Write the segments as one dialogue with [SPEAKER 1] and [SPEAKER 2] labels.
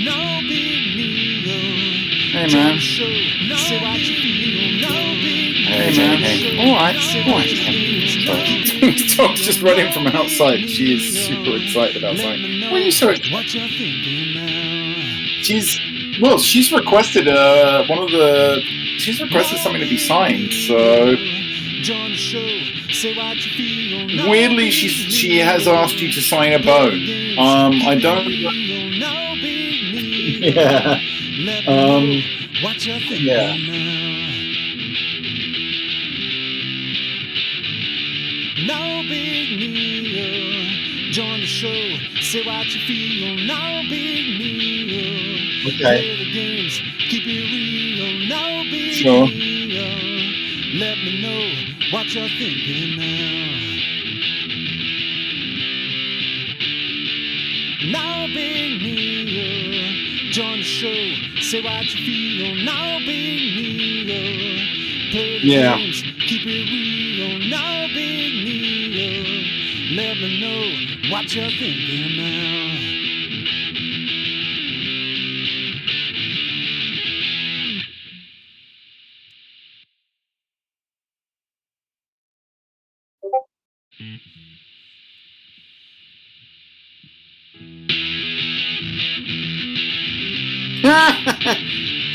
[SPEAKER 1] No big deal.
[SPEAKER 2] Hey, man. Hey, man. Hey. All right. Tom's just running from outside. She is super excited about something. What are you so excited? She's requested she's requested something to be signed. So weirdly, she has asked you to sign a bone. I don't. Yeah. Yeah.
[SPEAKER 1] No big deal. Join the show. Say what you feel. No big deal.
[SPEAKER 2] Okay.
[SPEAKER 1] Play the games. Keep it real. No big
[SPEAKER 2] Sure.
[SPEAKER 1] deal. Let me know what you're thinking now. No big deal. Join the show. Say what you feel. No big deal. Play the games. Keep it real. No big deal. Let me know what you're thinking now.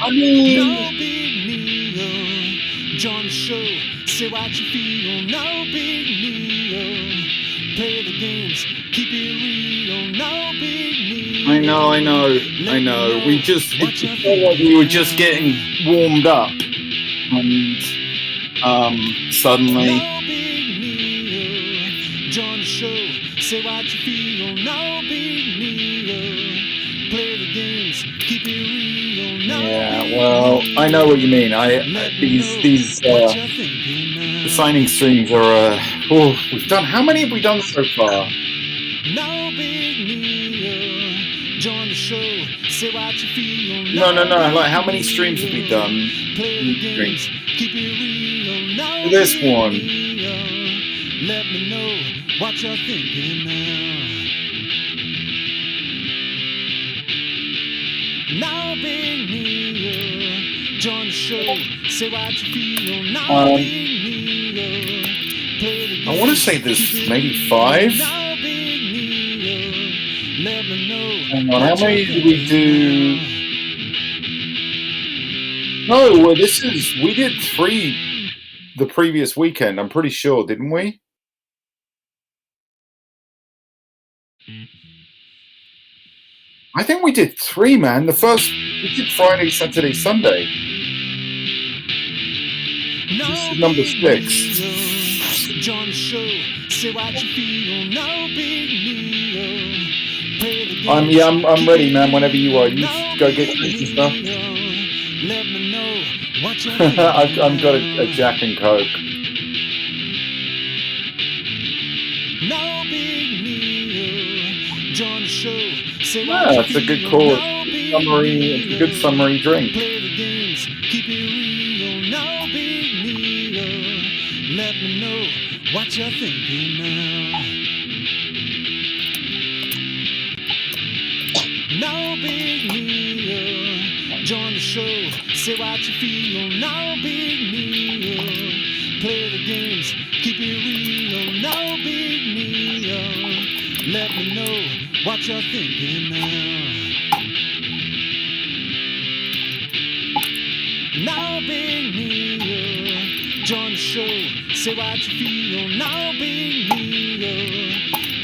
[SPEAKER 2] I mean,
[SPEAKER 1] no big deal. Join the show. Say what you feel. No big deal. Play the games. Keep it real. No big deal.
[SPEAKER 2] I know. We just felt like we were just getting warmed up, and suddenly.
[SPEAKER 1] No big deal. Join the show. Say what you feel. No big deal. Play the games. Keep it real. No
[SPEAKER 2] Yeah, well, I know what you mean. These signing streams are. We've done. How many have we done so far?
[SPEAKER 1] No big deal. Join the show. Say what you feel.
[SPEAKER 2] No. Like, how many streams have we done?
[SPEAKER 1] Play the games. Keep it real. No
[SPEAKER 2] This
[SPEAKER 1] big
[SPEAKER 2] one.
[SPEAKER 1] deal. Let me know what you're thinking now. No big deal. Join the show. Say what you feel. No big deal. Play the
[SPEAKER 2] I want to say there's maybe 5.
[SPEAKER 1] no big deal. Let me know.
[SPEAKER 2] Hang on, how many did we do? No, well, we did 3 the previous weekend, I'm pretty sure, didn't we? I think we did 3, man. We did Friday, Saturday, Sunday. This is number 6.
[SPEAKER 1] Join the show. Say what you feel. No big deal. Play the
[SPEAKER 2] I'm ready, man. Whenever you are, you go get drinks and stuff.
[SPEAKER 1] Let me know what you're
[SPEAKER 2] I've got a Jack and Coke.
[SPEAKER 1] No big deal. Join the show. Say
[SPEAKER 2] Yeah,
[SPEAKER 1] what
[SPEAKER 2] it's
[SPEAKER 1] you
[SPEAKER 2] a good
[SPEAKER 1] feel.
[SPEAKER 2] call.
[SPEAKER 1] No big
[SPEAKER 2] It's a good
[SPEAKER 1] deal.
[SPEAKER 2] summary drink.
[SPEAKER 1] Play the games, keep it real, no big deal. Let me know what you're thinking now. No big deal. Join the show, say what you feel, no big deal. Play the games, keep it real, no big deal. Let me know what you're thinking now. No big deal. Join the show. Say what you feel. No big deal.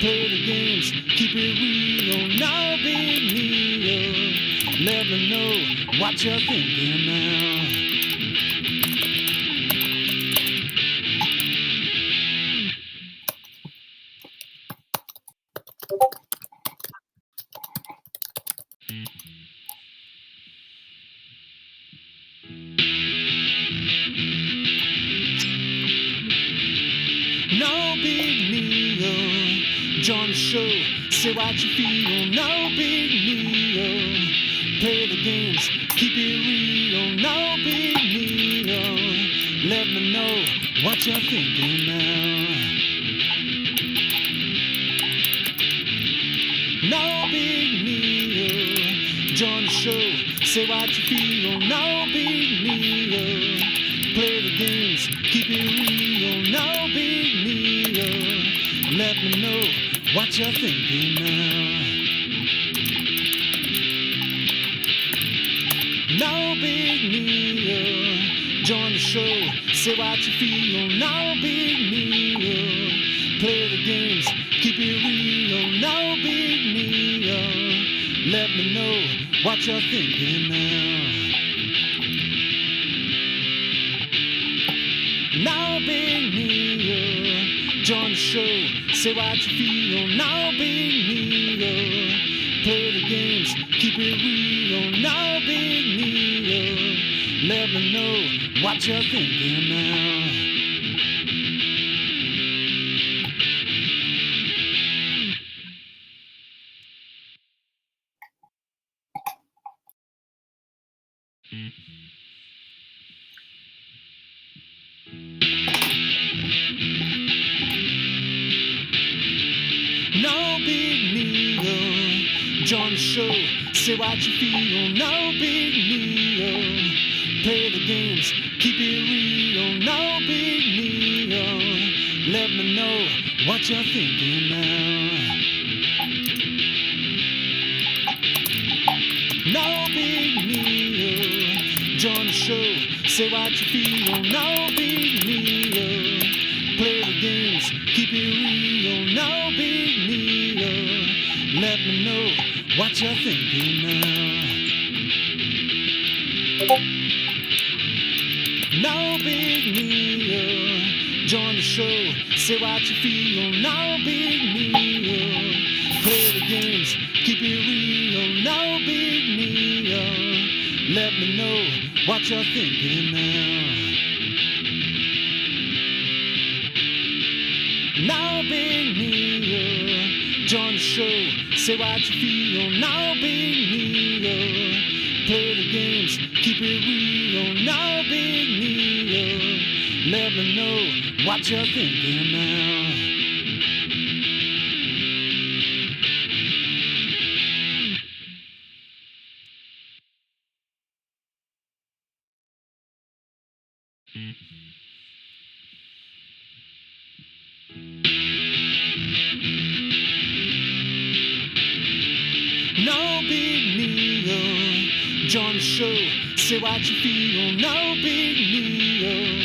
[SPEAKER 1] Play the games. Keep it real. No big deal. Let me know what you're thinking now. No big deal. Join the show. Say what you feel. No big deal. Play the games. Keep it real. No big deal. Let me know what you're thinking now. No big deal. Join the show. Say what you feel. No big deal. Play the games. Keep it real. No big deal. Let me know what you're thinking now. No big deal. Join the show. Say what you feel. No big deal. Play the games. Keep it real. No big deal. Let me know what you're thinking now. No big deal. Join the show. Say what you feel. No big deal. Play the games. Keep it real. No big deal. Let me know what you're thinking now. No big deal. Join the show. Say what you feel. No big deal. Play the games. Keep it real. No big deal. Let me know what you're thinking now. No big deal. Join the show. Say what you feel. No big deal. Play the games. Keep it real. No big deal. Let me know what you're thinking now. No big deal. Join the show. Say what you feel. No big deal. Play the games. Keep it real. No big deal. Let me know what you're thinking now. No big deal. Join the show. Say what you feel. No big deal. Play the games. Keep it real. No big deal. Let me know what you're thinking now. No big deal. Join the show. Say what you feel. No big deal.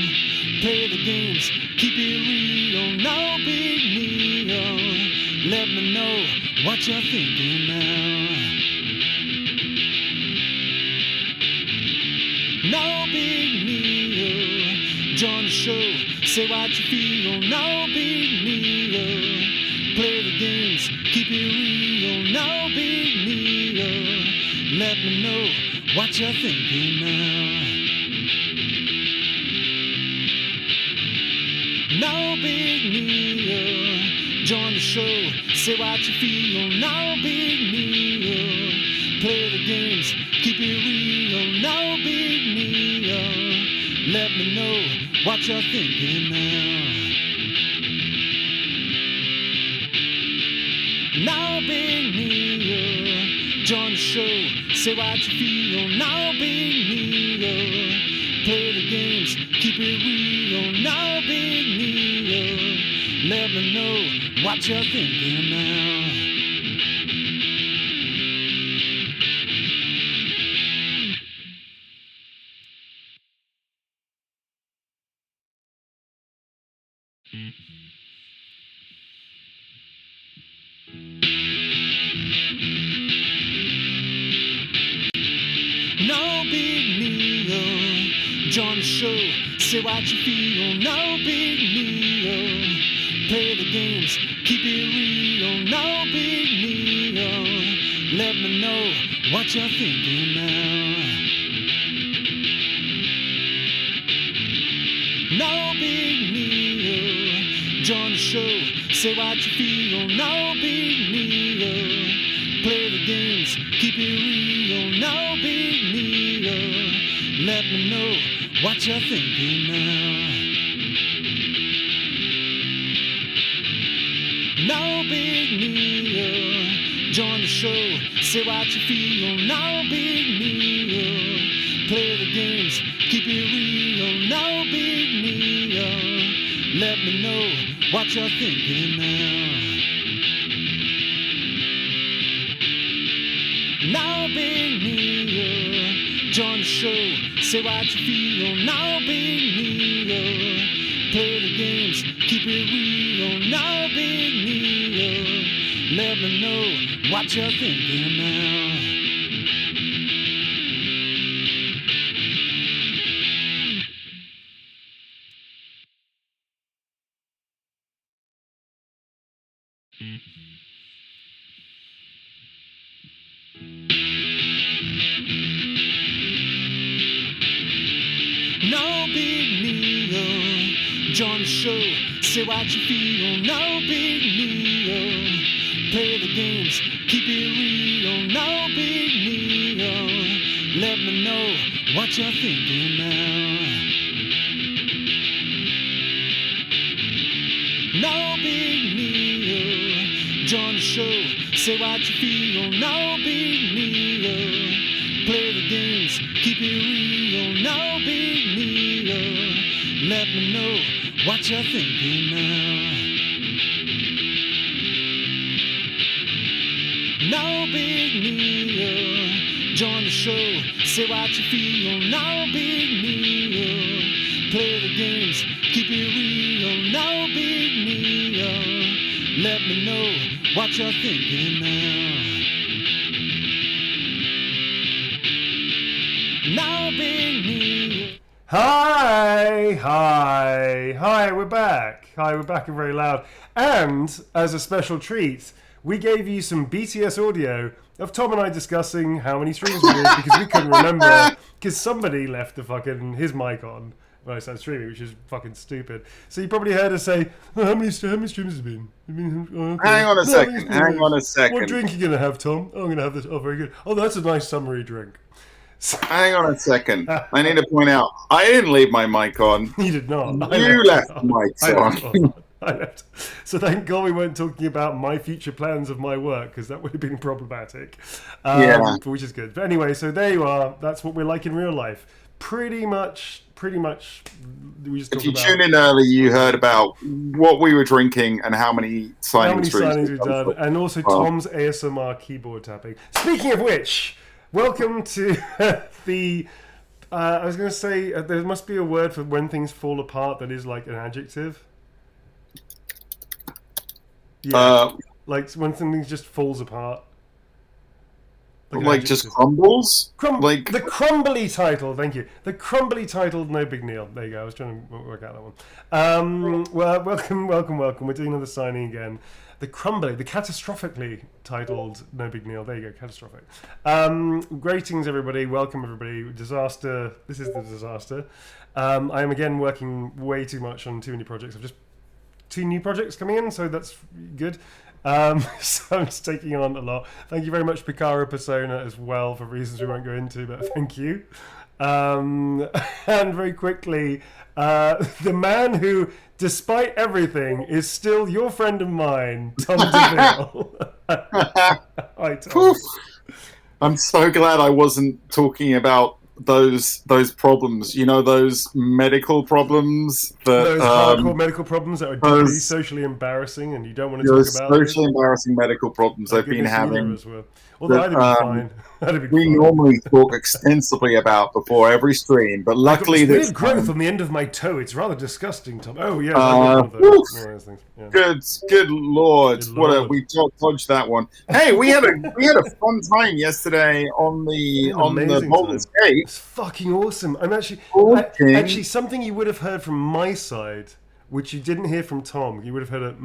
[SPEAKER 1] Play the games. Keep it real. No big deal. Let me know what you're thinking now. No big deal. Join the show. Say what you feel. No big deal. Play the games. Keep it real. No big deal. Let me know what you're thinking now. No big deal. Join the show. Say what you feel. No big deal. Play the games. Keep it real. No big deal. Let me know what you're thinking now. No big deal. Join the show. Say what you feel. No big deal. Play the games. Keep it real. No big deal. Let me know what you're thinking now. No big deal. Join the show. Say what you feel. No big deal. Play the games. Keep it real. No big deal. Let me know what you're thinking now. No big deal. Join the show. Say what you feel. No big deal. Play the games. Keep it real. No big deal. Let me know what you're thinking now. Now Big Neo, join the show, say what you feel. Now Big Neo, play the games, keep it real. Now Big Neo, let me know what you're thinking now. Now Big Neo, join the show, say what you feel. Now Big Neo, play the games, keep it real. Now Big Neo, let me know what you're thinking now. Now Big Neo, join the show, say what you feel. Now Big Neo, play the games, keep it real. Now Big Neo, let me know what you're thinking now. Now Big Neo, join the show, say what you feel. Now Big Neo, play the games, keep it real. Now Big Neo, let me know what you're thinking now. Now Big Neo, join the show, say what you feel. Now Big Neo, play the games, keep it real. Now Big Neo, let me know what you're thinking now. Now Big Neo.
[SPEAKER 3] Hi, we're back. We're back and very loud. And as a special treat, we gave you some BTS audio of Tom and I discussing how many streams we did because we couldn't remember because somebody left his mic on when I started streaming, which is fucking stupid. So you probably heard us say, oh, how many streams has it been? Okay.
[SPEAKER 2] Hang on a second.
[SPEAKER 3] What drink are you going to have, Tom? Oh, I'm going to have this. Oh, very good. Oh, that's a nice summery drink.
[SPEAKER 2] Hang on a second. I need to point out, I didn't leave my mic on.
[SPEAKER 3] You did not.
[SPEAKER 2] You left the mics on.
[SPEAKER 3] I left. So thank God we weren't talking about my future plans of my work because that would have been problematic. Which is good. But anyway, so there you are. That's what we're like in real life. Pretty much. We just
[SPEAKER 2] if you tuned in early, you heard about what we were drinking and how many signings
[SPEAKER 3] we've done, and also Tom's ASMR keyboard tapping. Speaking of which, welcome to the. I was going to say there must be a word for when things fall apart that is like an adjective. Yeah, like when something just falls apart.
[SPEAKER 2] Like just crumbles?
[SPEAKER 3] Like the crumbly title, thank you. The crumbly titled No Big Neil. There you go, I was trying to work out that one. Well, welcome. We're doing another signing again. The catastrophically titled No Big Neil. There you go, catastrophic. Greetings, everybody. Welcome, everybody. Disaster. This is the disaster. I am again working way too much on too many projects. I've just 2 new projects coming in, so that's good. So I'm just taking on a lot. Thank you very much, Picara Persona, as well, for reasons we won't go into, but thank you. And very quickly, the man who, despite everything, is still your friend of mine, Tom DeVille. Hi, Tom.
[SPEAKER 2] I'm so glad I wasn't talking about those problems, those medical problems
[SPEAKER 3] those hardcore medical problems that are deeply socially embarrassing and you don't want to talk about
[SPEAKER 2] socially embarrassing medical problems I've been having
[SPEAKER 3] as well. Although I'd have been fine.
[SPEAKER 2] Normally talk extensively about before every stream, but luckily
[SPEAKER 3] there's growth on the end of my toe. It's rather disgusting, Tom. Oh yeah,
[SPEAKER 2] Good lord, we dodged that one. Hey, we had a fun time yesterday on the Baldur's Gate.
[SPEAKER 3] It's fucking awesome. I'm actually something you would have heard from my side, which you didn't hear from Tom. You would have heard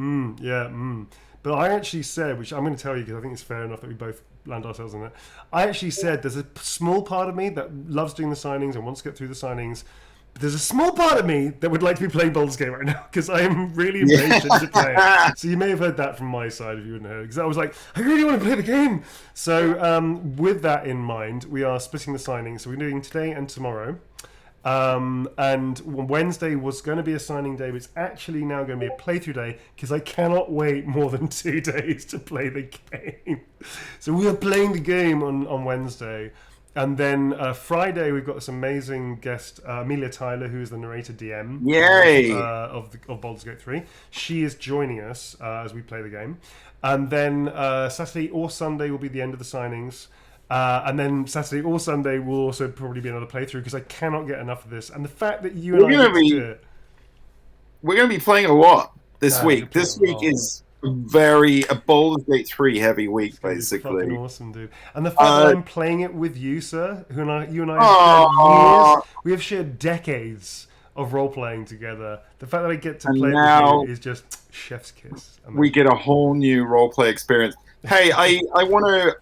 [SPEAKER 3] But I actually said, which I'm going to tell you because I think it's fair enough that we both land ourselves in it. I actually said there's a small part of me that loves doing the signings and wants to get through the signings. But there's a small part of me that would like to be playing Baldur's Gate right now because I am really impatient to play it. So you may have heard that from my side if you wouldn't heard. Because I was like, I really want to play the game. So with that in mind, we are splitting the signings. So we're doing today and tomorrow. And Wednesday was going to be a signing day, but it's actually now going to be a playthrough day because I cannot wait more than 2 days to play the game. So we are playing the game on Wednesday. And then Friday, we've got this amazing guest, Amelia Tyler, who is the narrator DM
[SPEAKER 2] Yay!
[SPEAKER 3] of Baldur's Gate 3. She is joining us as we play the game. And then Saturday or Sunday will be the end of the signings. And then Saturday or Sunday will also probably be another playthrough because I cannot get enough of this. And the fact that you and I get to do it.
[SPEAKER 2] We're going to be playing a lot this week.
[SPEAKER 3] we're
[SPEAKER 2] This
[SPEAKER 3] playing a
[SPEAKER 2] week
[SPEAKER 3] lot.
[SPEAKER 2] is a Baldur's Gate 3 heavy week, basically.
[SPEAKER 3] Fucking awesome, dude. And the fact that I'm playing it with you, sir, you and I have shared years, we have shared decades of role playing together. The fact that I get to play it with you is just chef's kiss.
[SPEAKER 2] We get a whole new roleplay experience. Hey, I want to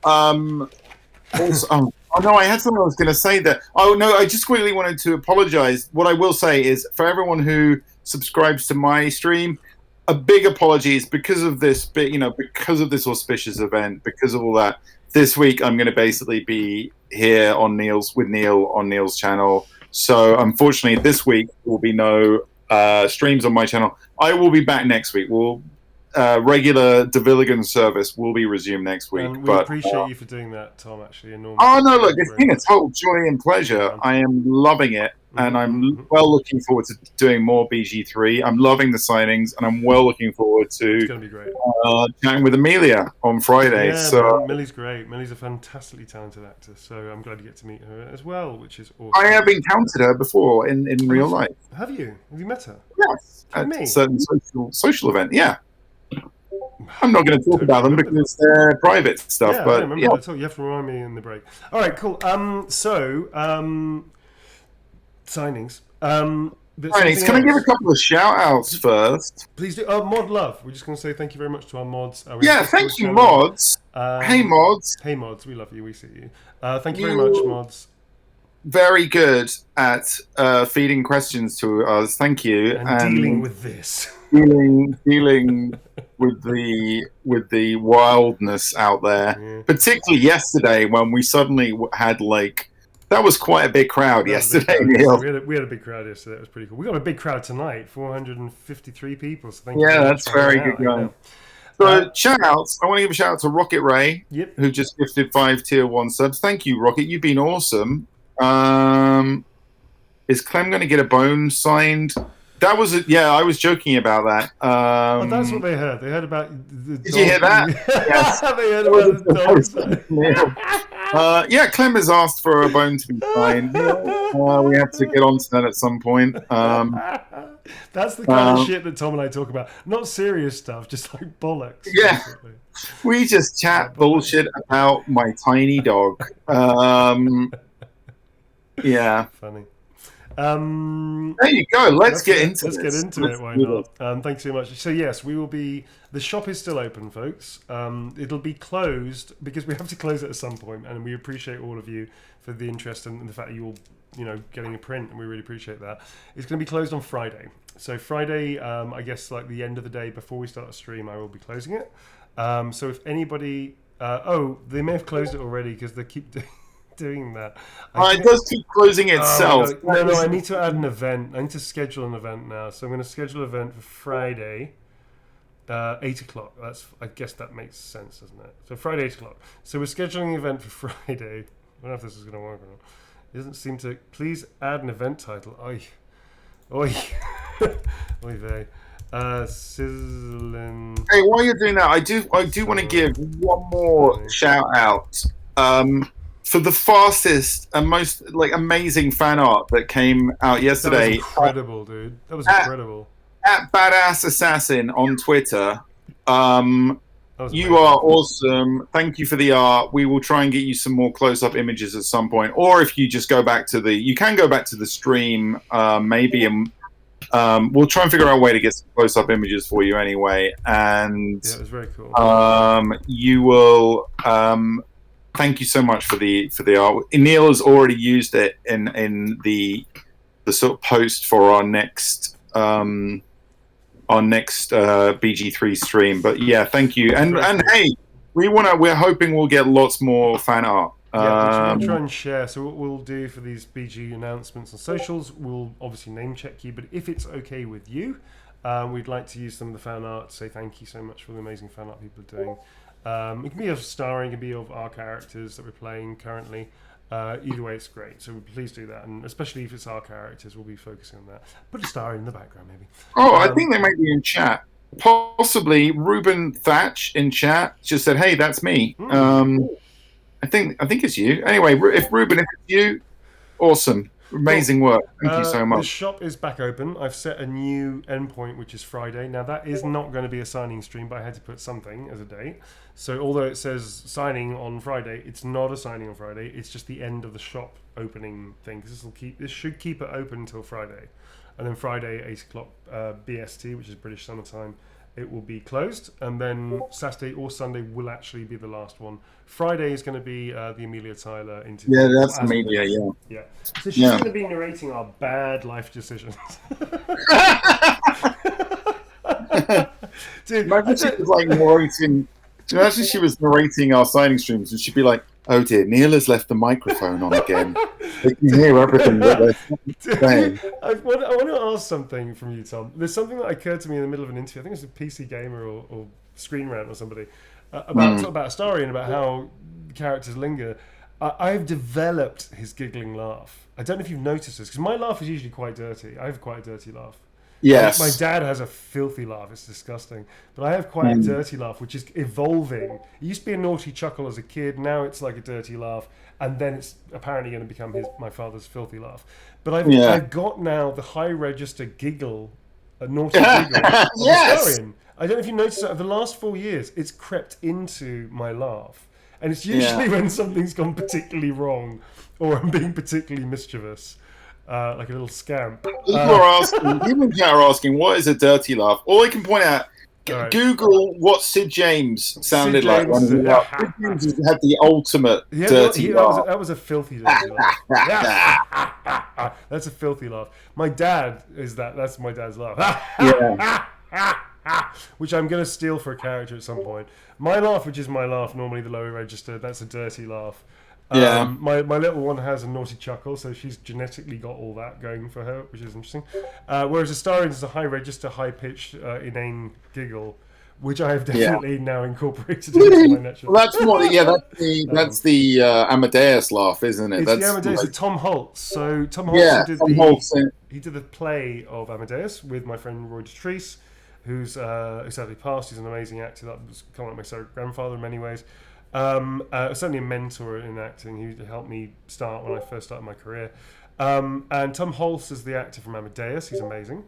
[SPEAKER 2] also. Oh no, I had something I was going to say that. Oh no, I just quickly wanted to apologize. What I will say is, for everyone who subscribes to my stream, a big apologies because of this because of this auspicious event, because of all that. This week I'm going to basically be here on Neil on Neil's channel. So unfortunately this week will be no streams on my channel. I will be back next week. Regular Devilligan service will be resumed next week.
[SPEAKER 3] And we appreciate you for doing that, Tom, actually.
[SPEAKER 2] Oh no, look, it's been a total joy and pleasure. I am loving it. And I'm well looking forward to doing more BG3. I'm loving the signings, and I'm well looking forward to
[SPEAKER 3] it's going to be great.
[SPEAKER 2] Chatting with Amelia on Friday.
[SPEAKER 3] Yeah,
[SPEAKER 2] so
[SPEAKER 3] man, Millie's great. Millie's a fantastically talented actor, so I'm glad you get to meet her as well, which is awesome.
[SPEAKER 2] I have encountered her before in real life.
[SPEAKER 3] Have you? Have you met her?
[SPEAKER 2] Yes, at a certain social event. Yeah. I'm not going to talk about them because they're private stuff.
[SPEAKER 3] Yeah,
[SPEAKER 2] but
[SPEAKER 3] I remember that. You have to remind me in the break. All right, cool. Signings.
[SPEAKER 2] Signings. Can I give a couple of shout-outs first?
[SPEAKER 3] Please do. Mod Love. We're just going to say thank you very much to our mods.
[SPEAKER 2] Yeah, thank you, mods. Hey, mods.
[SPEAKER 3] Hey, mods. We love you. We see you. Thank you very much, mods.
[SPEAKER 2] Very good at feeding questions to us. Thank you.
[SPEAKER 3] And dealing with this.
[SPEAKER 2] Dealing with the wildness out there. Yeah. Particularly yesterday when we suddenly had that was quite a big crowd yesterday, Neil.
[SPEAKER 3] We had a big crowd yesterday. It was pretty cool. We got a big crowd tonight, 453 people. So thank you.
[SPEAKER 2] Yeah, that's very good going. So shout outs. I want to give a shout out to Rocket Ray, who just gifted 5 tier 1 subs. Thank you, Rocket. You've been awesome. Is Clem going to get a bone signed? That was I was joking about that.
[SPEAKER 3] That's what they heard. They heard about the dog.
[SPEAKER 2] Did you hear that? Yes.
[SPEAKER 3] They heard about the dog.
[SPEAKER 2] Yeah, Clem has asked for a bone to be signed. We have to get onto that at some point.
[SPEAKER 3] That's the kind of shit that Tom and I talk about. Not serious stuff, just like bollocks.
[SPEAKER 2] Yeah. Basically. We just chat bullshit about my tiny dog. Yeah.
[SPEAKER 3] Funny.
[SPEAKER 2] There you go. Let's get into
[SPEAKER 3] it. Why not? Thanks so much. So yes, we will be. The shop is still open, folks. It'll be closed because we have to close it at some point, and we appreciate all of you for the interest and the fact that you're, getting a print, and we really appreciate that. It's going to be closed on Friday. So Friday, I guess like the end of the day before we start a stream, I will be closing it. So if anybody, they may have closed it already because they keep doing that.
[SPEAKER 2] It does keep closing itself.
[SPEAKER 3] No, I need to add an event. I need to schedule an event now. So I'm going to schedule an event for Friday, 8 o'clock. I guess that makes sense, doesn't it? So Friday, 8 o'clock. So we're scheduling an event for Friday. I don't know if this is going to work or not. It doesn't seem to. Please add an event title. Oi. Oy vey. Sizzling.
[SPEAKER 2] Hey, while you're doing that, I do want to give one more shout out. For the fastest and most amazing fan art that came out yesterday.
[SPEAKER 3] That was incredible, dude. That was incredible.
[SPEAKER 2] At Badass Assassin on Twitter. You are awesome. Thank you for the art. We will try and get you some more close-up images at some point. Or if you just go back to the stream, maybe, and we'll try and figure out a way to get some close-up images for you anyway. And
[SPEAKER 3] yeah, it was very cool.
[SPEAKER 2] You will. Thank you so much for the art. Neil has already used it in the sort of post for our next BG3 stream. But yeah, thank you. And hey, we're hoping we'll get lots more fan art
[SPEAKER 3] Yeah, we'll try and share. So what we'll do for these BG announcements on socials, we'll obviously name check you, but if it's okay with you, we'd like to use some of the fan art to say thank you so much for the amazing fan art people are doing. It can be of starring, it can be of our characters that we're playing currently. Either way, it's great. So please do that, and especially if it's our characters, we'll be focusing on that. Put a star in the background, maybe.
[SPEAKER 2] Oh, I think they might be in chat. Possibly Ruben Thatch in chat just said, "Hey, that's me." I think it's you. Anyway, if Ruben, if it's you, awesome, amazing work. Thank you so
[SPEAKER 3] The
[SPEAKER 2] much.
[SPEAKER 3] shop is back open. I've set a new endpoint, which is Friday. Now that is not going to be a signing stream, but I had to put something as a date. So although it says signing on Friday, it's not a signing on Friday. It's just the end of the shop opening thing. Because this should keep it open until Friday, and then Friday 8 o'clock BST, which is British Summer Time, it will be closed, and then Saturday or Sunday will actually be the last one. Friday is going to be the Amelia Tyler interview.
[SPEAKER 2] Yeah, that's Amelia.
[SPEAKER 3] Yeah. So she's going to be narrating our bad life decisions. Dude,
[SPEAKER 2] Imagine she was like narrating. Imagine she was narrating our signing streams, and she'd be like, "Oh dear, Neil has left the microphone on again. They can hear everything that they're saying."
[SPEAKER 3] I want to ask something from you, Tom. There's something that occurred to me in the middle of an interview. I think it was a PC Gamer or Screen Rant or somebody about Astarion, about how characters linger. I've developed his giggling laugh. I don't know if you've noticed this, because my laugh is usually quite dirty. I have quite a dirty laugh.
[SPEAKER 2] Yes.
[SPEAKER 3] My dad has a filthy laugh. It's disgusting. But I have quite a dirty laugh, which is evolving. It used to be a naughty chuckle as a kid. Now it's like a dirty laugh. And then it's apparently going to become my father's filthy laugh. But I've got now the high register giggle, a naughty giggle of Astarion. I don't know if you noticed that over the last 4 years, it's crept into my laugh. And it's usually when something's gone particularly wrong or I'm being particularly mischievous. Like a little scamp.
[SPEAKER 2] People are asking, what is a dirty laugh? All I can point out, Google what Sid James sounded like. Sid James had the ultimate dirty laugh.
[SPEAKER 3] That was a filthy dirty laugh. That's a filthy laugh. My dad is that. That's my dad's laugh. Which I'm going to steal for a character at some point. My laugh, which is my laugh, normally the lower register, that's a dirty laugh. My little one has a naughty chuckle, so she's genetically got all that going for her, which is interesting. Whereas Astarion's is a high register, high pitched, inane giggle, which I have definitely now incorporated into my natural.
[SPEAKER 2] Well, that's the Amadeus laugh, isn't it?
[SPEAKER 3] It's
[SPEAKER 2] that's
[SPEAKER 3] the Amadeus with Tom Holtz. So Tom Holtz he did the play of Amadeus with my friend Roy Dotrice, who's sadly passed. He's an amazing actor that was kind of like my grandfather in many ways. Certainly a mentor in acting. He helped me start when I first started my career. And Tom Holtz is the actor from Amadeus. He's amazing.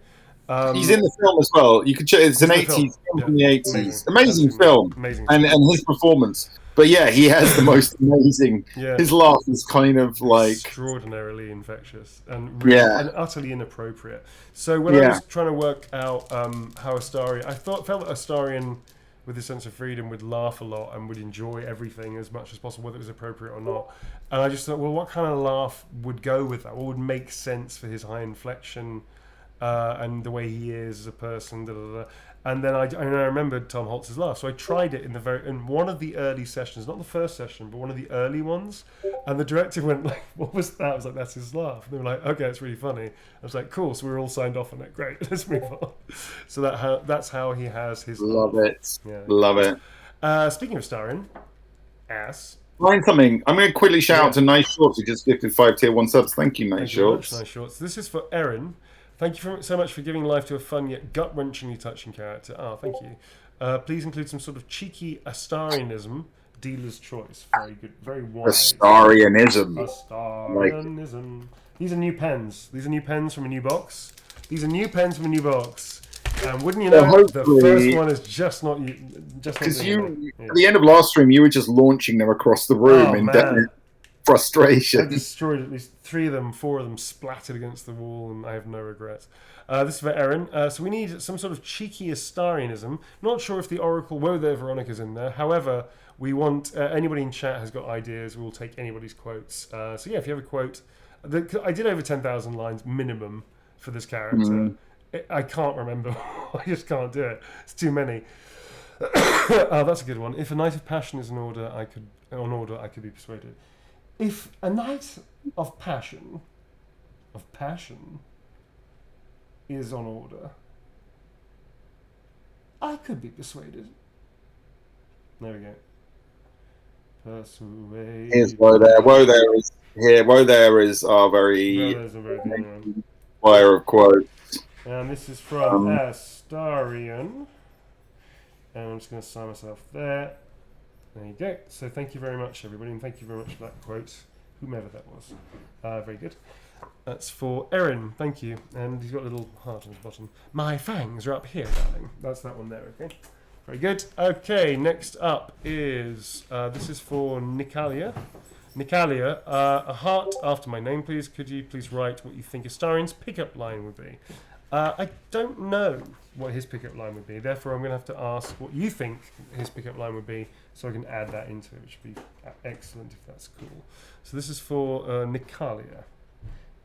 [SPEAKER 2] He's in the film as well. You could check. It's an 80s film from the 80s. Amazing film. Amazing. And his performance. But yeah, he has the most amazing. His laugh is kind of like
[SPEAKER 3] extraordinarily infectious and and utterly inappropriate. So when I was trying to work out how Astarion, I felt that Astarion, with a sense of freedom, would laugh a lot and would enjoy everything as much as possible, whether it was appropriate or not. And I just thought, well, what kind of laugh would go with that? What would make sense for his high inflection and the way he is as a person? And then I remembered Tom Holtz's laugh, so I tried it in one of the early sessions, not the first session, but one of the early ones. And the director went like, "What was that?" I was like, "That's his laugh." And they were like, "Okay, it's really funny." I was like, "Cool." So we were all signed off on it. Great, let's move on. So that's how he has his.
[SPEAKER 2] Love
[SPEAKER 3] laugh.
[SPEAKER 2] it. Yeah. Love it.
[SPEAKER 3] Speaking of Astarion,
[SPEAKER 2] Find something. I'm going to quickly shout out to Nice Shorts, who just gifted 5 tier 1 subs. Thank you, Nice Shorts.
[SPEAKER 3] Nice Shorts. This is for Erin. Thank you so much for giving life to a fun yet gut-wrenchingly touching character. Thank you. Please include some sort of cheeky Astarionism. Dealer's choice. Very good. Very wise.
[SPEAKER 2] Astarionism.
[SPEAKER 3] These are new pens. These are new pens from a new box. And wouldn't you know, the first one is just not you. Because
[SPEAKER 2] at the end of last stream, you were just launching them across the room in frustration.
[SPEAKER 3] I destroyed at least 4 of them splattered against the wall, and I have no regrets. This is for Erin. So we need some sort of cheeky Astarionism. Not sure if the Oracle, whether Veronica's in there. However, we want anybody in chat has got ideas. We'll take anybody's quotes. So yeah, if you have a quote, I did over 10,000 lines minimum for this character. I can't remember. I just can't do it. It's too many. That's a good one. If a Knight of Passion is in order, I could be persuaded. If a night of passion, is on order, I could be persuaded. There we go. Persuade.
[SPEAKER 2] Here's Woe There. Woe There is here. Woe There is our very
[SPEAKER 3] Brothers are very good.
[SPEAKER 2] fire of quotes.
[SPEAKER 3] And this is from Astarion. And I'm just going to sign myself there. There you go. So thank you very much, everybody, and thank you very much for that quote, whomever that was. Very good. That's for Erin. Thank you. And he's got a little heart on his bottom. My fangs are up here, darling. That's that one there, okay? Very good. Okay, next up is, this is for Nicalia. Nicalia, a heart after my name, please. Could you please write what you think Astarion's pickup line would be? I don't know what his pickup line would be. Therefore, I'm going to have to ask what you think his pickup line would be so I can add that into it, which would be excellent if that's cool. So this is for Nicalia.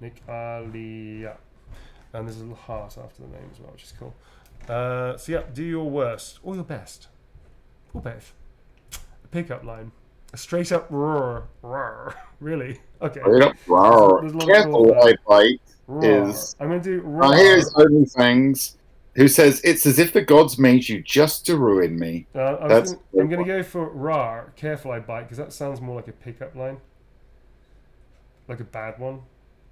[SPEAKER 3] Nicalia. And there's a little heart after the name as well, which is cool. So yeah, do your worst or your best. Or both. A pickup line. A straight up roar. Roar. Really? Okay.
[SPEAKER 2] Straight up roar.
[SPEAKER 3] There's
[SPEAKER 2] Careful, I bite.
[SPEAKER 3] Roar.
[SPEAKER 2] Is
[SPEAKER 3] I'm going to do roar.
[SPEAKER 2] here's OnlyFangs, who says it's as if the gods made you just to ruin me.
[SPEAKER 3] I'm going to go for rar. Careful, I bite, because that sounds more like a pickup line. Like a bad one.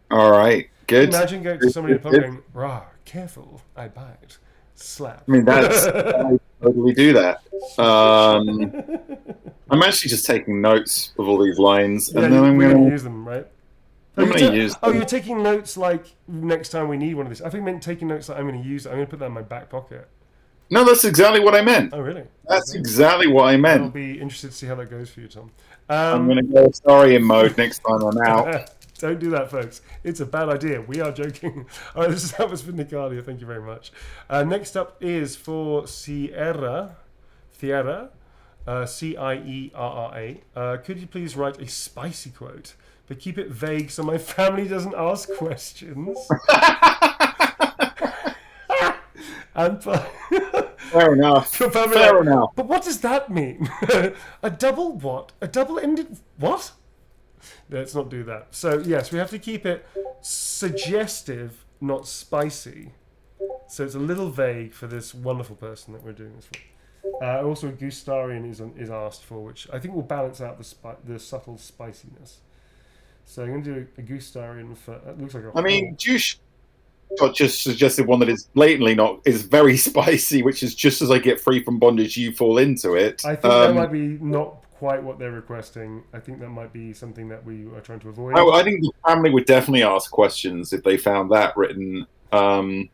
[SPEAKER 2] All right, good.
[SPEAKER 3] Imagine going to somebody in the pub going, rar, careful, I bite. Slap.
[SPEAKER 2] I mean, that's I totally do that. I'm actually just taking notes of all these lines,
[SPEAKER 3] Yeah,
[SPEAKER 2] and then I'm
[SPEAKER 3] we're
[SPEAKER 2] going
[SPEAKER 3] going to
[SPEAKER 2] to
[SPEAKER 3] use them, right?
[SPEAKER 2] I'm going to use
[SPEAKER 3] Oh,
[SPEAKER 2] them.
[SPEAKER 3] you're taking notes like next time we need one of these. I think I meant taking notes like I'm going to use it. I'm going to put that in my back pocket.
[SPEAKER 2] No, that's exactly what I meant.
[SPEAKER 3] Oh, really?
[SPEAKER 2] That's exactly what I
[SPEAKER 3] I'll
[SPEAKER 2] meant.
[SPEAKER 3] be interested to see how that goes for you, Tom.
[SPEAKER 2] I'm going to go Astarion mode next time I'm out.
[SPEAKER 3] Don't do that, folks. It's a bad idea. We are joking. All right, that was for Nicalia. Thank you very much. Next up is for Sierra. Ciera. Cierra. Could you please write a spicy quote, but keep it vague so my family doesn't ask questions? And
[SPEAKER 2] Fair enough.
[SPEAKER 3] your family
[SPEAKER 2] Fair
[SPEAKER 3] like,
[SPEAKER 2] enough.
[SPEAKER 3] but what does that mean? A double what? A double-ended what? Let's not do that. So yes, we have to keep it suggestive, not spicy. So it's a little vague for this wonderful person that we're doing this for. Also, Gustarian is asked for, which I think will balance out the subtle spiciness. So I'm going to do a Gustarian for. It looks like a.
[SPEAKER 2] I mean, Juice just suggested one that is blatantly is very spicy, which is just as I get free from bondage, you fall into it.
[SPEAKER 3] I think that might be not quite what they're requesting. I think that might be something that we are trying to avoid.
[SPEAKER 2] I think the family would definitely ask questions if they found that written.
[SPEAKER 3] Honk.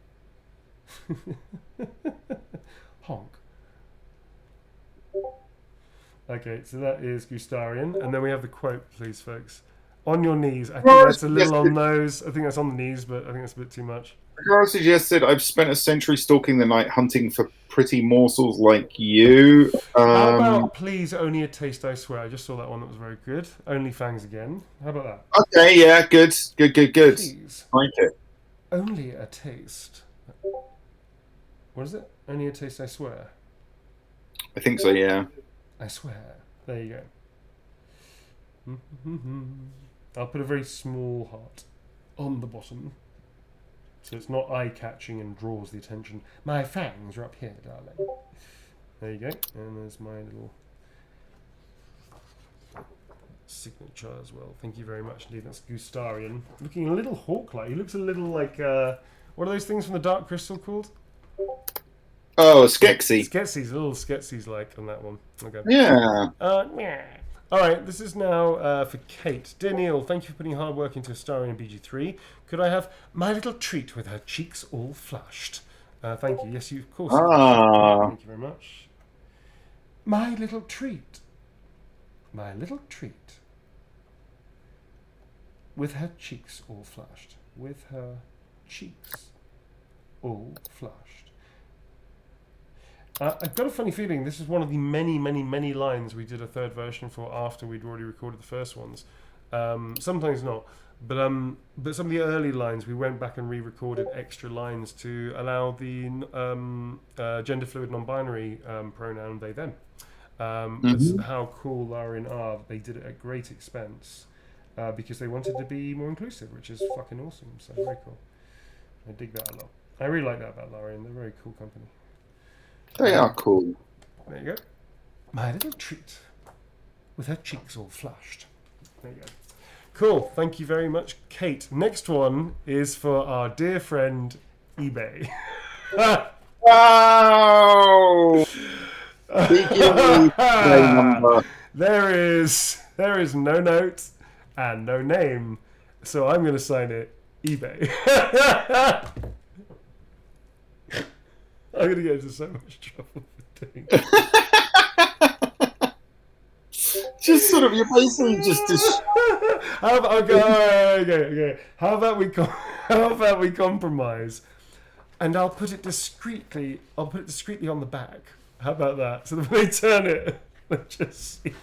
[SPEAKER 3] Okay, so that is Gustarian, and then we have the quote, please, folks. On your knees. I think that's a little on nose. I think that's on the knees, but I think that's a bit too much.
[SPEAKER 2] Carl suggested, I've spent a century stalking the night hunting for pretty morsels like you.
[SPEAKER 3] How about please only a taste, I swear. I just saw that one that was very good. Only fangs again. How about that?
[SPEAKER 2] Okay, yeah, good.
[SPEAKER 3] Please.
[SPEAKER 2] Like it.
[SPEAKER 3] Only a taste. What is it? Only a taste, I swear.
[SPEAKER 2] I think so, yeah.
[SPEAKER 3] I swear. There you go. I'll put a very small heart on the bottom, so it's not eye-catching and draws the attention. My fangs are up here, darling. There you go. And there's my little signature as well. Thank you very much indeed. That's Gustarian. Looking a little hawk-like. He looks a little like, what are those things from the Dark Crystal called?
[SPEAKER 2] Oh, Skeksis.
[SPEAKER 3] Skeksis, a little Skeksis like on that one. Okay.
[SPEAKER 2] Yeah.
[SPEAKER 3] Yeah. All right, this is now for Kate. Dear Neil, thank you for putting hard work into Astarion BG3. Could I have my little treat with her cheeks all flushed? Thank you. Yes, you of course. Thank you very much. My little treat. My little treat. With her cheeks all flushed. With her cheeks all flushed. I've got a funny feeling this is one of the many, many, many lines we did a third version for after we'd already recorded the first ones. Sometimes not. But some of the early lines, we went back and re-recorded extra lines to allow the gender fluid non-binary pronoun they them. That's how cool Larian are. They did it at great expense. because they wanted to be more inclusive, which is fucking awesome. So very cool. I dig that a lot. I really like that about Larian. They're a very cool company.
[SPEAKER 2] They are cool.
[SPEAKER 3] There you go. My little treat. With her cheeks all flushed. There you go. Cool. Thank you very much, Kate. Next one is for our dear friend, eBay.
[SPEAKER 2] Wow!
[SPEAKER 3] There is no note and no name. So I'm going to sign it eBay. I'm going to get into so much trouble for doing that.
[SPEAKER 2] Just sort of, you're basically just
[SPEAKER 3] How about, okay. How about we compromise, and I'll put it discreetly. I'll put it discreetly on the back. How about that? So that when they turn it, they just see.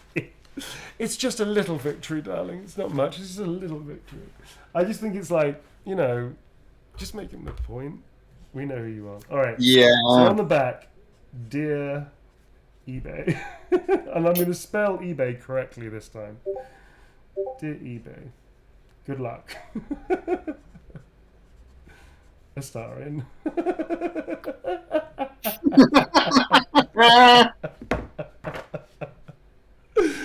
[SPEAKER 3] It's just a little victory, darling. It's not much. It's just a little victory. I just think it's like, just making the point. We know who you are. All right.
[SPEAKER 2] yeah.
[SPEAKER 3] So on the back, dear eBay, and I'm going to spell eBay correctly this time. Dear eBay, good luck. A star in.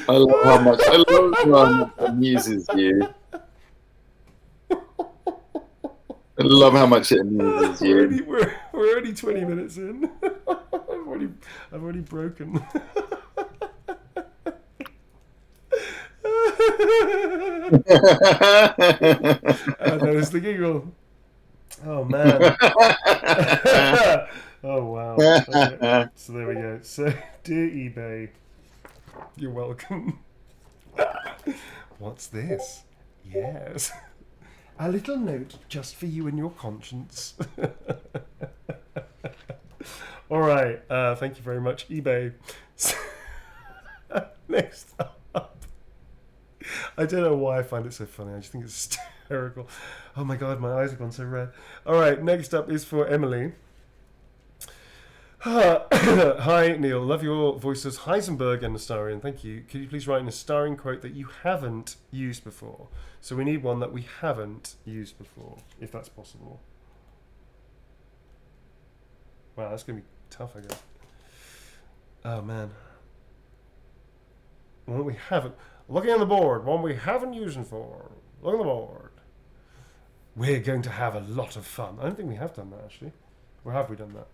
[SPEAKER 2] I love how much it amuses you. I love how much it amuses you.
[SPEAKER 3] We're already 20 minutes in. I've already broken. There's the giggle. Oh man. Oh wow. Okay. So there we go. So dear eBay, you're welcome. What's this? Yes. A little note just for you and your conscience. All right. Thank you very much, eBay. Next up. I don't know why I find it so funny. I just think it's hysterical. Oh my god, my eyes have gone so red. All right. Next up is for Emily. Hi, Neil. Love your voices, Heisenberg and Nastarian. Thank you. Could you please write an Nastarian quote that you haven't used before? So we need one that we haven't used before, if that's possible. Wow, that's going to be tough, I guess. Oh, man. One we haven't... Looking on the board, one we haven't used before. Look on the board. We're going to have a lot of fun. I don't think we have done that, actually. Or have we done that?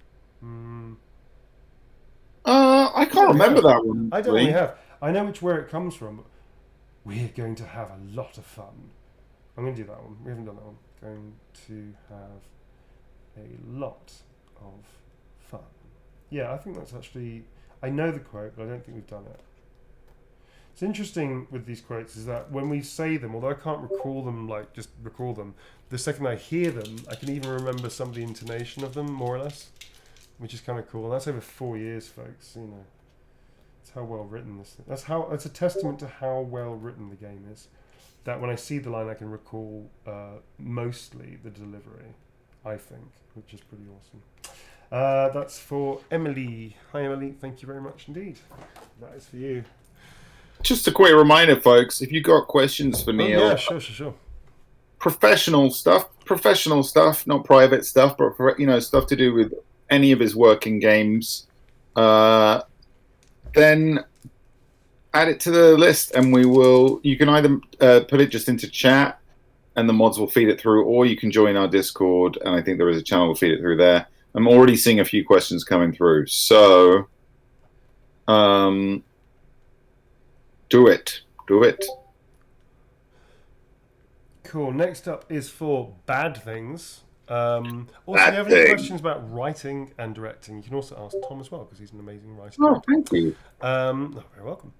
[SPEAKER 2] I can't remember that one.
[SPEAKER 3] I don't think we have. I know where it comes from. We're going to have a lot of fun. I'm going to do that one. We haven't done that one. Going to have a lot of fun. Yeah, I think that's actually... I know the quote, but I don't think we've done it. It's interesting with these quotes is that when we say them, although I can't recall them, just recall them, the second I hear them, I can even remember some of the intonation of them, more or less, which is kind of cool. And that's over 4 years, folks. It's how well written this thing. That's a testament to how well written the game is. That when I see the line, I can recall mostly the delivery, I think, which is pretty awesome. That's for Emily. Hi, Emily. Thank you very much indeed. That is for you.
[SPEAKER 2] Just a quick reminder, folks, if you've got questions for Neil,
[SPEAKER 3] yeah, sure.
[SPEAKER 2] Professional stuff, not private stuff, but stuff to do with any of his working games, then add it to the list, and you can either put it just into chat, and the mods will feed it through, or you can join our Discord, and I think there is a channel to feed it through there. I'm already seeing a few questions coming through, so do it.
[SPEAKER 3] Cool. Next up is for Bad Things. Also, if you have any questions about writing and directing, you can also ask Tom as well, because he's an amazing writer.
[SPEAKER 2] Oh, thank you.
[SPEAKER 3] Very welcome.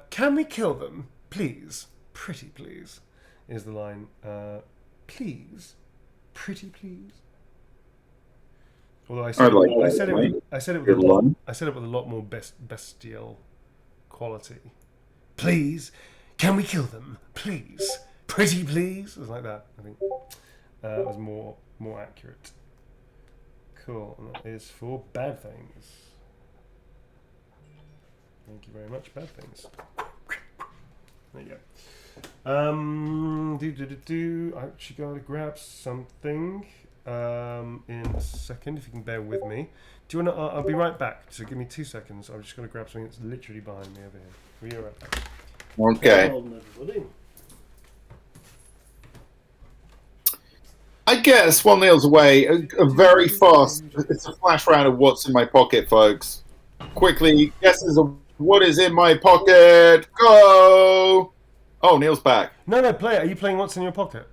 [SPEAKER 3] Can we kill them, please? Pretty please, is the line. Please, pretty please. Although I said it with a lot more bestial quality. Please, can we kill them? Please, pretty please. It was like that. I think that was more accurate. Cool. And that is for Bad Things. Thank you very much, Bad Things. There you I actually gotta grab something in a second, if you can bear with me. Do you wanna? I'll be right back. So give me 2 seconds. I'm just gonna grab something that's literally behind me over here. We'll be right back.
[SPEAKER 2] Okay.
[SPEAKER 3] Hold on, everybody.
[SPEAKER 2] I guess while Neil's away, a very fast. It's a flash round of what's in my pocket, folks. Quickly, guesses of what is in my pocket. Go! Oh, Neil's back.
[SPEAKER 3] No, play it. Are you playing What's in Your Pocket?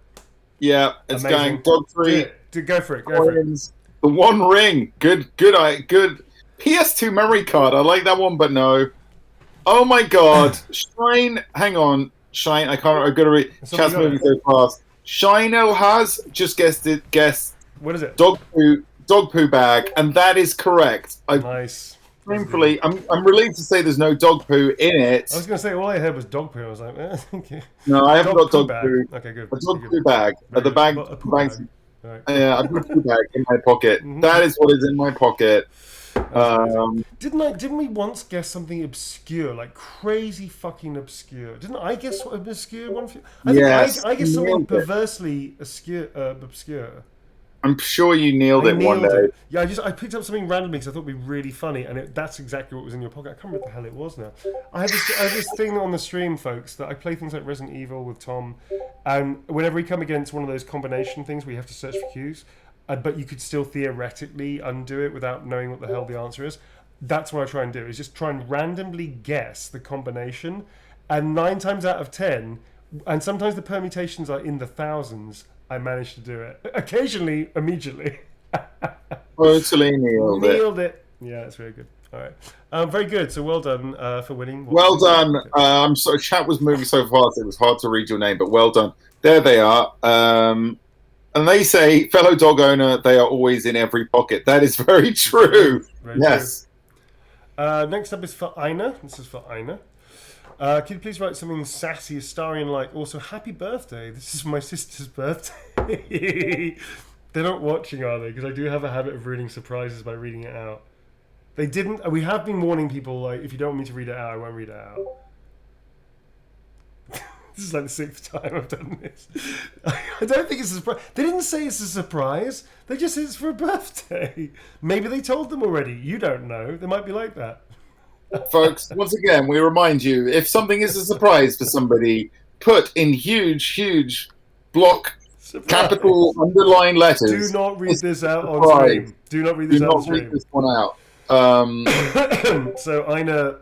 [SPEAKER 2] Yeah, it's
[SPEAKER 3] Amazing.
[SPEAKER 2] going dog tree.
[SPEAKER 3] Go for it. Go for it.
[SPEAKER 2] Coins, the One Ring. Good. PS2 memory card. I like that one, but no. Oh my God. Shine. Hang on. Shine. I can't. I've got to read.
[SPEAKER 3] That's all
[SPEAKER 2] Chat's
[SPEAKER 3] we got.
[SPEAKER 2] moving so fast. Shino has just guessed
[SPEAKER 3] What is it?
[SPEAKER 2] dog poo bag, and that is correct.
[SPEAKER 3] Nice.
[SPEAKER 2] Painfully, I'm relieved to say there's no dog poo in it.
[SPEAKER 3] I was going to say, all I heard was dog poo. I was like, thank you.
[SPEAKER 2] No, I haven't got dog
[SPEAKER 3] bag.
[SPEAKER 2] poo.
[SPEAKER 3] Okay, good.
[SPEAKER 2] A dog
[SPEAKER 3] Good.
[SPEAKER 2] poo bag.
[SPEAKER 3] Very
[SPEAKER 2] The
[SPEAKER 3] good.
[SPEAKER 2] bag.
[SPEAKER 3] A poo
[SPEAKER 2] bags-
[SPEAKER 3] bag. All right.
[SPEAKER 2] Yeah, I've got a poo bag in my pocket.
[SPEAKER 3] Mhm.
[SPEAKER 2] That is what is in my pocket.
[SPEAKER 3] Didn't we once guess something obscure, like crazy fucking obscure? Didn't I guess what an obscure one?
[SPEAKER 2] Yes,
[SPEAKER 3] I guess
[SPEAKER 2] you
[SPEAKER 3] something
[SPEAKER 2] nailed it.
[SPEAKER 3] perversely obscure.
[SPEAKER 2] I'm sure you nailed it one
[SPEAKER 3] nailed
[SPEAKER 2] day.
[SPEAKER 3] it. Yeah, I picked up something randomly because I thought it'd be really funny, and that's exactly what was in your pocket. I can't remember what the hell it was now. I had this thing on the stream, folks, that I play things like Resident Evil with Tom, and whenever we come against one of those combination things where you have to search for cues, but you could still theoretically undo it without knowing what the hell the answer is. That's what I try and do, is just try and randomly guess the combination, and 9 times out of 10, and sometimes the permutations are in the thousands, I managed to do it. Occasionally, immediately.
[SPEAKER 2] Totally nailed it.
[SPEAKER 3] Nailed it. Yeah, that's very good. All right. Very good. So well done for winning.
[SPEAKER 2] Well done. I'm sorry, chat was moving so fast it was hard to read your name, but well done. There they are. And they say, fellow dog owner, they are always in every pocket. That is very true.
[SPEAKER 3] Very
[SPEAKER 2] Yes.
[SPEAKER 3] true. Next up is for Ina. This is for Ina. Could you please write something sassy, Astarian-like? Also, happy birthday. This is my sister's birthday. They're not watching, are they? Because I do have a habit of ruining surprises by reading it out. They didn't. We have been warning people, like, if you don't want me to read it out, I won't read it out. This is like the 6th time I've done this. I don't think it's a surprise. They didn't say it's a surprise. They just said it's for a birthday. Maybe they told them already. You don't know. They might be like that.
[SPEAKER 2] Folks, once again, we remind you, if something is a surprise for somebody, put in huge block,
[SPEAKER 3] Surprise.
[SPEAKER 2] capital, underlined letters.
[SPEAKER 3] Do not read this out on
[SPEAKER 2] Surprise.
[SPEAKER 3] stream. Do not read
[SPEAKER 2] Do
[SPEAKER 3] this out on
[SPEAKER 2] not read
[SPEAKER 3] stream.
[SPEAKER 2] this one out.
[SPEAKER 3] So, Ina,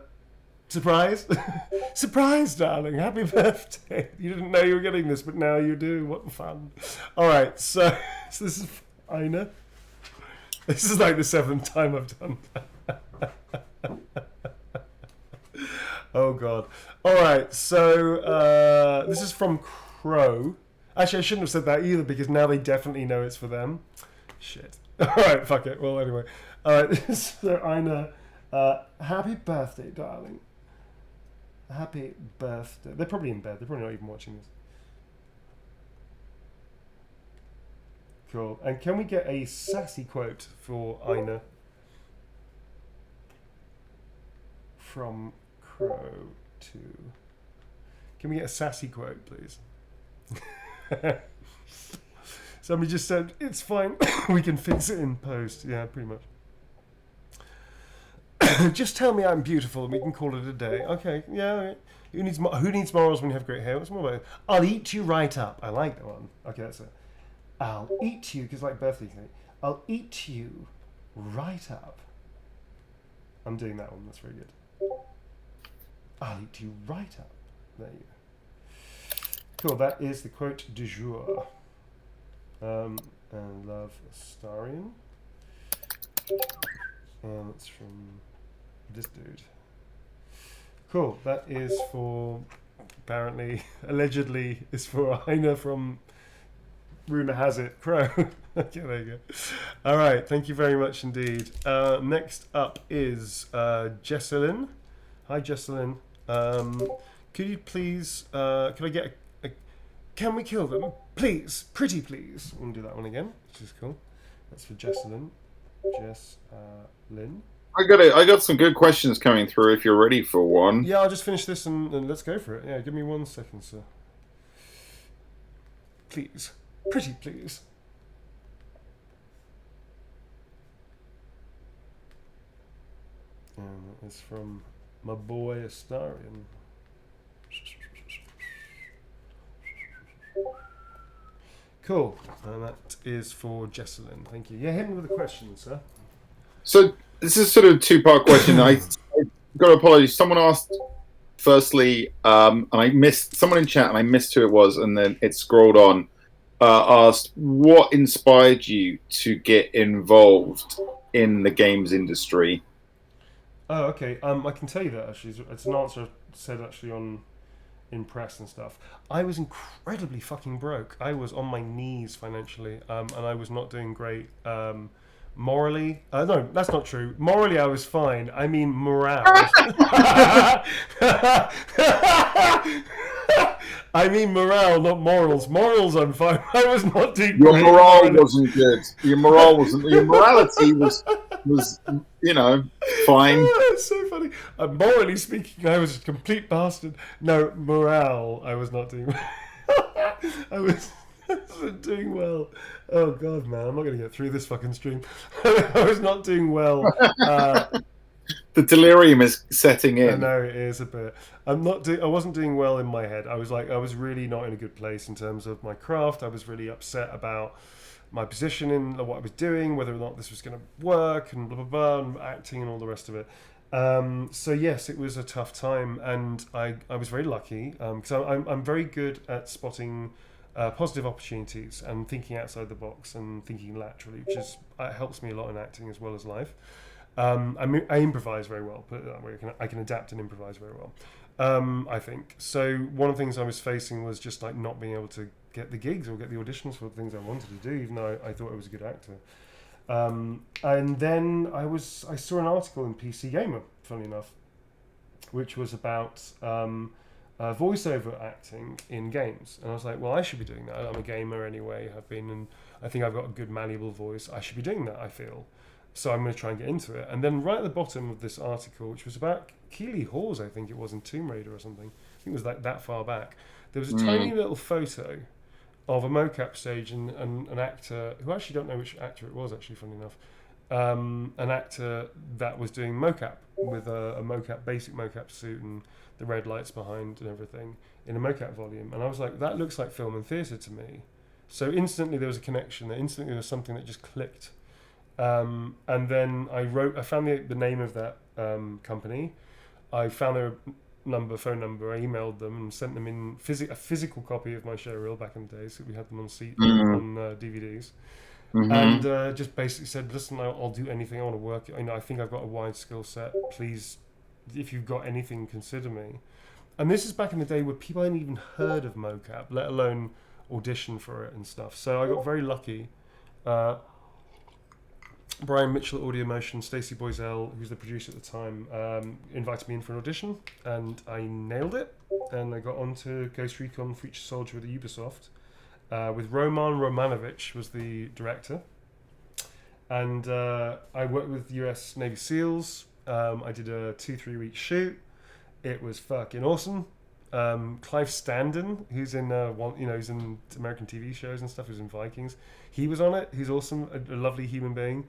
[SPEAKER 3] surprise? Surprise, darling. Happy birthday. You didn't know you were getting this, but now you do. What fun. All right, so this is Ina. This is like the 7th time I've done that. Oh, God. All right, so this is from Crow. Actually, I shouldn't have said that either, because now they definitely know it's for them. Shit. All right, fuck it. Well, anyway. All right, so Ina, happy birthday, darling. Happy birthday. They're probably in bed. They're probably not even watching this. Cool. And can we get a sassy quote for Ina? From Crow to... Can we get a sassy quote, please? Somebody just said, it's fine. We can fix it in post. Yeah, pretty much. Just tell me I'm beautiful and we can call it a day. Okay, yeah. All right. Who needs morals when you have great hair? What's more about it? I'll eat you right up. I like that one. Okay, that's it. I'll eat you, because like birthday thing. I'll eat you right up. I'm doing that one. That's very good. I'll eat you right up. There you go. Cool. That is the quote du jour. And love Astarian. And it's from this dude. Cool. That is for, apparently, allegedly, is for Ina from Rumour Has It, Crow. Okay, there you go. All right. Thank you very much indeed. Next up is Jesselyn. Hi, Jesselyn. Could you please, can I get can we kill them? Please. Pretty please. We'll do that one again, which is cool. That's for Jesselyn. Lynn.
[SPEAKER 2] I got some good questions coming through if you're ready for one.
[SPEAKER 3] Yeah, I'll just finish this and let's go for it. Yeah, give me 1 second, sir. please. Pretty please. And it's from my boy Astarion. Cool. And that is for Jesselyn. Thank you. Yeah, hit me with a question, sir.
[SPEAKER 2] So this is sort of a two-part question. I got to apologize. Someone asked, firstly, and I missed someone in chat, and I missed who it was, and then it scrolled on. Asked, what inspired you to get involved in the games industry?
[SPEAKER 3] Oh, okay. I can tell you that actually. It's an answer I said actually in press and stuff. I was incredibly fucking broke. I was on my knees financially, and I was not doing great. Morally, no, that's not true. Morally, I was fine. I mean, morale. I mean morale, not morals. Morals, I'm fine. I was not doing.
[SPEAKER 2] Your morale wasn't good. Your morale wasn't. Your morality was fine.
[SPEAKER 3] It's so funny. Morally speaking, I was a complete bastard. No, morale, I was not doing. I wasn't doing well. Oh god, man, I'm not going to get through this fucking stream. I was not doing well.
[SPEAKER 2] The delirium is setting in.
[SPEAKER 3] I know it is a bit. I wasn't doing well in my head. I was really not in a good place in terms of my craft. I was really upset about my position in what I was doing, whether or not this was going to work, and blah blah blah, and acting and all the rest of it. So yes, it was a tough time, and I was very lucky because I'm very good at spotting positive opportunities and thinking outside the box and thinking laterally, which helps me a lot in acting as well as life. I improvise very well, put it that way. I can adapt and improvise very well. I think so. One of the things I was facing was just like not being able to get the gigs or get the auditions for the things I wanted to do, even though I thought I was a good actor. And then I saw an article in PC Gamer, funny enough, which was about voiceover acting in games, and I was like, well, I should be doing that. I'm a gamer anyway. I've been, and I think I've got a good malleable voice. I should be doing that, I feel. So I'm going to try and get into it. And then right at the bottom of this article, which was about Keeley Hawes, I think it was, in Tomb Raider or something. I think it was like that far back. There was a tiny little photo of a mocap stage and an actor, who I actually don't know which actor it was, actually, funny enough. An actor that was doing mocap with a basic mocap suit and the red lights behind and everything in a mocap volume. And I was like, that looks like film and theatre to me. So instantly there was a connection. Instantly there was something that just clicked. And then I found the name of that company. I found their phone number. I emailed them and sent them in a physical copy of my showreel back in the days. So we had them on DVDs. Mm-hmm. And just basically said, listen, I'll do anything. I want to work. I think I've got a wide skill set. Please, if you've got anything, consider me. And this is back in the day where people hadn't even heard of mocap, let alone audition for it and stuff. So I got very lucky. Brian Mitchell at Audio Motion, Stacey Boisel, who's the producer at the time, invited me in for an audition, and I nailed it. And I got on to Ghost Recon Future Soldier with Ubisoft, with Roman Romanovich was the director. And I worked with US Navy SEALs. I did a 2-3 week shoot. It was fucking awesome. Clive Standen, who's in he's in American TV shows and stuff, who's in Vikings. He was on it. He's awesome, a lovely human being.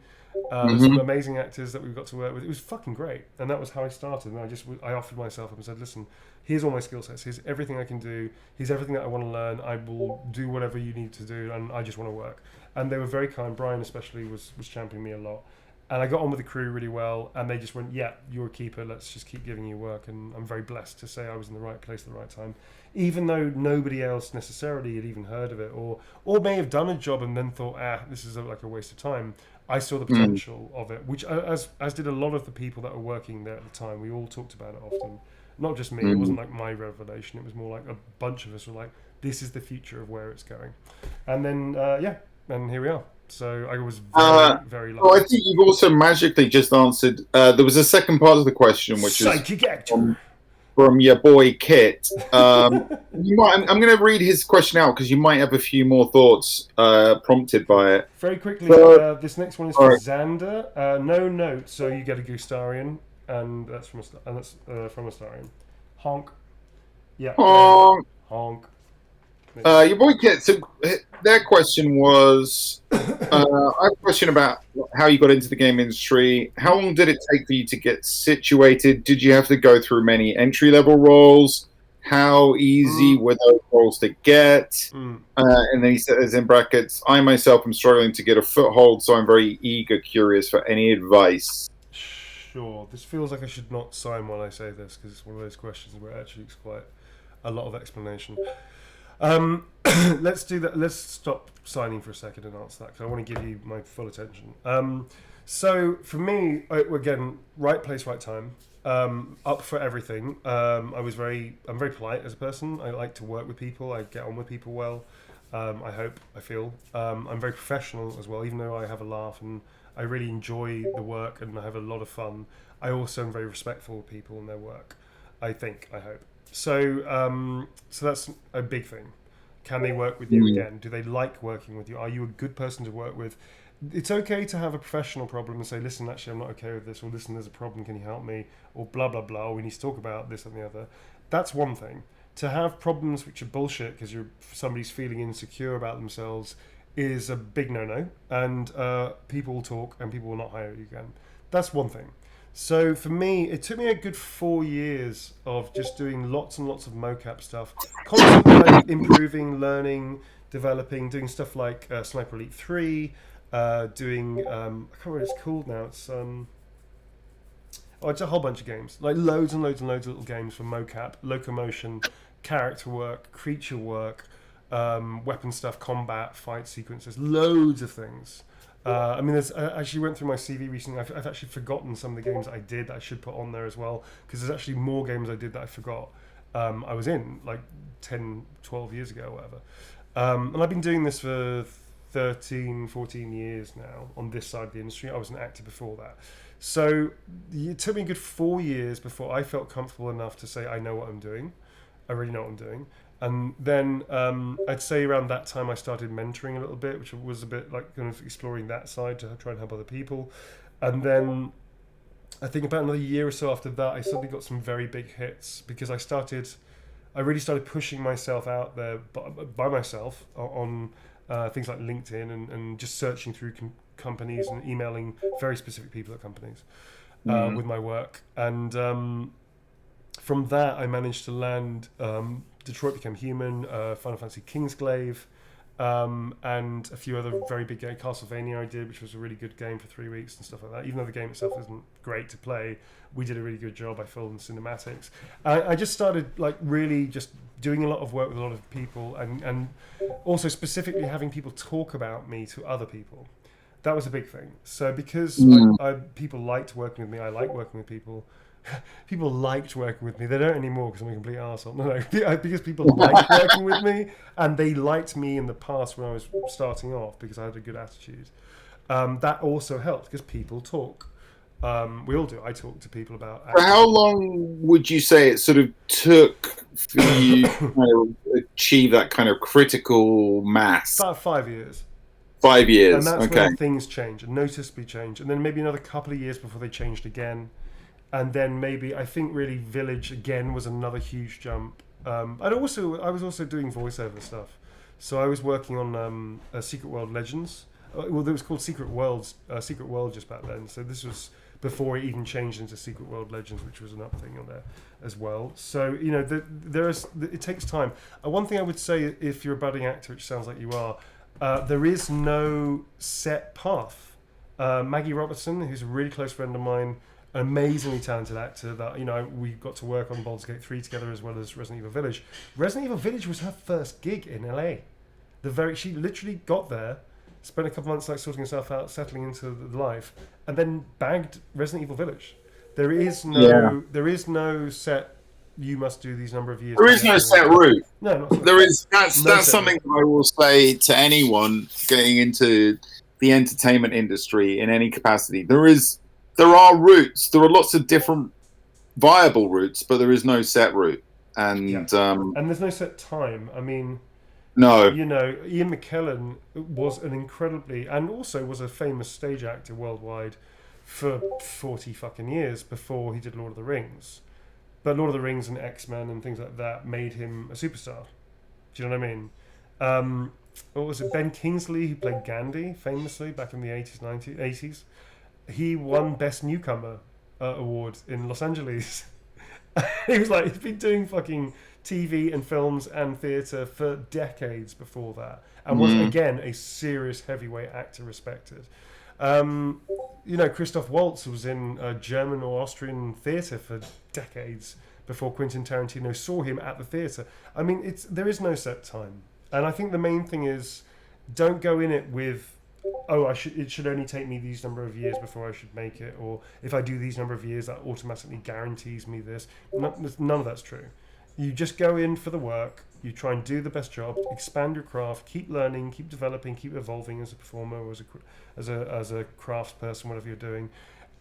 [SPEAKER 3] Some amazing actors that we got to work with. It was fucking great, and that was how I started. And I offered myself up and said, listen, here's all my skill sets. Here's everything I can do. Here's everything that I want to learn. I will do whatever you need to do, and I just want to work. And they were very kind. Brian especially was championing me a lot. And I got on with the crew really well, and they just went, yeah, you're a keeper, let's just keep giving you work. And I'm very blessed to say I was in the right place at the right time, even though nobody else necessarily had even heard of it, or may have done a job and then thought, this is like a waste of time. I saw the potential of it, which as did a lot of the people that were working there at the time. We all talked about it often. Not just me, it wasn't like my revelation, it was more like a bunch of us were like, this is the future of where it's going. And then, and here we are. So I was very lucky.
[SPEAKER 2] Well, I think you've also magically just answered. There was a second part of the question, which
[SPEAKER 3] Psychic actor.
[SPEAKER 2] From your boy Kit. I'm going to read his question out because you might have a few more thoughts prompted by it.
[SPEAKER 3] Very quickly, this next one is for Xander. No note, so you get a Gustarian, and that's from Astarion. Honk. Yeah.
[SPEAKER 2] Honk.
[SPEAKER 3] Honk.
[SPEAKER 2] Your boy Kit. So their question was, I have a question about how you got into the game industry. How long did it take for you to get situated? Did you have to go through many entry level roles? How easy were those roles to get? And then he says in brackets, I myself am struggling to get a foothold, so I'm very eager, curious for any advice.
[SPEAKER 3] Sure. This feels like I should not sign while I say this because it's one of those questions where it actually is quite a lot of explanation. Let's do that. Let's stop signing for a second and answer that because I want to give you my full attention. So for me, again, right place, right time. Up for everything. I'm very polite as a person. I like to work with people. I get on with people well. I feel. I'm very professional as well, even though I have a laugh and I really enjoy the work and I have a lot of fun. I also am very respectful of people and their work. I hope. So that's a big thing. Can they work with you again? Do they like working with you? Are you a good person to work with? It's okay to have a professional problem and say, listen, actually, I'm not okay with this, or listen, there's a problem, can you help me? Or blah, blah, blah, or we need to talk about this and the other. That's one thing. To have problems which are bullshit because somebody's feeling insecure about themselves is a big no-no, and people will talk and people will not hire you again. That's one thing. So for me, it took me a good 4 years of just doing lots and lots of mocap stuff, constantly improving, learning, developing, doing stuff like Sniper Elite 3, doing I can't remember what it's called now. It's a whole bunch of games, like loads and loads and loads of little games for mocap, locomotion, character work, creature work, weapon stuff, combat, fight sequences, loads of things. I actually went through my CV recently. I've actually forgotten some of the games I did that I should put on there as well, because there's actually more games I did that I forgot. I was in like 10, 12 years ago or whatever. And I've been doing this for 13, 14 years now on this side of the industry. I was an actor before that. So it took me a good 4 years before I felt comfortable enough to say I know what I'm doing. I really know what I'm doing. And then I'd say around that time I started mentoring a little bit, which was a bit like kind of exploring that side to try and help other people. And then I think about another year or so after that, I suddenly got some very big hits because I really started pushing myself out there by myself on things like LinkedIn and just searching through companies and emailing very specific people at companies with my work. And from that, I managed to land Detroit Become Human, Final Fantasy Kingsglaive, and a few other very big games. Castlevania I did, which was a really good game for 3 weeks and stuff like that. Even though the game itself isn't great to play, we did a really good job. I filmed cinematics. I just started like really just doing a lot of work with a lot of people and also specifically having people talk about me to other people. That was a big thing. So because people liked working with me, I like working with people. People liked working with me. They don't anymore because I'm a complete arsehole. No, because people liked working with me, and they liked me in the past when I was starting off because I had a good attitude. That also helped because people talk. We all do. I talk to people about.
[SPEAKER 2] For how long would you say it sort of took for you to kind of achieve that kind of critical mass?
[SPEAKER 3] About 5 years.
[SPEAKER 2] 5 years.
[SPEAKER 3] And that's
[SPEAKER 2] okay.
[SPEAKER 3] when things change, and noticeably change, and then maybe another couple of years before they changed again. And then maybe I think really Village again was another huge jump. I was also doing voiceover stuff, so I was working on Secret World Legends. Well, it was called Secret World just back then. So this was before it even changed into Secret World Legends, which was another thing on there as well. So it takes time. One thing I would say, if you're a budding actor, which sounds like you are, there is no set path. Maggie Robertson, who's a really close friend of mine, an amazingly talented actor that we got to work on Baldur's Gate 3 together as well as Resident Evil Village. Resident Evil Village was her first gig in LA. She literally got there, spent a couple months like sorting herself out, settling into the life, and then bagged Resident Evil Village. There is no set. You must do these number of years.
[SPEAKER 2] There is no set route.
[SPEAKER 3] No, not set.
[SPEAKER 2] There is. That's something that I will say to anyone getting into the entertainment industry in any capacity. There are routes. There are lots of different viable routes, but there is no set route. And
[SPEAKER 3] there's no set time. I mean,
[SPEAKER 2] no.
[SPEAKER 3] Ian McKellen was an incredibly, and also was a famous stage actor worldwide for 40 fucking years before he did Lord of the Rings. But Lord of the Rings and X-Men and things like that made him a superstar. Do you know what I mean? What was it? Ben Kingsley, who played Gandhi famously back in the 80s. He won Best Newcomer award in Los Angeles. He's been doing fucking TV and films and theatre for decades before that, and was again a serious heavyweight actor, respected. Christoph Waltz was in German or Austrian theatre for decades before Quentin Tarantino saw him at the theatre. I mean, there is no set time, and I think the main thing is don't go in it with, it should only take me these number of years before I should make it, or if I do these number of years, that automatically guarantees me this. None of that's true. You just go in for the work. You try and do the best job, expand your craft, keep learning, keep developing, keep evolving as a performer or as a crafts person, whatever you're doing,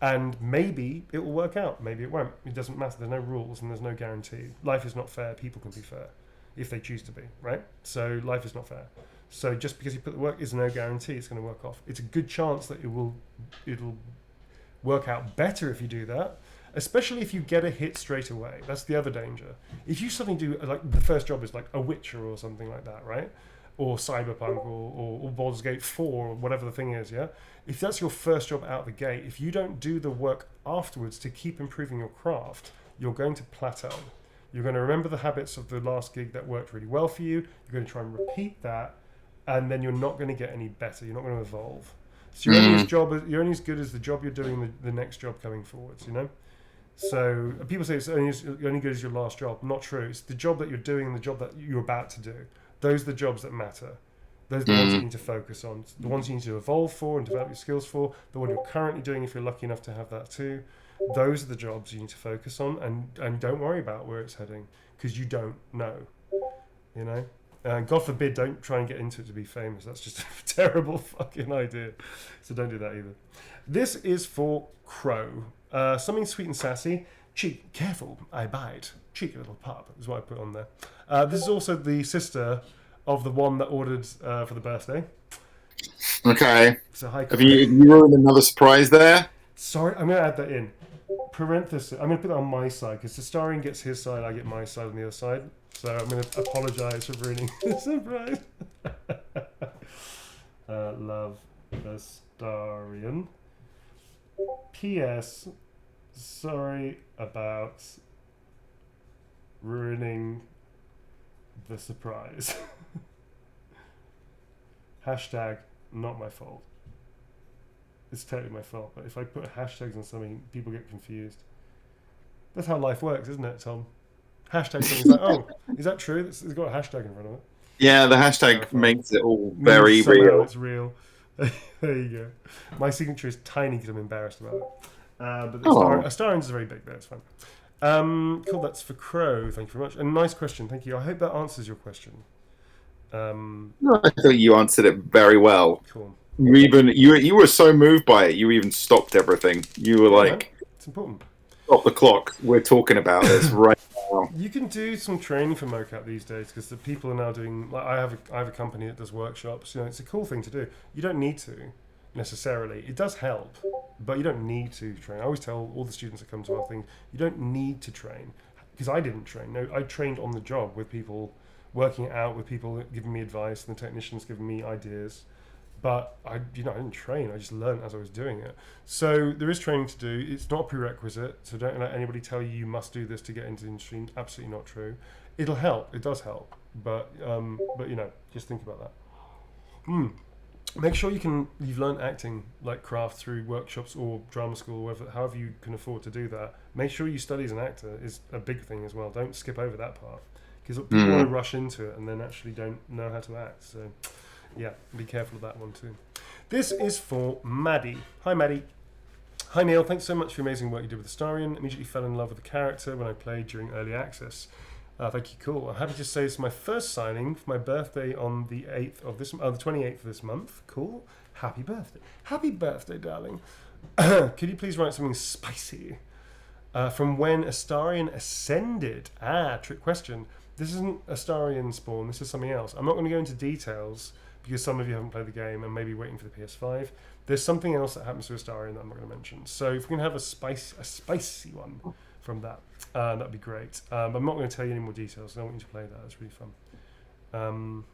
[SPEAKER 3] and maybe it will work out. Maybe it won't. It doesn't matter. There's no rules and there's no guarantee. Life is not fair. People can be fair if they choose to be, right? So life is not fair. So just because you put the work is no guarantee it's going to work off. It's a good chance that it'll work out better if you do that. Especially if you get a hit straight away. That's the other danger. If you suddenly do, the first job is like a Witcher or something like that, right? Or Cyberpunk or Baldur's Gate 4 or whatever the thing is, yeah? If that's your first job out the gate, if you don't do the work afterwards to keep improving your craft, you're going to plateau. You're going to remember the habits of the last gig that worked really well for you. You're going to try and repeat that, and then you're not going to get any better. You're not going to evolve. So you're only as good as the job you're doing the next job coming forwards, So people say it's only good as your last job. Not true. It's the job that you're doing and the job that you're about to do. Those are the jobs that matter. Those are the ones you need to focus on. The ones you need to evolve for and develop your skills for. The one you're currently doing, if you're lucky enough to have that too. Those are the jobs you need to focus on, and don't worry about where it's heading, because you don't know. God forbid, don't try and get into it to be famous. That's just a terrible fucking idea. So don't do that either. This is for Crow. Something sweet and sassy. Cheek, careful, I bite. Cheeky little pup is what I put on there. This is also the sister of the one that ordered for the birthday.
[SPEAKER 2] Okay.
[SPEAKER 3] So hi.
[SPEAKER 2] Have you ruined another surprise there?
[SPEAKER 3] Sorry, I'm going to add that in. Parenthesis. I'm going to put that on my side, because the Starian gets his side, I get my side on the other side. So I'm going to apologise for ruining the surprise. Love the Starian. P.S. Sorry about ruining the surprise. Hashtag not my fault. It's totally my fault, but if I put hashtags on something, people get confused. That's how life works, isn't it, Tom? Hashtag something's like, oh, is that true? It's got a hashtag in front of it.
[SPEAKER 2] Yeah, the hashtag makes it all very real.
[SPEAKER 3] It's real. There you go. My signature is tiny because I'm embarrassed about it. But Astarian's is very big there, it's fine. Cool, that's for Crow. Thank you very much. And nice question, thank you. I hope that answers your question.
[SPEAKER 2] No, I thought you answered it very well.
[SPEAKER 3] Cool.
[SPEAKER 2] You were so moved by it, you even stopped everything. You were like,
[SPEAKER 3] it's important.
[SPEAKER 2] Stop the clock. We're talking about this right now.
[SPEAKER 3] You can do some training for mocap these days, because the people are now doing. Like I have a company that does workshops. It's a cool thing to do. You don't need to necessarily. It does help, but you don't need to train. I always tell all the students that come to our thing, you don't need to train, because I didn't train. No, I trained on the job with people, working it out with people giving me advice and the technicians giving me ideas. But I didn't train. I just learned as I was doing it. So there is training to do. It's not a prerequisite. So don't let anybody tell you must do this to get into the industry. Absolutely not true. It'll help. It does help. But just think about that. Make sure you've learned acting like craft through workshops or drama school, however you can afford to do that. Make sure you study as an actor is a big thing as well. Don't skip over that part, because people want to rush into it and then actually don't know how to act. So. Yeah, be careful of that one too. This is for Maddie. Hi, Maddie. Hi, Neil. Thanks so much for the amazing work you did with the Starian. Immediately fell in love with the character when I played during early access. Thank you. Cool. I'm happy to say it's my first signing for my birthday on the 28th of this month. Cool. Happy birthday. Happy birthday, darling. Could you please write something spicy? From when Astarian ascended? Trick question. This isn't Astarian spawn. This is something else. I'm not going to go into details, because some of you haven't played the game and maybe waiting for the PS5. There's something else that happens to Astarian that I'm not going to mention. So if we can have a spicy one from that, that'd be great. But I'm not going to tell you any more details. I don't want you to play that. It's really fun.
[SPEAKER 2] We look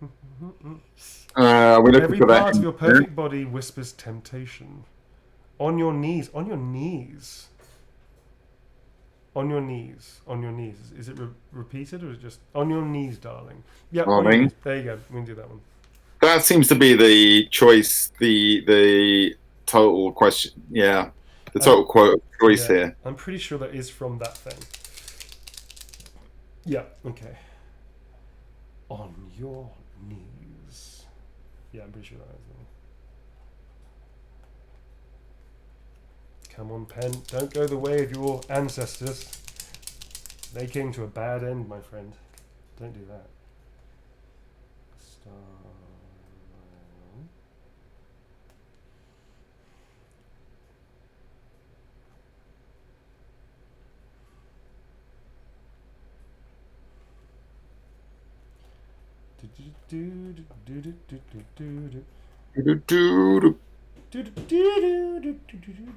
[SPEAKER 3] Every
[SPEAKER 2] for that.
[SPEAKER 3] part of your perfect body whispers temptation. On your knees. On your knees. On your knees. On your knees. Is it repeated or is it just on your knees, darling? Yep. On your
[SPEAKER 2] Darling.
[SPEAKER 3] knees. There you go. We can do that one.
[SPEAKER 2] That seems to be the choice, the total question. Yeah, the total quote choice
[SPEAKER 3] Yeah,
[SPEAKER 2] here.
[SPEAKER 3] I'm pretty sure that is from that thing. Yeah. Okay. On your knees. Yeah, I'm pretty sure that is the one. Come on, pen. Don't go the way of your ancestors. They came to a bad end, my friend. Don't do that. Star.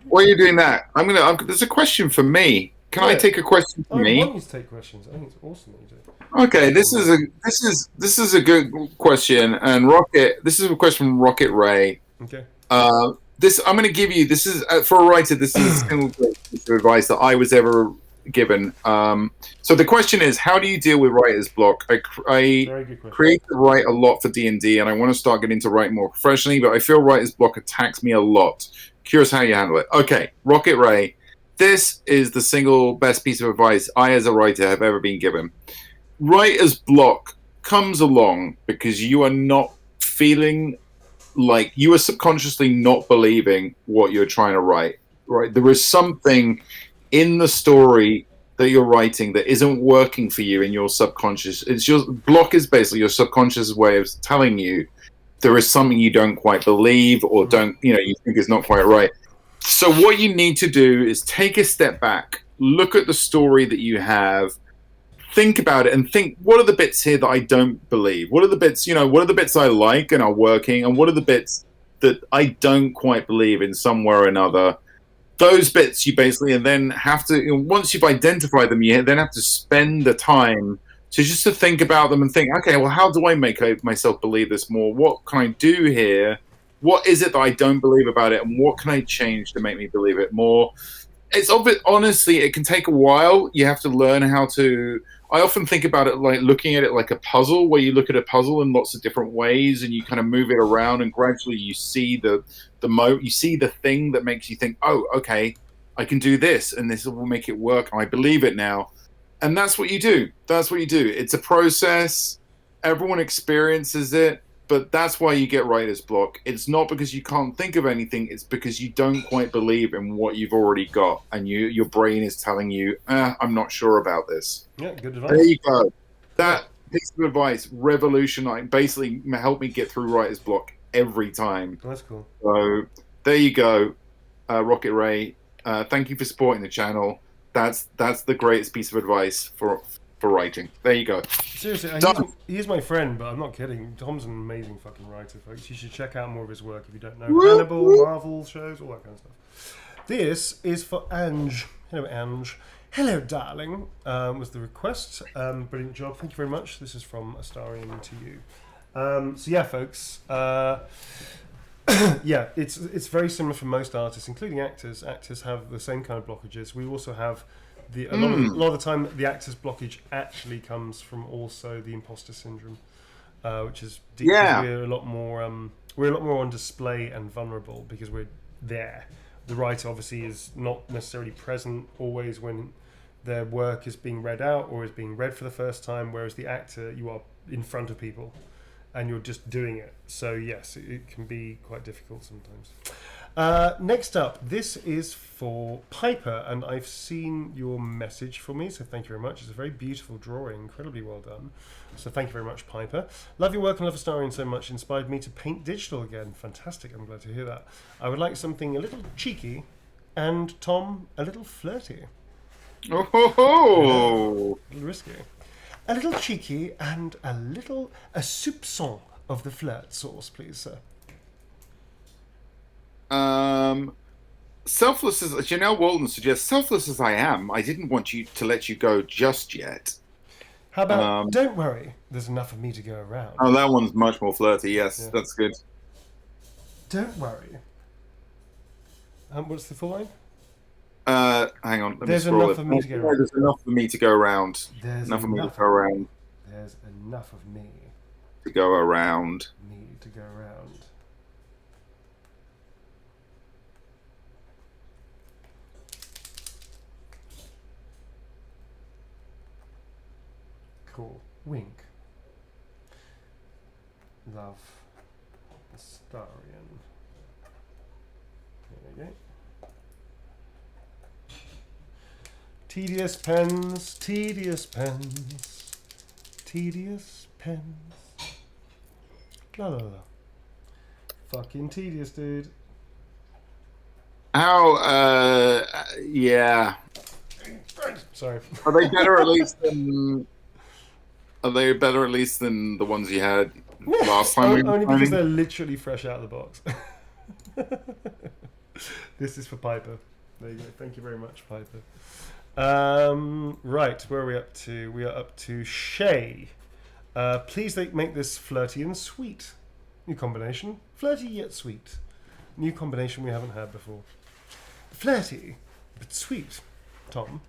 [SPEAKER 2] Why are you doing that? There's a question for me. Can I take a question for
[SPEAKER 3] I
[SPEAKER 2] me?
[SPEAKER 3] want you to take questions. I think it's awesome that you do.
[SPEAKER 2] Okay, this is a good question, and Rocket. This is a question from Rocket Ray.
[SPEAKER 3] Okay.
[SPEAKER 2] This I'm going to give you. This is for a writer. This is a single piece of advice that I was ever given. So the question is, how do you deal with writer's block? I
[SPEAKER 3] Very good question.
[SPEAKER 2] create to write a lot for D&D, and I want to start getting into writing more professionally, but I feel writer's block attacks me a lot. Curious how you handle it. Okay, Rocket Ray. This is the single best piece of advice I, as a writer, have ever been given. Writer's block comes along because you are not feeling like you are subconsciously not believing what you're trying to write. Right? There is something in the story that you're writing that isn't working for you in your subconscious. It's your block is basically your subconscious way of telling you there is something you don't quite believe or you think is not quite right. So what you need to do is take a step back, look at the story that you have, think about it, and think, what are the bits here that I don't believe? What are the bits, what are the bits I like and are working, and what are the bits that I don't quite believe in some way or another? Those bits you basically, and then have to, once you've identified them, you then have to spend the time to think about them and think, okay, well, how do I make myself believe this more? What can I do here? What is it that I don't believe about it, and what can I change to make me believe it more? It's obvious, honestly, it can take a while. You have to learn how to. I often think about it like looking at it like a puzzle, where you look at a puzzle in lots of different ways, and you kind of move it around, and gradually you see you see the thing that makes you think, oh, okay, I can do this, and this will make it work, and I believe it now. And that's what you do. That's what you do. It's a process. Everyone experiences it. But that's why you get writer's block. It's not because you can't think of anything. It's because you don't quite believe in what you've already got. And your brain is telling you, I'm not sure about this.
[SPEAKER 3] Yeah, good advice.
[SPEAKER 2] There you go. That piece of advice revolutionized, basically helped me get through writer's block every time.
[SPEAKER 3] That's cool.
[SPEAKER 2] So there you go, Rocket Ray. Thank you for supporting the channel. That's the greatest piece of advice for writing. There you go.
[SPEAKER 3] Seriously, he's my friend, but I'm not kidding. Tom's an amazing fucking writer, folks. You should check out more of his work if you don't know. Hannibal, Marvel shows, all that kind of stuff. This is for Ange. Hello, Ange. Hello, darling, was the request. Brilliant job. Thank you very much. This is from Astarian to you. So yeah, folks. Yeah, it's very similar for most artists, including actors. Actors have the same kind of blockages. We also have a lot of the time the actor's blockage actually comes from also the imposter syndrome, which is deep. We're a lot more on display and vulnerable because we're there. The writer obviously is not necessarily present always when their work is being read out or is being read for the first time, whereas the actor, you are in front of people and you're just doing it. So yes, it can be quite difficult sometimes. Next up, this is for Piper, and I've seen your message for me, so thank you very much. It's a very beautiful drawing, incredibly well done. So thank you very much, Piper. Love your work and love Astarian so much, inspired me to paint digital again. Fantastic, I'm glad to hear that. I would like something a little cheeky, and Tom, a little flirty.
[SPEAKER 2] Oh ho ho!
[SPEAKER 3] A little risky. A little cheeky and a soupçon of the flirt sauce, please, sir.
[SPEAKER 2] Selfless as Janelle Walden suggests, selfless as I am, I didn't want to let you go just yet.
[SPEAKER 3] How about don't worry, there's enough of me to go around.
[SPEAKER 2] Oh, that one's much more flirty. Yes,
[SPEAKER 3] Yeah.
[SPEAKER 2] that's good.
[SPEAKER 3] Don't worry. What's the full line?
[SPEAKER 2] Hang on. Let
[SPEAKER 3] There's
[SPEAKER 2] me scroll
[SPEAKER 3] enough
[SPEAKER 2] it.
[SPEAKER 3] of me to go around.
[SPEAKER 2] There's enough for me to go around.
[SPEAKER 3] There's
[SPEAKER 2] Enough for me to
[SPEAKER 3] enough
[SPEAKER 2] go around.
[SPEAKER 3] There's enough of me.
[SPEAKER 2] To go around.
[SPEAKER 3] Me to go around. Cool. Wink. Love. Astarion. There we go. Tedious pens, tedious pens, tedious pens. La la la. Fucking tedious, dude.
[SPEAKER 2] How? Yeah.
[SPEAKER 3] Sorry.
[SPEAKER 2] Are they better at least than? Are they better at least than the ones you had last time?
[SPEAKER 3] Only because they're literally fresh out of the box. This is for Piper. There you go. Thank you very much, Piper. Right, where are we up to? We are up to Shay. Please make this flirty and sweet. New combination. Flirty yet sweet. New combination we haven't had before. Flirty, but sweet. Tom.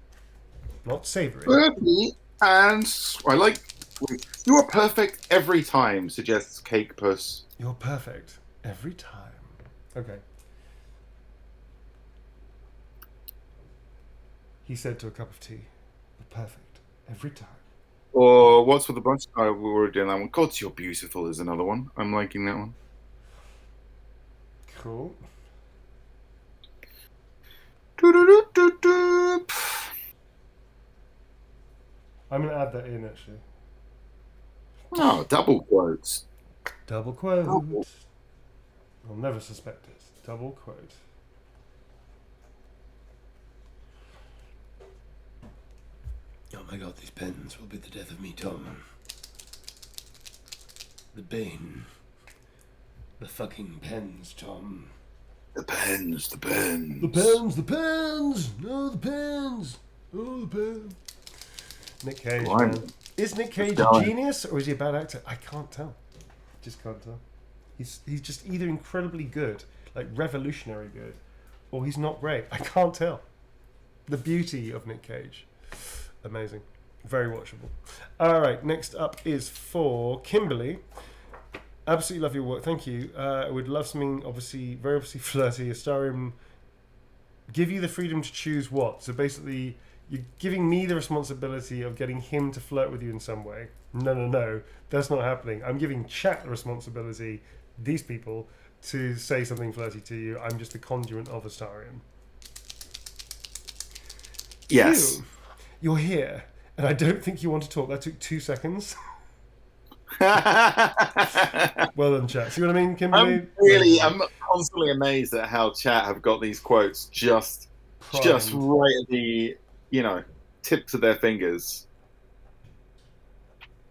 [SPEAKER 3] Not savoury.
[SPEAKER 2] Flirty and I like. You are perfect every time. Suggests Cake Puss.
[SPEAKER 3] You're perfect every time. Okay. He said to a cup of tea, "You're perfect every time."
[SPEAKER 2] Or what's with the bunch? Oh, we were doing that one. God, You're Beautiful is another one. I'm liking that one.
[SPEAKER 3] Cool.
[SPEAKER 2] Do-do-do-do-do.
[SPEAKER 3] I'm going to add that in, actually.
[SPEAKER 2] Oh, double quotes.
[SPEAKER 3] Double quote.
[SPEAKER 2] Double.
[SPEAKER 3] I'll never suspect it. Double quote.
[SPEAKER 4] Oh my god, these pens will be the death of me, Tom. The bane. The fucking pens, Tom.
[SPEAKER 2] The pens, the pens.
[SPEAKER 3] The pens, the pens! No, the pens! Oh, the pens. Nick Cage,
[SPEAKER 2] Blimey.
[SPEAKER 3] man. Is Nick Cage
[SPEAKER 2] Let's
[SPEAKER 3] a
[SPEAKER 2] go.
[SPEAKER 3] genius or is he a bad actor? I can't tell. Just can't tell. He's just either incredibly good, like revolutionary good, or he's not great. I can't tell. The beauty of Nick Cage. Amazing. Very watchable. All right, next up is for Kimberly. Absolutely love your work. Thank you. I would love something very obviously flirty. Astarion, give you the freedom to choose what. So basically, you're giving me the responsibility of getting him to flirt with you in some way. No. That's not happening. I'm giving chat the responsibility, these people, to say something flirty to you. I'm just the conduit of Astarion.
[SPEAKER 2] Yes.
[SPEAKER 3] You're here, and I don't think you want to talk. That took 2 seconds. Well done, chat. See what I mean, Kimberly?
[SPEAKER 2] I'm constantly amazed at how chat have got these quotes just
[SPEAKER 3] Primed.
[SPEAKER 2] right at the, tips of their fingers.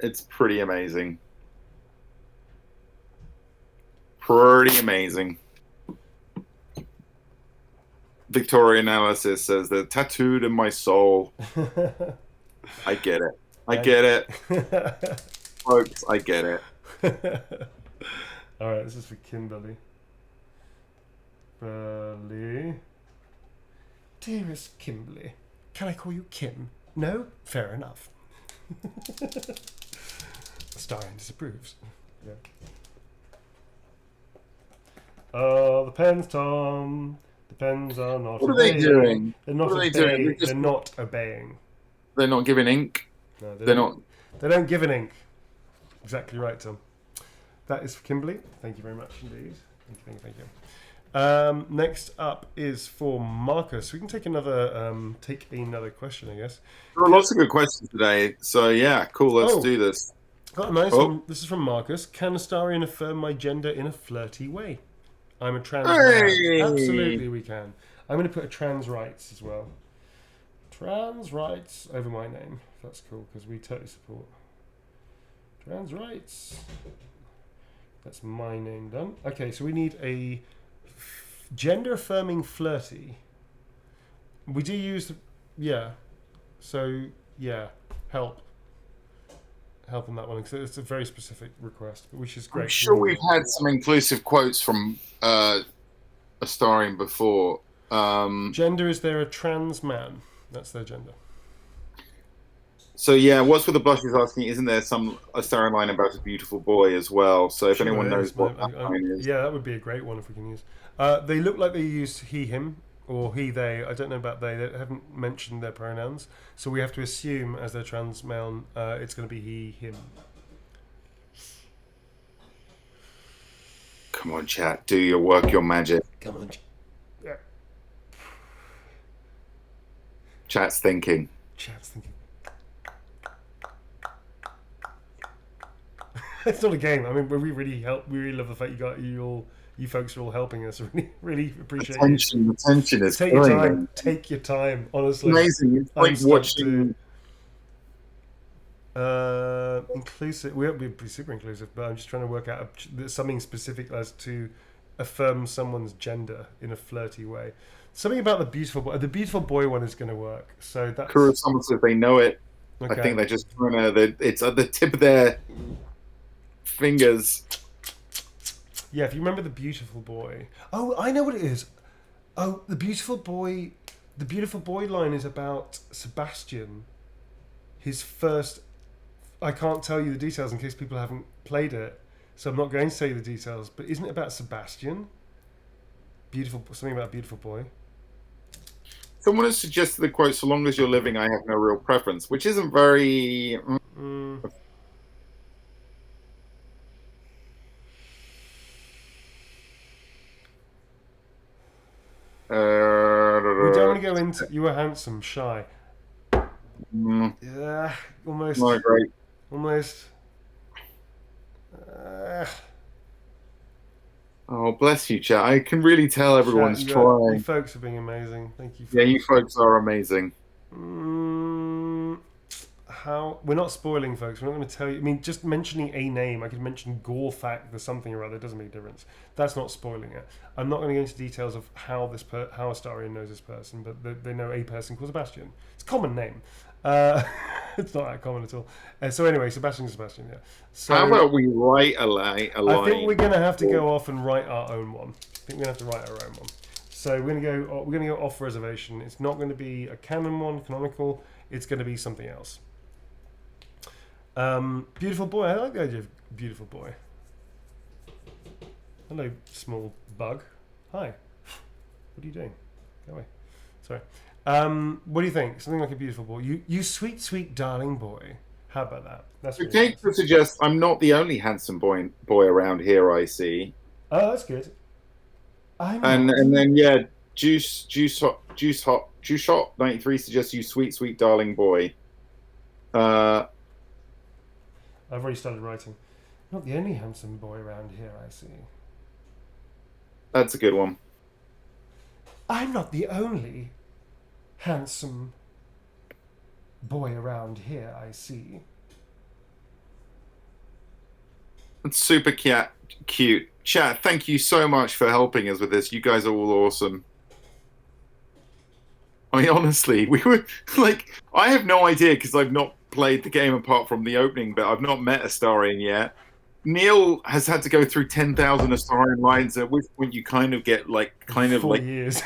[SPEAKER 2] It's pretty amazing. Pretty amazing. Victoria Analysis says they're tattooed in my soul. I get it. I get it. Folks, I get it.
[SPEAKER 3] All right, this is for Kimberly. Dearest Kimberly, can I call you Kim? No? Fair enough. Starion disapproves. Yeah. The pens, Tom. The pens are not
[SPEAKER 2] What are they
[SPEAKER 3] obeying.
[SPEAKER 2] doing?
[SPEAKER 3] They're not
[SPEAKER 2] What are they
[SPEAKER 3] obeying.
[SPEAKER 2] doing?
[SPEAKER 3] They're not obeying.
[SPEAKER 2] They're not giving ink.
[SPEAKER 3] No,
[SPEAKER 2] They're not.
[SPEAKER 3] They don't give an ink. Exactly right, Tom. That is for Kimberly. Thank you very much indeed. Thank you. Next up is for Marcus. We can take another question, I guess.
[SPEAKER 2] There are lots of good questions today. So yeah, cool. Let's do this.
[SPEAKER 3] Got a nice
[SPEAKER 2] Oh.
[SPEAKER 3] one. This is from Marcus. Can Astarion affirm my gender in a flirty way? I'm a trans
[SPEAKER 2] Hey!
[SPEAKER 3] man. Absolutely, we can. I'm going to put a trans rights as well. Trans rights over my name. If that's cool, because we totally support trans rights. That's my name done. Okay, so we need a gender affirming flirty. We do use, yeah. So, yeah, help. help on that one because it's a very specific request, which is great.
[SPEAKER 2] I'm sure we've had some inclusive quotes from Astarion before.
[SPEAKER 3] Gender, is there a trans man? That's their gender.
[SPEAKER 2] So yeah, what's with the blush is asking, isn't there some Astarion line about a beautiful boy as well? So if
[SPEAKER 3] Sure
[SPEAKER 2] anyone
[SPEAKER 3] there
[SPEAKER 2] knows
[SPEAKER 3] is,
[SPEAKER 2] what
[SPEAKER 3] man.
[SPEAKER 2] that line is.
[SPEAKER 3] Yeah, that would be a great one if we can use. They look like they use he, him, or he, they. I don't know about they. They haven't mentioned their pronouns, so we have to assume as their trans male, it's going to be he, him.
[SPEAKER 2] Come on, chat, do your work, your magic.
[SPEAKER 4] Come on.
[SPEAKER 3] Yeah.
[SPEAKER 2] Chat's thinking.
[SPEAKER 3] Chat's thinking. It's not a game. I mean, we really help. We really love the fact you folks are all helping us. Really appreciate it.
[SPEAKER 2] The tension is
[SPEAKER 3] Take your
[SPEAKER 2] killing
[SPEAKER 3] time.
[SPEAKER 2] me.
[SPEAKER 3] Take your time. Honestly,
[SPEAKER 2] Amazing. It's
[SPEAKER 3] I'm
[SPEAKER 2] like
[SPEAKER 3] stuck
[SPEAKER 2] watching.
[SPEAKER 3] inclusive. We won't be super inclusive, but I'm just trying to work out something specific as to affirm someone's gender in a flirty way. Something about the beautiful boy. The beautiful boy one is going to work. So that's
[SPEAKER 2] Kurosama says they know it.
[SPEAKER 3] okay.
[SPEAKER 2] I think they're just trying to. It's at the tip of their fingers.
[SPEAKER 3] Yeah, if you remember the beautiful boy. Oh, I know what it is. Oh, the beautiful boy. The beautiful boy line is about Sebastian. His first. I can't tell you the details in case people haven't played it, so I'm not going to tell you the details. But isn't it about Sebastian? Beautiful, something about a beautiful boy.
[SPEAKER 2] Someone has suggested the quote, "So long as you're living, I have no real preference," which isn't very.
[SPEAKER 3] We don't want to go into. You were handsome, shy. Yeah, almost.
[SPEAKER 2] Not great.
[SPEAKER 3] Almost.
[SPEAKER 2] Oh, bless you, chat. I can really tell everyone's
[SPEAKER 3] Chat, you
[SPEAKER 2] trying.
[SPEAKER 3] folks are being amazing. Thank you.
[SPEAKER 2] Yeah, you folks are amazing.
[SPEAKER 3] How we're not spoiling, folks. We're not going to tell you. I mean, just mentioning a name. I could mention Gorfak, the something or other. It doesn't make a difference. That's not spoiling it. I'm not going to go into details of how how Astarion knows this person, but they know a person called Sebastian. It's a common name. It's not that common at all. So anyway, Sebastian. Yeah. So
[SPEAKER 2] How about we write a line?
[SPEAKER 3] I think we're going to have to go off and write our own one. I think we're going to have to write our own one. So we're going to go off reservation. It's not going to be a canon one, canonical. It's going to be something else. Beautiful boy. I like the idea of beautiful boy. Hello, small bug. Hi. What are you doing? Go away. Sorry. What do you think? Something like a beautiful boy. You sweet, sweet, darling boy. How about that? That's really
[SPEAKER 2] Jake
[SPEAKER 3] nice.
[SPEAKER 2] suggests I'm not the only handsome boy around here. I see.
[SPEAKER 3] Oh, that's good.
[SPEAKER 2] And then yeah, Juice Hot 93 suggests you sweet, sweet, darling boy.
[SPEAKER 3] I've already started writing. Not the only handsome boy around here, I see.
[SPEAKER 2] That's a good one.
[SPEAKER 3] I'm not the only handsome boy around here, I see.
[SPEAKER 2] That's super cute. Chat, thank you so much for helping us with this. You guys are all awesome. I mean, honestly, we were like, I have no idea because I've not played the game apart from the opening, but I've not met Astarion yet. Neil has had to go through 10,000 Astarion lines, at which point you kind of get
[SPEAKER 3] 4 years.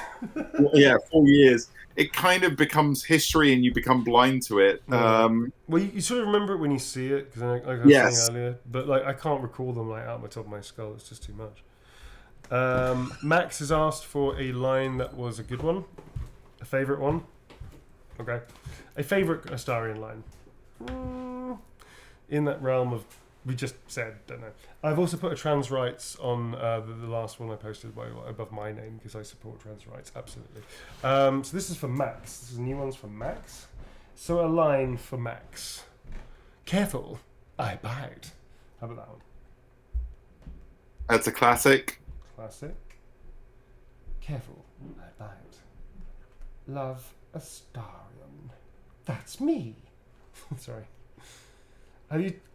[SPEAKER 2] yeah, 4 years. It kind of becomes history, and you become blind to it.
[SPEAKER 3] Yeah. Well, you sort of remember it when you see it, because like I was
[SPEAKER 2] Yes.
[SPEAKER 3] saying earlier, but I can't recall them out of the top of my skull. It's just too much. Max has asked for a line that was a good one, a favourite one. Okay, a favourite Astarion line. In that realm of we just said, don't know. I've also put a trans rights on the last one I posted above my name because I support trans rights, absolutely. So this is for Max. This is new ones for Max. So a line for Max. Careful, I bite. How about that one?
[SPEAKER 2] That's a classic.
[SPEAKER 3] Classic. Careful, I bite. Love Astarion. That's me. Sorry.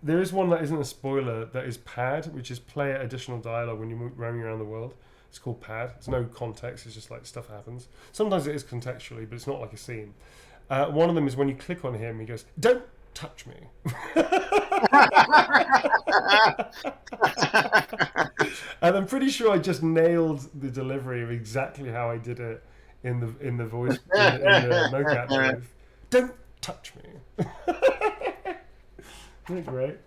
[SPEAKER 3] There is one that isn't a spoiler that is Pad, which is player additional dialogue when you're roaming around the world. It's called Pad. It's no context. It's just like stuff happens. Sometimes it is contextually, but it's not like a scene. One of them is when you click on him, he goes, "Don't touch me. And I'm pretty sure I just nailed the delivery of exactly how I did it in the voice in the mocap booth. Don't touch me. Isn't it great?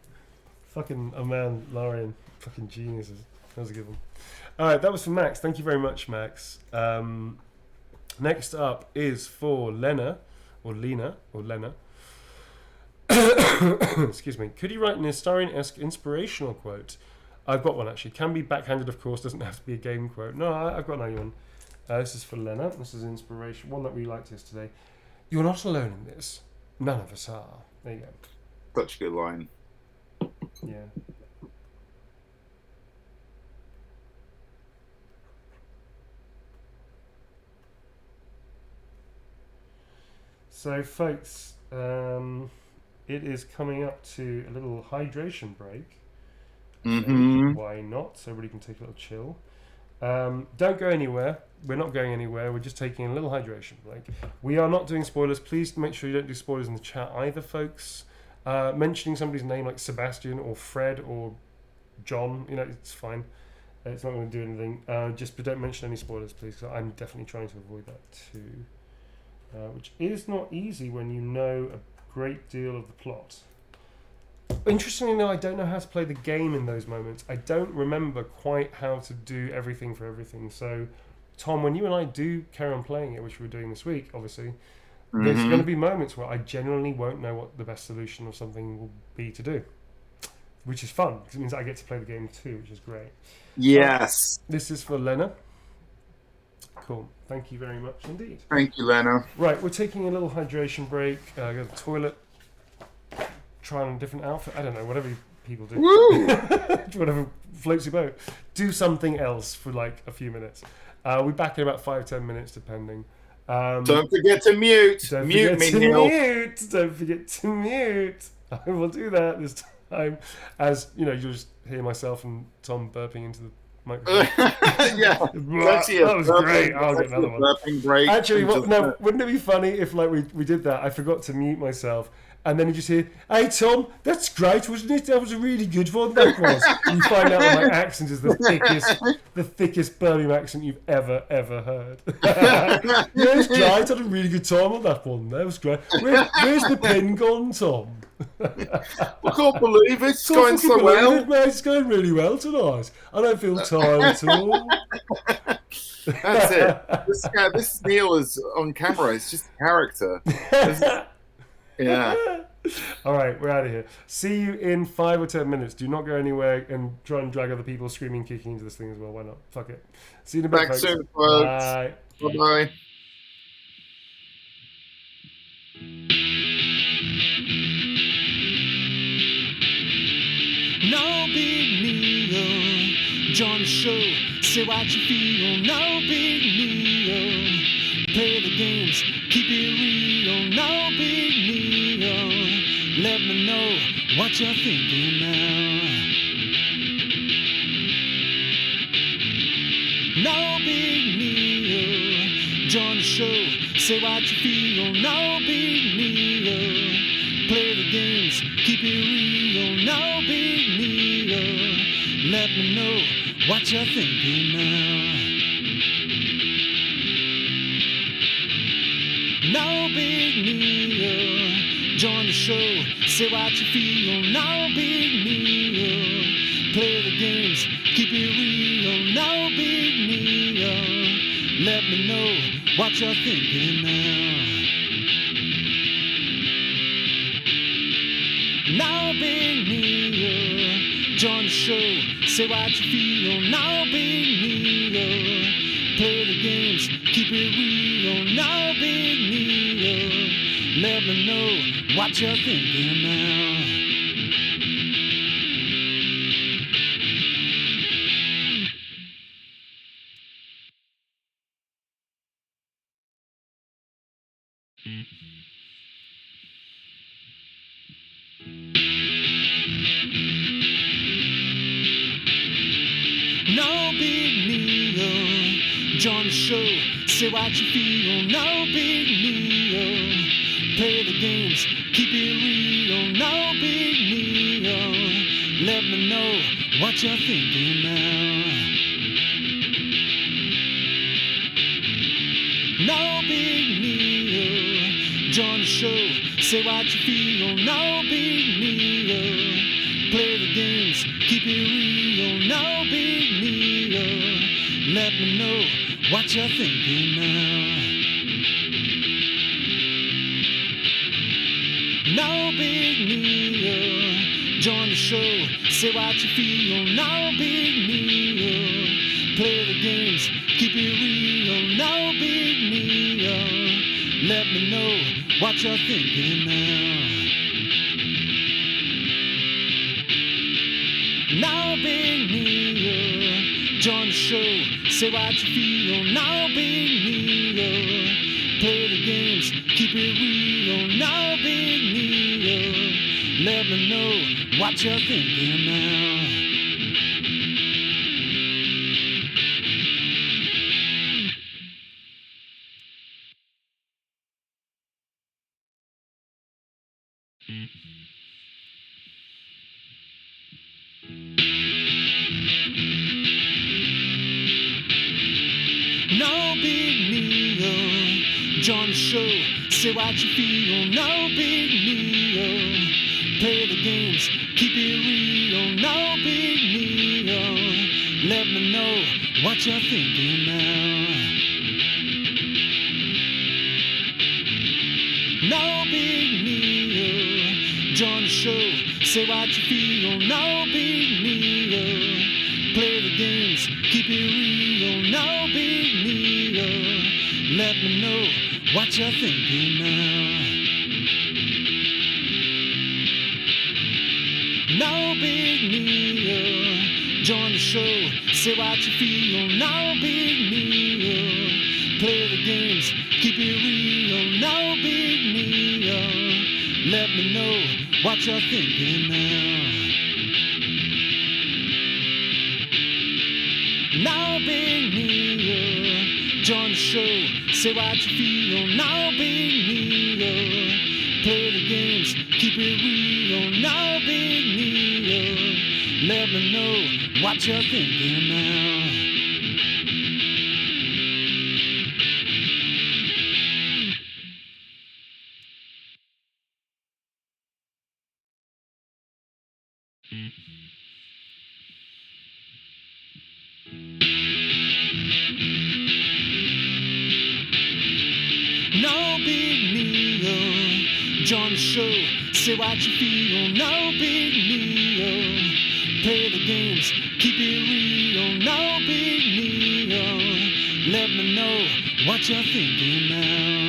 [SPEAKER 3] Fucking man, Larian, fucking geniuses. That was a good one. All right, that was for Max. Thank you very much, Max. Next up is for Lena. Excuse me. Could you write an Astarion-esque inspirational quote? I've got one actually. Can be backhanded, of course. Doesn't have to be a game quote. No, I've got another one. This is for Lena. This is inspiration. One that we liked yesterday. You're not alone in this. None of us are. There you go.
[SPEAKER 2] Such a good line.
[SPEAKER 3] Yeah. So, folks, it is coming up to a little hydration break.
[SPEAKER 2] Mm-hmm.
[SPEAKER 3] Why not? So everybody can take a little chill. Don't go anywhere. We're not going anywhere. We're just taking a little hydration break. We are not doing spoilers. Please make sure you don't do spoilers in the chat either, folks. Mentioning somebody's name like Sebastian or Fred or John, it's fine. It's not going to do anything. But don't mention any spoilers, please. 'Cause I'm definitely trying to avoid that too. Which is not easy when you know a great deal of the plot. Interestingly, no, I don't know how to play the game in those moments. I don't remember quite how to do everything for everything. So, Tom, when you and I do carry on playing it, which we're doing this week, obviously, there's going to be moments where I genuinely won't know what the best solution of something will be to do. Which is fun, because it means I get to play the game too, which is great.
[SPEAKER 2] Yes.
[SPEAKER 3] This is for Lena. Cool. Thank you very much indeed.
[SPEAKER 2] Thank you, Lena.
[SPEAKER 3] Right, we're taking a little hydration break. Go to the toilet. Try on a different outfit. I don't know, whatever people do.
[SPEAKER 2] Woo!
[SPEAKER 3] Whatever floats your boat. Do something else for like a few minutes. We'll be back in about 5-10 minutes, depending.
[SPEAKER 2] Don't forget to mute. Mute me, Neil.
[SPEAKER 3] Don't forget to mute. I will do that this time. As you'll just hear myself and Tom burping into the microphone.
[SPEAKER 2] Yeah,
[SPEAKER 3] that was great. I'll get another one.
[SPEAKER 2] Burping break.
[SPEAKER 3] Actually, wouldn't it be funny if we did that? I forgot to mute myself. And then you just hear, "Hey Tom, that's great, wasn't it? That was a really good one. That was." And you find out that my accent is the thickest Birmingham accent you've ever heard. Yeah, it was great. I had a really good time on that one. That was great. Where's the pen gone, Tom?
[SPEAKER 2] I can't believe it. It's going so well.
[SPEAKER 3] Mate. It's going really well tonight. I don't feel tired at all.
[SPEAKER 2] That's it. This Neil is on camera. It's just a character. Yeah.
[SPEAKER 3] All right, we're out of here. See you in 5 or 10 minutes. Do not go anywhere and try and drag other people screaming, kicking into this thing as well. Why not? Fuck it. See you in a bit,
[SPEAKER 2] Back
[SPEAKER 3] folks.
[SPEAKER 2] soon, folks.
[SPEAKER 3] Bye.
[SPEAKER 2] Bye-bye.
[SPEAKER 1] No big Neo, John Show, say what you feel. No big Neo, play the games, keep it real. No big Neo, let me know what you're thinking now. No big Neo, John Show, say what you feel. No big Neo, play the games, keep it real. No big Neo, let me know what you're thinking now. No big Neo, join the show, say what you feel. No big Neo, play the games, keep it real. No big Neo, let me know what you're thinking now. No big Neo, join the show, say what you feel. No big Neo, play the games, keep it real. No big Neo, let me know what you're thinking now. No big Neo, join the show, say what you feel. No big Neo, Play the games, keep it real. No big deal. Let me know what you're thinking now. No big deal. Join the show, say what you feel. No big deal. Play the games, keep it real. No big deal. Let me know what you're thinking now. No big deal. Join the show, say what you feel. No big deal. Play the games, keep it real. No big deal. Let me know what you're thinking now. No big deal. Join the show, say what you feel. No big deal. Play the games, keep it real. No big deal. Let me know what you're thinking now. No big deal. Join the show, say what you feel. No big deal. Play the games, keep it real. No big deal. Let me know what you're thinking now. No big deal. Join the show, say what you feel. No big deal. Play the games, keep it real. No big deal. Let me know what you're thinking now. No big deal. Join the show, say what you feel. No big deal. Play the games, keep it real. No big deal. Let me know what you're thinking now. No big deal. Join the show, say what you feel. No big deal. Play the games, keep it real. No big deal. Let me know what you're thinking now. No big deal. Join the show, say what you feel. No big deal. Play the games, keep it real. No big deal. Let me know what you're thinking now.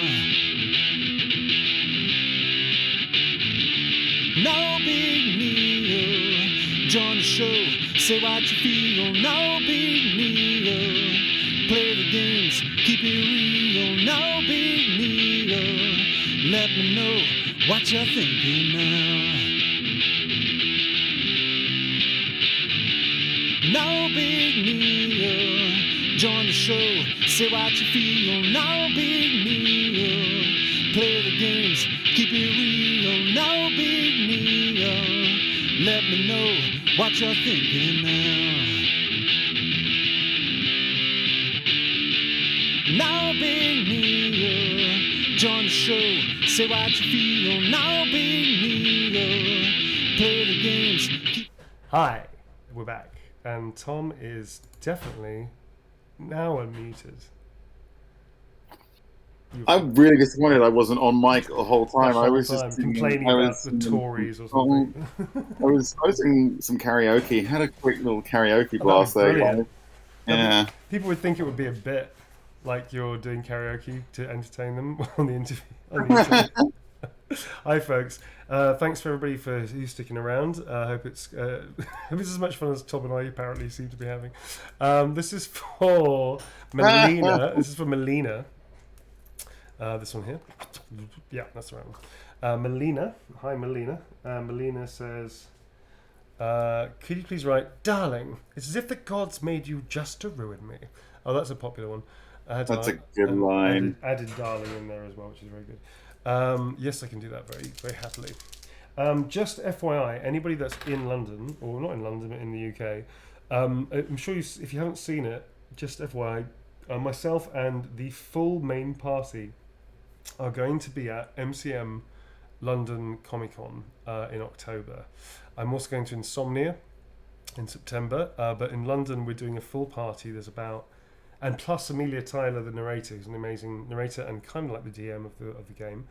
[SPEAKER 1] No big deal. Join the show, say what you feel. No big deal. Play the games, keep it real. No big deal. Let me know what you're thinking now. No big deal. Join the show, say what you feel. No big deal. Play the games, keep it real. No big deal. Let me know what you're thinking now. No big deal. Join the show, say what you feel. No big deal. Play the games.
[SPEAKER 3] Hi, we're back, and Tom is definitely now unmuted.
[SPEAKER 2] I'm really disappointed I wasn't on mic the whole time. I was
[SPEAKER 3] time
[SPEAKER 2] just
[SPEAKER 3] complaining about the Tories or something.
[SPEAKER 2] I was doing some karaoke. Had a quick little karaoke blast there.
[SPEAKER 3] Brilliant.
[SPEAKER 2] Yeah.
[SPEAKER 3] People would think it would be a bit like you're doing karaoke to entertain them on the interview. Hi, folks. Thanks for everybody for who's sticking around. I hope it's as much fun as Tom and I apparently seem to be having. This is for Melina. This is for Melina. This one here. Yeah, that's the right one. Melina. Hi, Melina. Melina says, could you please write, "Darling, it's as if the gods made you just to ruin me." Oh, that's a popular one.
[SPEAKER 2] That's a good line.
[SPEAKER 3] Added darling in there as well, which is very good. Yes, I can do that very, very happily. Just FYI, anybody that's in London, or not in London, but in the UK, I'm sure if you haven't seen it, just FYI, myself and the full main party are going to be at MCM London Comic Con in October. I'm also going to Insomnia in September, but in London we're doing a full party. There's about, and plus Amelia Tyler, the narrator, who's an amazing narrator and kind of like the DM of the game.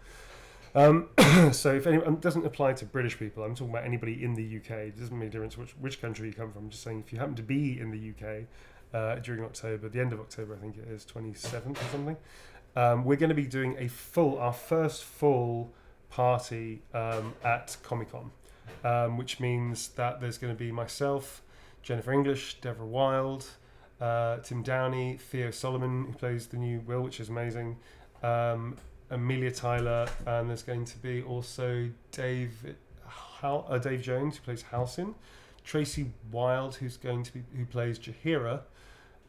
[SPEAKER 3] So if anyone, it doesn't apply to British people, I'm talking about anybody in the UK. It doesn't make a difference which country you come from. I'm just saying if you happen to be in the UK during October, the end of October, I think it is 27th or something, we're going to be doing our first full party at Comic-Con, which means that there's going to be myself, Jennifer English, Deborah Wild, Tim Downey, Theo Solomon, who plays the new Will, which is amazing, Amelia Tyler, and there's going to be also Dave Jones, who plays Halcyon, Tracy Wilde, who plays Jahira,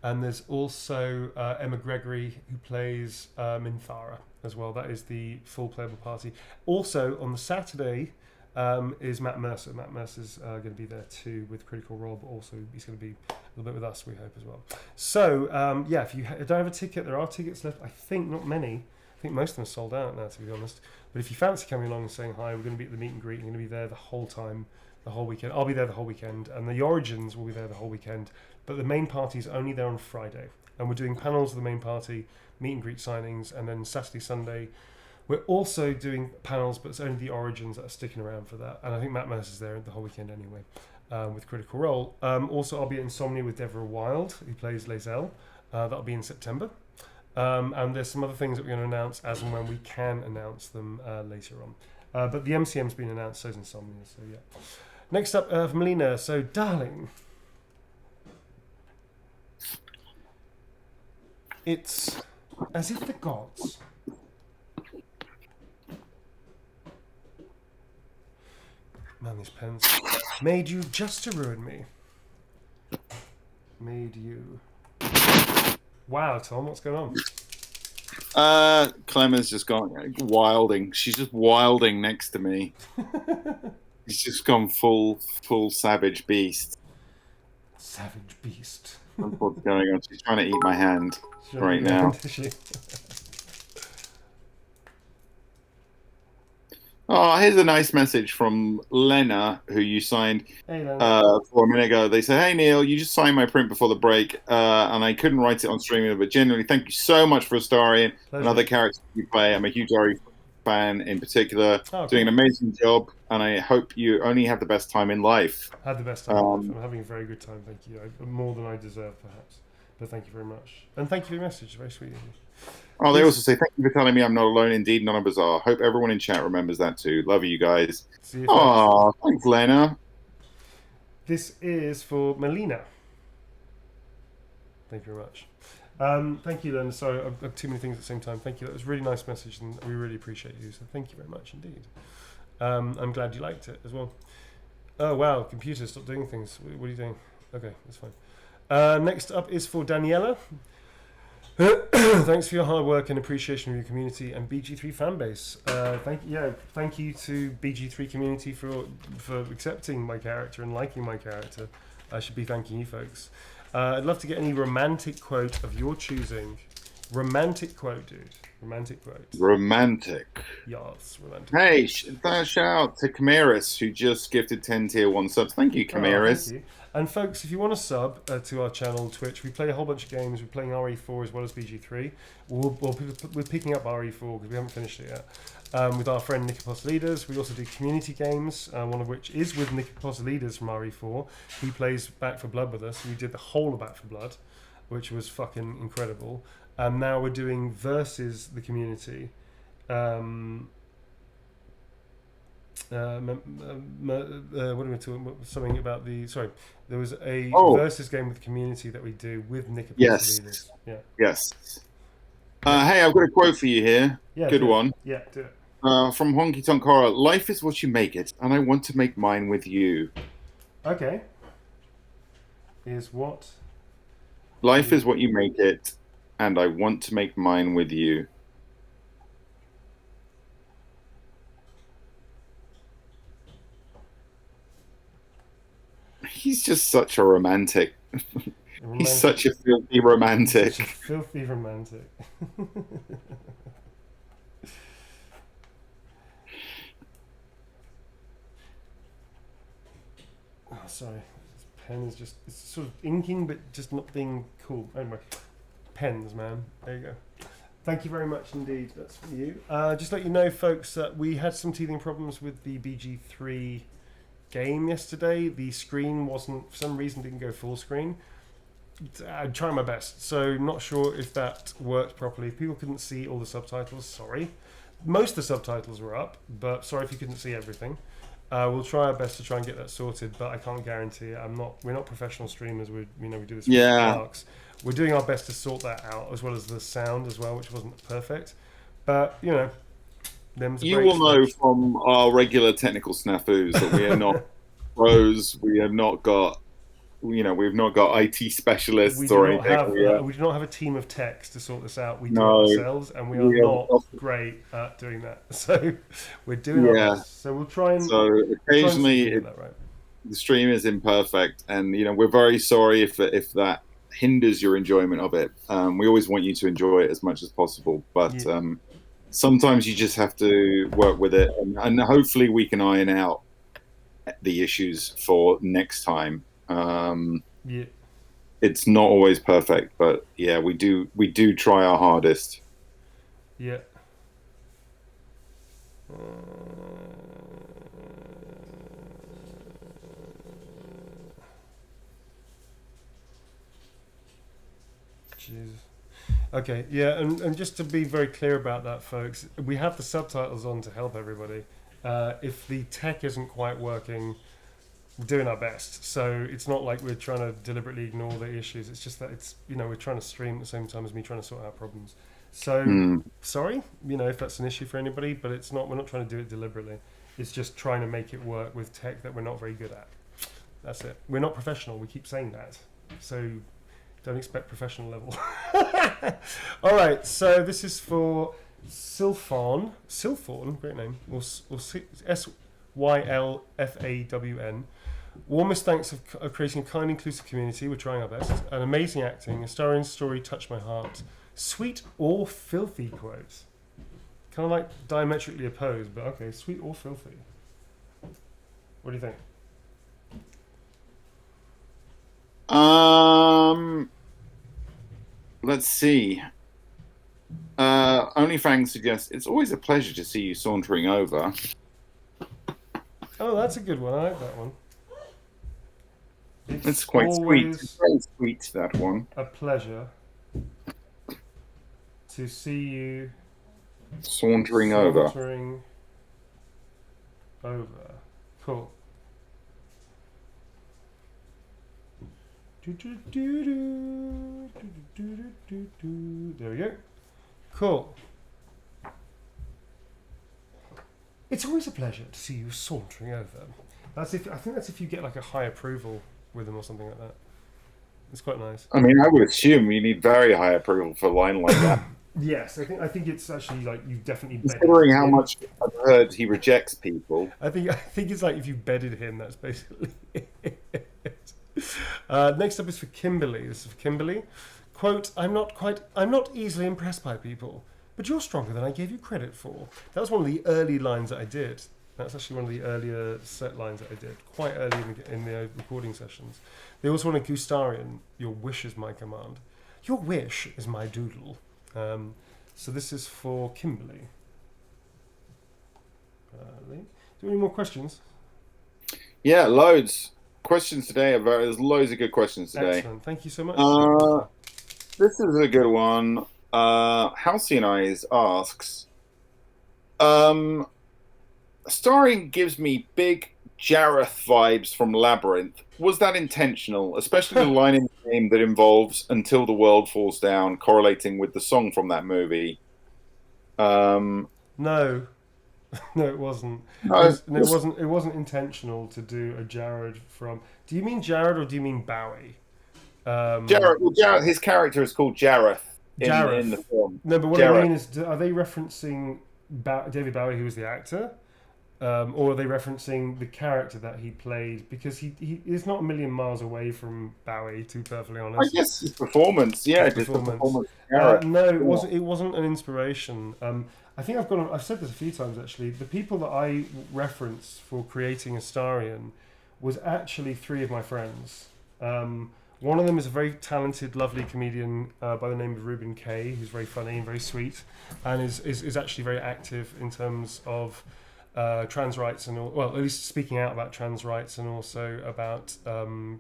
[SPEAKER 3] and there's also Emma Gregory, who plays Minthara as well. That is the full playable party. Also on the Saturday is Matt Mercer. Matt Mercer's going to be there too with Critical Role, but also he's going to be a little bit with us, we hope, as well. So yeah, if you don't have a ticket, there are tickets left. I think not many. I think most of them are sold out now, to be honest. But if you fancy coming along and saying hi, we're going to be at the meet and greet. I'm going to be there the whole time, the whole weekend. I'll be there the whole weekend, and the Origins will be there the whole weekend. But the main party is only there on Friday, and we're doing panels of the main party, meet and greet signings, and then Saturday, Sunday, we're also doing panels, but it's only the Origins that are sticking around for that. And I think Matt Mercer's there the whole weekend anyway, with Critical Role. Also, I'll be at Insomnia with Deborah Wild, who plays Lae'zel. That'll be in September. And there's some other things that we're going to announce as and when we can announce them later on. But the MCM's been announced, so's Insomnia, so yeah. Next up, Melina. So, darling, it's as if the gods man, these pens made you just to ruin me. Made you. Wow, Tom, what's going on?
[SPEAKER 2] Clemens just gone wilding. She's just wilding next to me. He's just gone full savage beast.
[SPEAKER 3] Savage beast.
[SPEAKER 2] What's going on? She's trying to eat my hand right now. Oh, here's a nice message from Lena, who you signed for a minute ago. They said, "Hey Neil, you just signed my print before the break, and I couldn't write it on streaming, but genuinely, thank you so much for Astarion and other characters you play. I'm a huge Ari fan in particular, doing an amazing job, and I hope you only have the best time in life."
[SPEAKER 3] Had the best time in life. I'm having a very good time, thank you. More than I deserve, perhaps. But thank you very much. And thank you for your message, very sweet of you.
[SPEAKER 2] Oh, they also say, "Thank you for telling me I'm not alone. Indeed, not a bizarre. Hope everyone in chat remembers that too. Love you guys." Oh, thanks, Lena.
[SPEAKER 3] This is for Melina. Thank you very much. Thank you, Lena. Sorry, I've got too many things at the same time. Thank you. That was a really nice message, and we really appreciate you. So thank you very much indeed. I'm glad you liked it as well. Oh, wow. Computer, stop doing things. What are you doing? Okay, that's fine. Next up is for Daniela. Thanks for your hard work and appreciation of your community and BG3 fanbase. Thank you to BG3 community for accepting my character and liking my character. I should be thanking you folks. I'd love to get any romantic quote of your choosing. Romantic quote, dude. Romantic quote.
[SPEAKER 2] Romantic.
[SPEAKER 3] Yes, romantic.
[SPEAKER 2] Hey, shout out to Camaris, who just gifted 10 tier 1 subs. Thank you, Camaris.
[SPEAKER 3] Thank you. And folks, if you want to sub to our channel on Twitch, we play a whole bunch of games. We're playing RE4 as well as BG3. We're picking up RE4 because we haven't finished it yet. With our friend Nikopos Leaders. We also do community games, one of which is with Nikopos Leaders from RE4. He plays Back for Blood with us. We did the whole of Back for Blood, which was fucking incredible. And now we're doing Versus the Community. What are we talking? Something about the there was a Versus game with the community that we do with Nikopos Leaders. Yeah.
[SPEAKER 2] Yes. Hey, I've got a quote for you here.
[SPEAKER 3] Yeah,
[SPEAKER 2] good one.
[SPEAKER 3] Yeah, do it.
[SPEAKER 2] From Honky Tonk Horror. Life is what you make it, and I want to make mine with you.
[SPEAKER 3] Okay. Is what?
[SPEAKER 2] Life is what you make it, and I want to make mine with you. He's just such a romantic.
[SPEAKER 3] Romantic.
[SPEAKER 2] He's such a filthy romantic.
[SPEAKER 3] Such a filthy romantic. Oh, sorry. This pen is just, it's sort of inking, but just not being cool. Anyway, pens, man. There you go. Thank you very much indeed. That's for you. Just let you know, folks, that we had some teething problems with the BG3 game yesterday. The screen wasn't, for some reason, didn't go full screen. I'm trying my best, so not sure if that worked properly. People couldn't see all the subtitles, sorry. Most of the subtitles were up, but sorry if you couldn't see everything. We'll try our best to try and get that sorted, but I can't guarantee it. We're not professional streamers. We do this with Clarks. We're doing our best to sort that out, as well as the sound as well, which wasn't perfect. But them's
[SPEAKER 2] You will know from our regular technical snafus that we are not pros. We have not got, we've not got IT specialists or anything.
[SPEAKER 3] We do not have a team of techs to sort this out. We do it ourselves, and we are not great at doing that. So we're doing our best. So we'll try and.
[SPEAKER 2] So occasionally, the stream is imperfect, and we're very sorry if that hinders your enjoyment of it. We always want you to enjoy it as much as possible, but sometimes you just have to work with it, and hopefully we can iron out the issues for next time. It's not always perfect, but we do try our hardest.
[SPEAKER 3] Yeah. Jesus. Okay, yeah, and just to be very clear about that, folks, we have the subtitles on to help everybody. If the tech isn't quite working, we're doing our best. So it's not like we're trying to deliberately ignore the issues. It's just that it's, we're trying to stream at the same time as me trying to sort out problems. So sorry, if that's an issue for anybody, but it's not. We're not trying to do it deliberately. It's just trying to make it work with tech that we're not very good at. That's it. We're not professional. We keep saying that. So don't expect professional level. All right. So this is for Sylfawn. Sylfawn, great name. Or SYLFAWN. Warmest thanks of creating a kind, inclusive community. We're trying our best. An amazing acting. A starring story touched my heart. Sweet or filthy quotes. Kind of like diametrically opposed, but okay. Sweet or filthy. What do you think?
[SPEAKER 2] Let's see. OnlyFang suggests it's always a pleasure to see you sauntering over.
[SPEAKER 3] Oh, that's a good one. I like that one.
[SPEAKER 2] It's quite sweet. It's very sweet, that one.
[SPEAKER 3] A pleasure to see you
[SPEAKER 2] sauntering over.
[SPEAKER 3] Cool. There we go. Cool. It's always a pleasure to see you sauntering over. I think that's if you get like a high approval with them or something like that. It's quite nice.
[SPEAKER 2] I mean, I would assume you need very high approval for a line like that.
[SPEAKER 3] Yes, I think it's actually like you definitely.
[SPEAKER 2] Considering how much I've heard he rejects people.
[SPEAKER 3] I think it's like if you bedded him. That's basically it. Next up is for Kimberly. This is for Kimberly. Quote: I'm not easily impressed by people, but you're stronger than I gave you credit for. That was one of the early lines that I did. That's actually one of the earlier set lines that I did, quite early in the recording sessions. They also want a Gustarian. Your wish is my command. Your wish is my doodle. So this is for Kimberly. Do you have any more questions?
[SPEAKER 2] Yeah, loads. Questions today there's loads of good questions today.
[SPEAKER 3] Excellent. Thank you so much.
[SPEAKER 2] This is a good one. Halcyon Eyes asks, starring gives me big Jareth vibes from Labyrinth. Was that intentional? Especially the line in the game that involves "Until the World Falls Down," correlating with the song from that movie.
[SPEAKER 3] No, no, it wasn't. It wasn't intentional to do a Jared from. Do you mean Jared or do you mean Bowie?
[SPEAKER 2] Jared. Well, Jared. His character is called Jareth in the film.
[SPEAKER 3] No, but what I mean is, are they referencing David Bowie, who was the actor? Or are they referencing the character that he played? Because he is not a million miles away from Bowie, to be perfectly
[SPEAKER 2] I
[SPEAKER 3] honest.
[SPEAKER 2] guess his performance, yeah,
[SPEAKER 3] His
[SPEAKER 2] just the
[SPEAKER 3] performance.
[SPEAKER 2] performance. Character.
[SPEAKER 3] No, it wasn't. It wasn't an inspiration. I think I've said this a few times actually. The people that I referenced for creating Astarion was actually three of my friends. One of them is a very talented, lovely comedian by the name of Ruben Kay, who's very funny and very sweet, and is actually very active in terms of trans rights and well, at least speaking out about trans rights and also about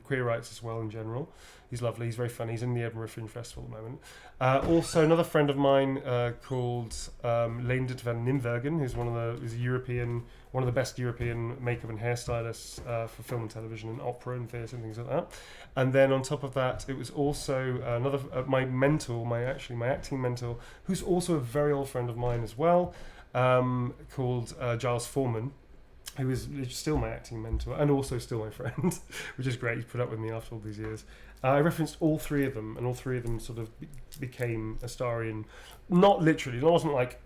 [SPEAKER 3] queer rights as well in general. He's lovely. He's very funny. He's in the Edinburgh Fringe Festival at the moment. Also, another friend of mine called Leendert van Nimbergen, who's one of the best European makeup and hairstylists for film and television and opera and theatre and things like that. And then on top of that, it was also another my mentor, my acting mentor, who's also a very old friend of mine as well, called Giles Foreman, who is still my acting mentor and also still my friend, which is great. He's put up with me after all these years. I referenced all three of them, and all three of them sort of became Astarion. Not literally. It wasn't like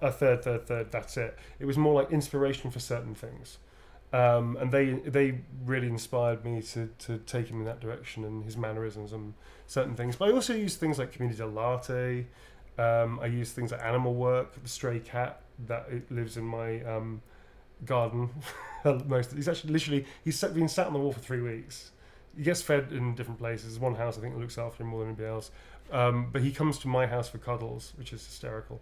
[SPEAKER 3] a third. That's it. It was more like inspiration for certain things, and they really inspired me to take him in that direction and his mannerisms and certain things. But I also used things like Commedia dell'arte. I used things like animal work. The stray cat that lives in my garden. He's been sat on the wall for 3 weeks. He gets fed in different places. There's one house I think that looks after him more than anybody else. But he comes to my house for cuddles, which is hysterical.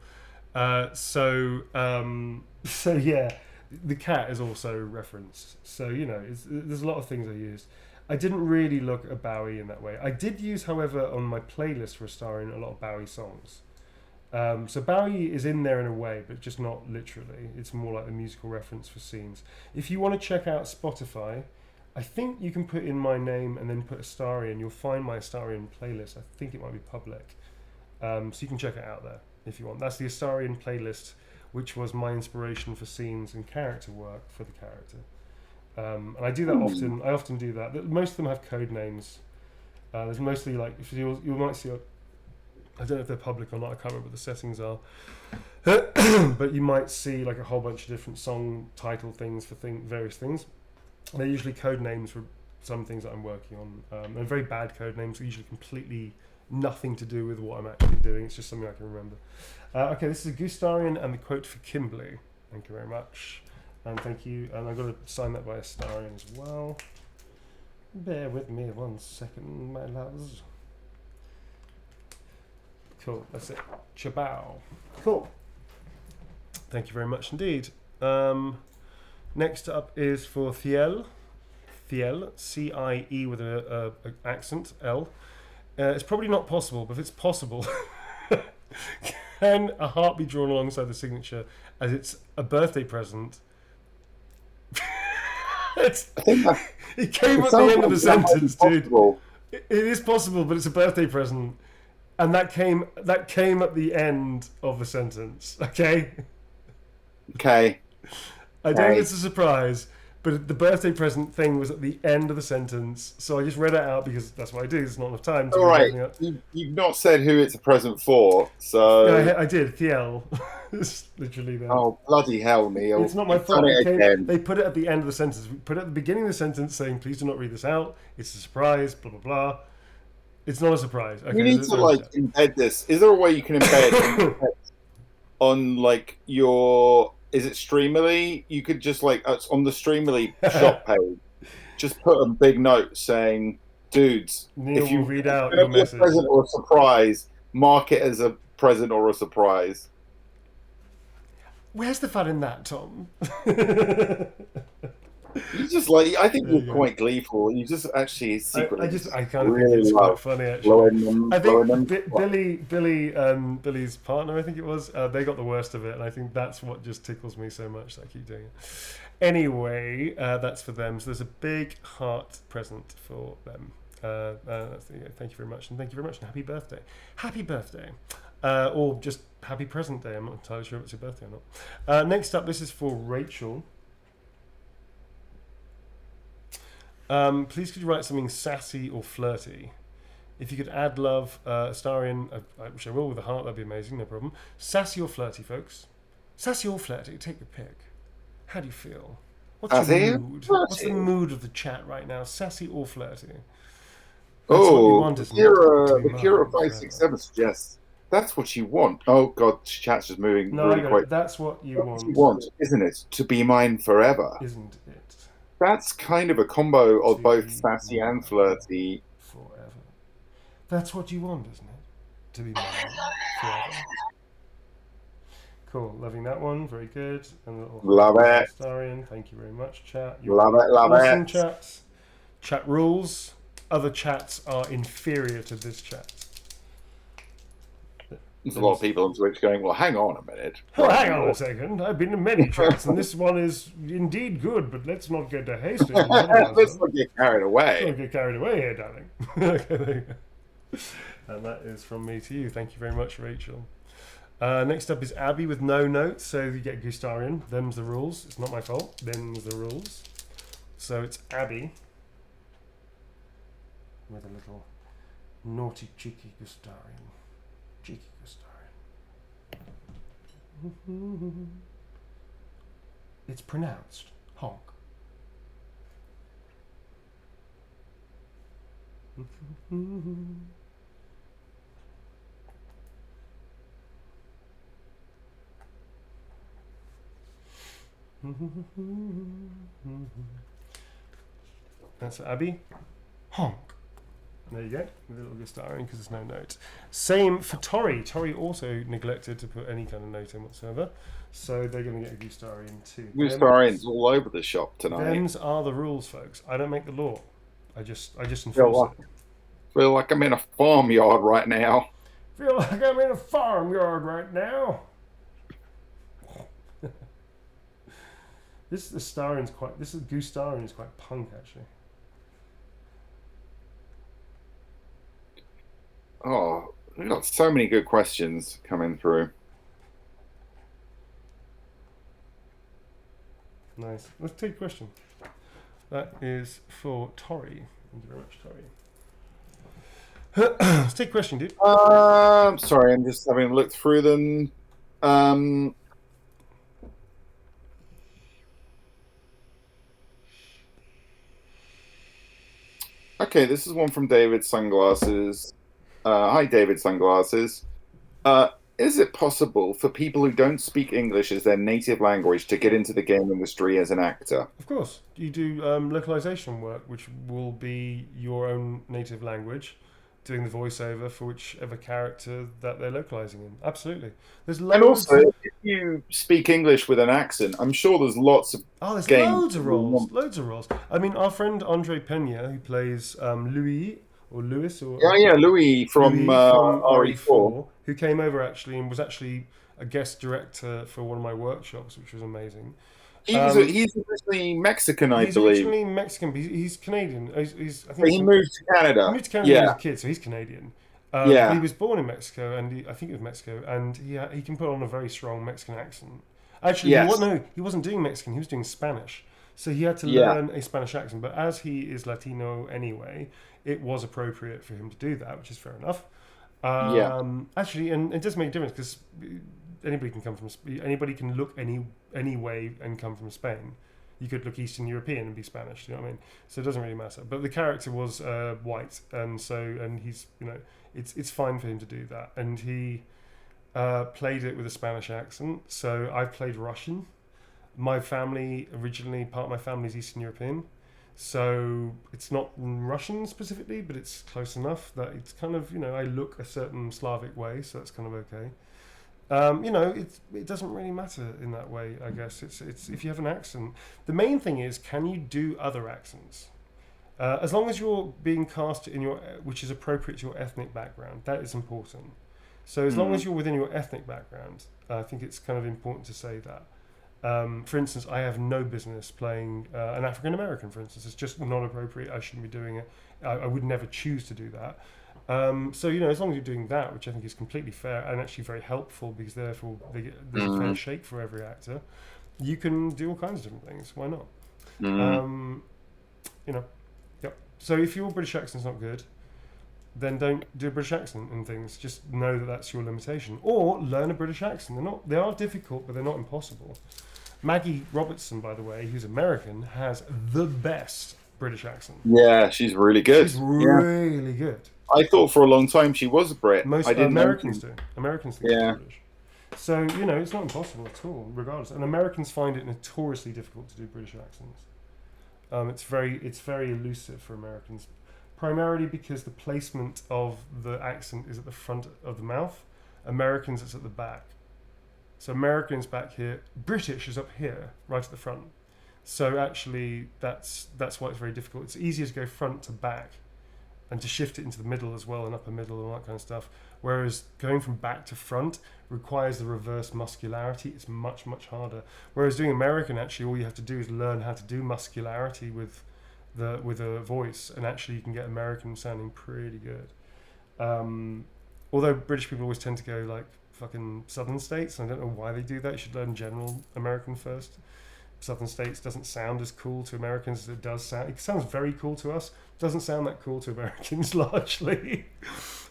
[SPEAKER 3] So yeah, the cat is also referenced. So there's a lot of things I used. I didn't really look at Bowie in that way. I did use, however, on my playlist for Astarion a lot of Bowie songs. So Bowie is in there in a way, but just not literally. It's more like a musical reference for scenes. If you want to check out Spotify, I think you can put in my name and then put Astarion. You'll find my Astarion playlist. I think it might be public. So you can check it out there if you want. That's the Astarion playlist, which was my inspiration for scenes and character work for the character. And I do that often. I often do that. Most of them have code names. There's mostly like, if you might see, I don't know if they're public or not. I can't remember what the settings are. But you might see like a whole bunch of different song title things for various things. They're usually code names for some things that I'm working on. And very bad code names are usually completely nothing to do with what I'm actually doing. It's just something I can remember. Okay, this is a Gustarion and the quote for Kimberly. Thank you very much. And thank you. And I've got to sign that by Astarion as well. Bear with me 1 second, my loves. Cool, that's it. Chabao. Cool. Thank you very much indeed. Next up is for Thiel. Thiel, C-I-E with a accent, L. It's probably not possible, but if it's possible, can a heart be drawn alongside the signature as it's a birthday present? It came at the end of the sentence, dude. It is possible, but it's a birthday present. And that came at the end of the sentence, okay?
[SPEAKER 2] Okay.
[SPEAKER 3] I don't think it's a surprise, but the birthday present thing was at the end of the sentence, so I just read it out because that's what I do. There's not enough time to
[SPEAKER 2] read everything out. You've not said who it's a present for, so...
[SPEAKER 3] Yeah, I did, Thiel. It's literally there.
[SPEAKER 2] Oh, bloody hell, Neil.
[SPEAKER 3] It's not my fault. They put it at the end of the sentence. We put it at the beginning of the sentence saying, please do not read this out. It's a surprise, blah, blah, blah. It's not a surprise. Okay,
[SPEAKER 2] you need to embed this. Is there a way you can embed on like your... Is it Streamily? You could just like on the Streamily shop page, just put a big note saying, "Dudes,
[SPEAKER 3] Neil
[SPEAKER 2] if you
[SPEAKER 3] read out your message,
[SPEAKER 2] a present or a surprise, mark it as a present or a surprise."
[SPEAKER 3] Where's the fun in that, Tom?
[SPEAKER 2] You just like, I think you're quite gleeful. You just actually secretly.
[SPEAKER 3] I kind of
[SPEAKER 2] really
[SPEAKER 3] think it's quite funny actually. I think Billy's partner, I think it was, they got the worst of it, and I think that's what just tickles me so much that I keep doing it. Anyway, that's for them. So there's a big heart present for them. Thank you very much, and thank you very much, and happy birthday. Happy birthday. Or just happy present day. I'm not entirely sure if it's your birthday or not. Next up, this is for Rachel. Please could you write something sassy or flirty? If you could add love, Astarion, which I will with a heart, that'd be amazing, no problem. Sassy or flirty, folks? Sassy or flirty, take your pick. How do you feel? What's
[SPEAKER 2] Are
[SPEAKER 3] your
[SPEAKER 2] they
[SPEAKER 3] mood? What's the
[SPEAKER 2] flirty?
[SPEAKER 3] mood of the chat right now? Sassy or flirty? That's what you
[SPEAKER 2] Oh,
[SPEAKER 3] want, isn't it? To be
[SPEAKER 2] Akira
[SPEAKER 3] mine
[SPEAKER 2] five six
[SPEAKER 3] forever.
[SPEAKER 2] seven suggests that's what you want. Oh God, chat's just moving
[SPEAKER 3] No, I
[SPEAKER 2] really
[SPEAKER 3] got
[SPEAKER 2] quick.
[SPEAKER 3] it. That's what you
[SPEAKER 2] That's what you
[SPEAKER 3] want,
[SPEAKER 2] want, isn't it? To be mine forever.
[SPEAKER 3] isn't it?
[SPEAKER 2] That's kind of a combo of
[SPEAKER 3] To
[SPEAKER 2] both
[SPEAKER 3] be
[SPEAKER 2] sassy and
[SPEAKER 3] mine
[SPEAKER 2] flirty.
[SPEAKER 3] forever. That's what you want, isn't it? To be mine forever. Cool, loving that one. Very good. And a little
[SPEAKER 2] Love it.
[SPEAKER 3] Starian. Thank you very much, chat. You're
[SPEAKER 2] Love it, love
[SPEAKER 3] awesome,
[SPEAKER 2] it.
[SPEAKER 3] chats. Chat rules. Other chats are inferior to this chat.
[SPEAKER 2] There's a lot of people on Twitch going, well, hang on a minute.
[SPEAKER 3] Oh, hang on a second. I've been in many chats, and this one is indeed good, but let's not get to hasting.
[SPEAKER 2] Let's not get carried away.
[SPEAKER 3] Don't get carried away here, darling. Okay, there you go. And that is from me to you. Thank you very much, Rachel. Next up is Abby with no notes, so you get Gustarian. Them's the rules. It's not my fault. Them's the rules. So it's Abby with a little naughty, cheeky Gustarian. Cheeky Gustarian. It's pronounced honk. That's Abby. Honk. There you go. A little Gustarian because there's no note. Same for Tori. Tori also neglected to put any kind of note in whatsoever. So they're going to get a Gustarian too.
[SPEAKER 2] Gustarian's all over the shop tonight.
[SPEAKER 3] Them's are the rules, folks. I don't make the law. I just
[SPEAKER 2] Feel
[SPEAKER 3] enforce it.
[SPEAKER 2] like I'm in a farmyard right now.
[SPEAKER 3] Feel like I'm in a farmyard right now. This Gustarian is quite punk actually.
[SPEAKER 2] Oh, we've got so many good questions coming through.
[SPEAKER 3] Nice. Let's take a question. That is for Tori. Thank you very much, Tori. Let's take a question, dude.
[SPEAKER 2] Sorry, I'm just having a look through them. Okay, this is one from David Sunglasses. Hi, David Sunglasses. Is it possible for people who don't speak English as their native language to get into the game industry as an actor?
[SPEAKER 3] Of course. You do localization work, which will be your own native language, doing the voiceover for whichever character that they're localizing in. Absolutely. There's loads.
[SPEAKER 2] And also, if you speak English with an accent, I'm sure there's lots of
[SPEAKER 3] there's
[SPEAKER 2] games.
[SPEAKER 3] loads of roles. Loads of roles. I mean, our friend Andre Pena, who plays Louis, or Louis, or
[SPEAKER 2] Louis from RE4.
[SPEAKER 3] who came over actually and was actually a guest director for one of my workshops, which was amazing.
[SPEAKER 2] He's originally Mexican, I
[SPEAKER 3] He's
[SPEAKER 2] believe.
[SPEAKER 3] originally Mexican, but he's Canadian. I think
[SPEAKER 2] But he moved to Canada.
[SPEAKER 3] He moved to Canada when he was a kid, so he's Canadian.
[SPEAKER 2] Yeah.
[SPEAKER 3] He was born in Mexico, and I think it was Mexico, and he can put on a very strong Mexican accent. Actually,
[SPEAKER 2] Yes.
[SPEAKER 3] he wasn't doing Mexican, he was doing Spanish. So he had to learn a Spanish accent, but as he is Latino anyway, it was appropriate for him to do that, which is fair enough. Actually, and it does make a difference because anybody can look any way and come from Spain. You could look Eastern European and be Spanish. You know what I mean? So it doesn't really matter. But the character was white, and he's it's fine for him to do that. And he played it with a Spanish accent. So I played Russian. My family part of my family is Eastern European. So it's not Russian specifically, but it's close enough that it's kind of, I look a certain Slavic way, so that's kind of okay. It doesn't really matter in that way, I guess. It's if you have an accent. The main thing is, can you do other accents? As long as you're being cast which is appropriate to your ethnic background, that is important. So as long as you're within your ethnic background, I think it's kind of important to say that. For instance, I have no business playing an African American, for instance. It's just not appropriate. I shouldn't be doing it. I would never choose to do that. So, as long as you're doing that, which I think is completely fair and actually very helpful because therefore there's a fair shake for every actor, you can do all kinds of different things. Why not? Yep. So if your British accent's not good, then don't do a British accent and things. Just know that that's your limitation. Or learn a British accent. They are difficult, but they're not impossible. Maggie Robertson, by the way, who's American, has the best British accent.
[SPEAKER 2] Yeah, she's really good.
[SPEAKER 3] She's
[SPEAKER 2] Yeah.
[SPEAKER 3] really good.
[SPEAKER 2] I thought for a long time she was a Brit.
[SPEAKER 3] Most
[SPEAKER 2] I didn't know
[SPEAKER 3] Americans
[SPEAKER 2] she-
[SPEAKER 3] do. Americans think
[SPEAKER 2] Yeah.
[SPEAKER 3] she's British. So, you know, it's not impossible at all, regardless. And Americans find it notoriously difficult to do British accents. It's very elusive for Americans, primarily because the placement of the accent is at the front of the mouth. Americans, it's at the back. So Americans back here, British is up here, right at the front. So actually, that's why it's very difficult. It's easier to go front to back, and to shift it into the middle as well, and upper middle and all that kind of stuff. Whereas going from back to front requires the reverse muscularity. It's much, much harder. Whereas doing American, actually, all you have to do is learn how to do muscularity with a voice, and actually you can get American sounding pretty good. Although British people always tend to go like fucking southern states, and I don't know why they do that. You should learn general American first. Southern states doesn't sound as cool to Americans as it does sound. It sounds very cool to us. Doesn't sound that cool to Americans largely.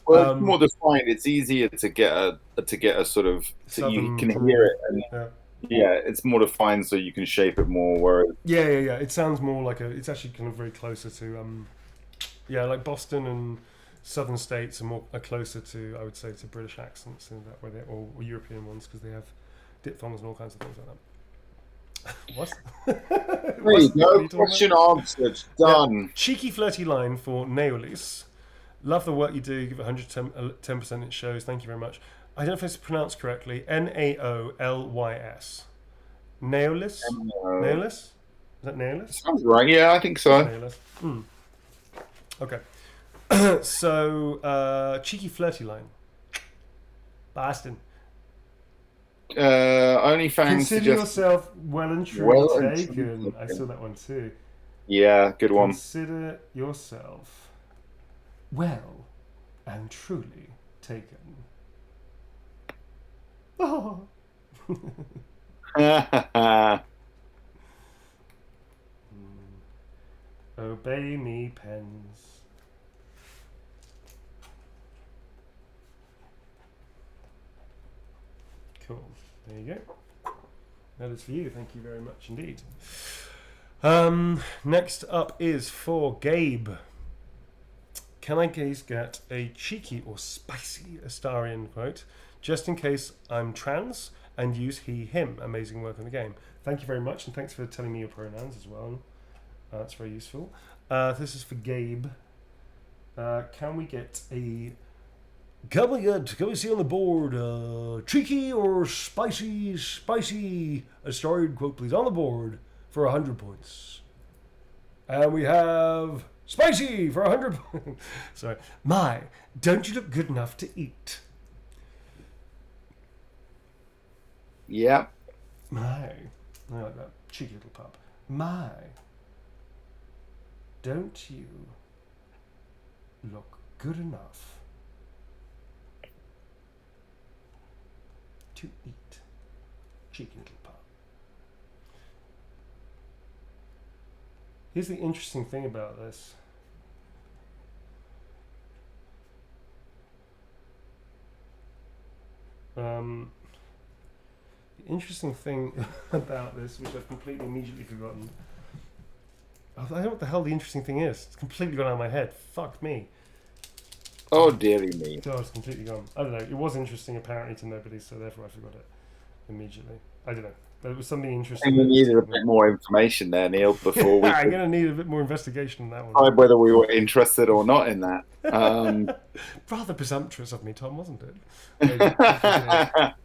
[SPEAKER 2] Well, it's more defined. It's easier to get a sort of you can hear it, and yeah, it's more defined, so you can shape it more. Whereas
[SPEAKER 3] yeah. It sounds more like it's actually kind of very closer to like Boston and southern states are closer to, I would say, to British accents in that way, or European ones, because they have diphthongs and all kinds of things like that. What?
[SPEAKER 2] there you go. Question answered. Done.
[SPEAKER 3] Yeah. Cheeky flirty line for Neolis. Love the work you do. Give it 110%. It shows. Thank you very much. I don't know if it's pronounced correctly. Naolys. Neolis. Neolis. Is that Neolis?
[SPEAKER 2] Sounds right. Yeah, I think so.
[SPEAKER 3] Neolis. Okay. So cheeky flirty line. Boston.
[SPEAKER 2] OnlyFans.
[SPEAKER 3] Consider yourself well and truly taken. I saw that one too.
[SPEAKER 2] Yeah, good one.
[SPEAKER 3] Consider yourself well and truly taken. Oh. Obey me, pens. Cool. There you go. That is for you. Thank you very much indeed. Next up is for Gabe. Can I please get a cheeky or spicy Astarian quote, just in case I'm trans, and use he, him? Amazing work on the game. Thank you very much, and thanks for telling me your pronouns as well. That's very useful. This is for Gabe. Can we get a... Can we see on the board, cheeky or spicy Astarian quote, please, on the board for 100 points. And we have spicy for 100 points. Sorry. My, don't you look good enough to eat?
[SPEAKER 2] Yeah.
[SPEAKER 3] My, I like that cheeky little pup. My, don't you look good enough to eat? Cheeky little pup. Here's the interesting thing about this. The interesting thing about this, which I've completely immediately forgotten. I don't know what the hell the interesting thing is. It's completely gone out of my head. Fuck me.
[SPEAKER 2] Oh, dearie me.
[SPEAKER 3] God, it's completely gone. I don't know. It was interesting apparently to nobody, so therefore I forgot it immediately. I don't know. But it was something interesting.
[SPEAKER 2] And we needed a bit more information there, Neil, before we
[SPEAKER 3] I'm
[SPEAKER 2] could
[SPEAKER 3] going to need a bit more investigation on that one.
[SPEAKER 2] decide whether we were interested or not in that.
[SPEAKER 3] Rather presumptuous of me, Tom, wasn't it?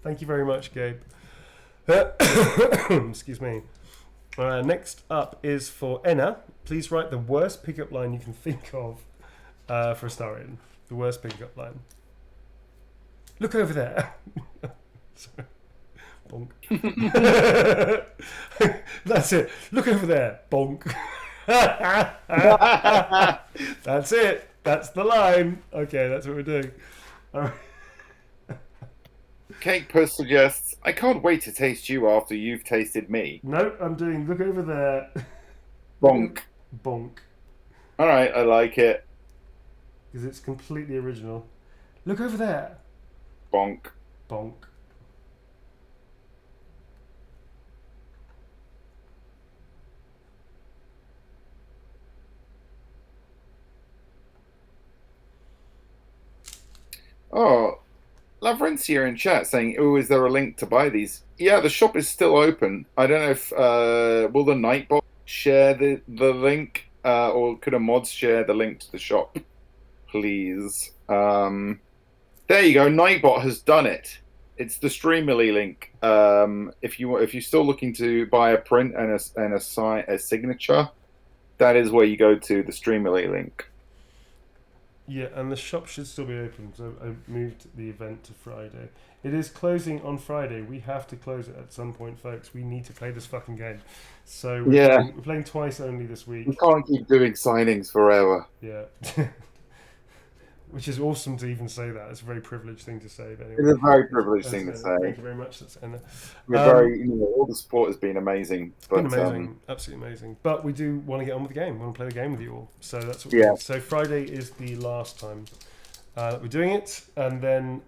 [SPEAKER 3] Thank you very much, Gabe. Excuse me. Next up is for Enna. Please write the worst pickup line you can think of for Astarian. The worst pickup line. Look over there. Sorry. Bonk. That's it. Look over there. Bonk. That's it. That's the line. Okay, that's what we're doing. All right.
[SPEAKER 2] Cake Puss suggests, I can't wait to taste you after you've tasted me.
[SPEAKER 3] Nope, I'm doing look over there.
[SPEAKER 2] Bonk.
[SPEAKER 3] Bonk.
[SPEAKER 2] Alright, I like it.
[SPEAKER 3] Because it's completely original. Look over there.
[SPEAKER 2] Bonk.
[SPEAKER 3] Bonk.
[SPEAKER 2] Lavrencia in chat saying, "Oh, is there a link to buy these?" Yeah, the shop is still open. I don't know if will the Nightbot share the link, or could a mods share the link to the shop, please? There you go. Nightbot has done it. It's the Streamily link. If you're still looking to buy a print and a signature, that is where you go to the Streamily link.
[SPEAKER 3] Yeah, and the shop should still be open. So I moved the event to Friday. It is closing on Friday. We have to close it at some point, folks. We need to play this fucking game. So we're playing twice only this week.
[SPEAKER 2] We can't keep doing signings forever.
[SPEAKER 3] Yeah. Which is awesome to even say that. It's a very privileged thing to say. But anyway,
[SPEAKER 2] It's a very privileged thing to say.
[SPEAKER 3] Thank you very much.
[SPEAKER 2] All the support has been amazing.
[SPEAKER 3] It's been amazing, absolutely amazing. But we do want to get on with the game. We want to play the game with you all. So that's what we're doing. So Friday is the last time that we're doing it, and then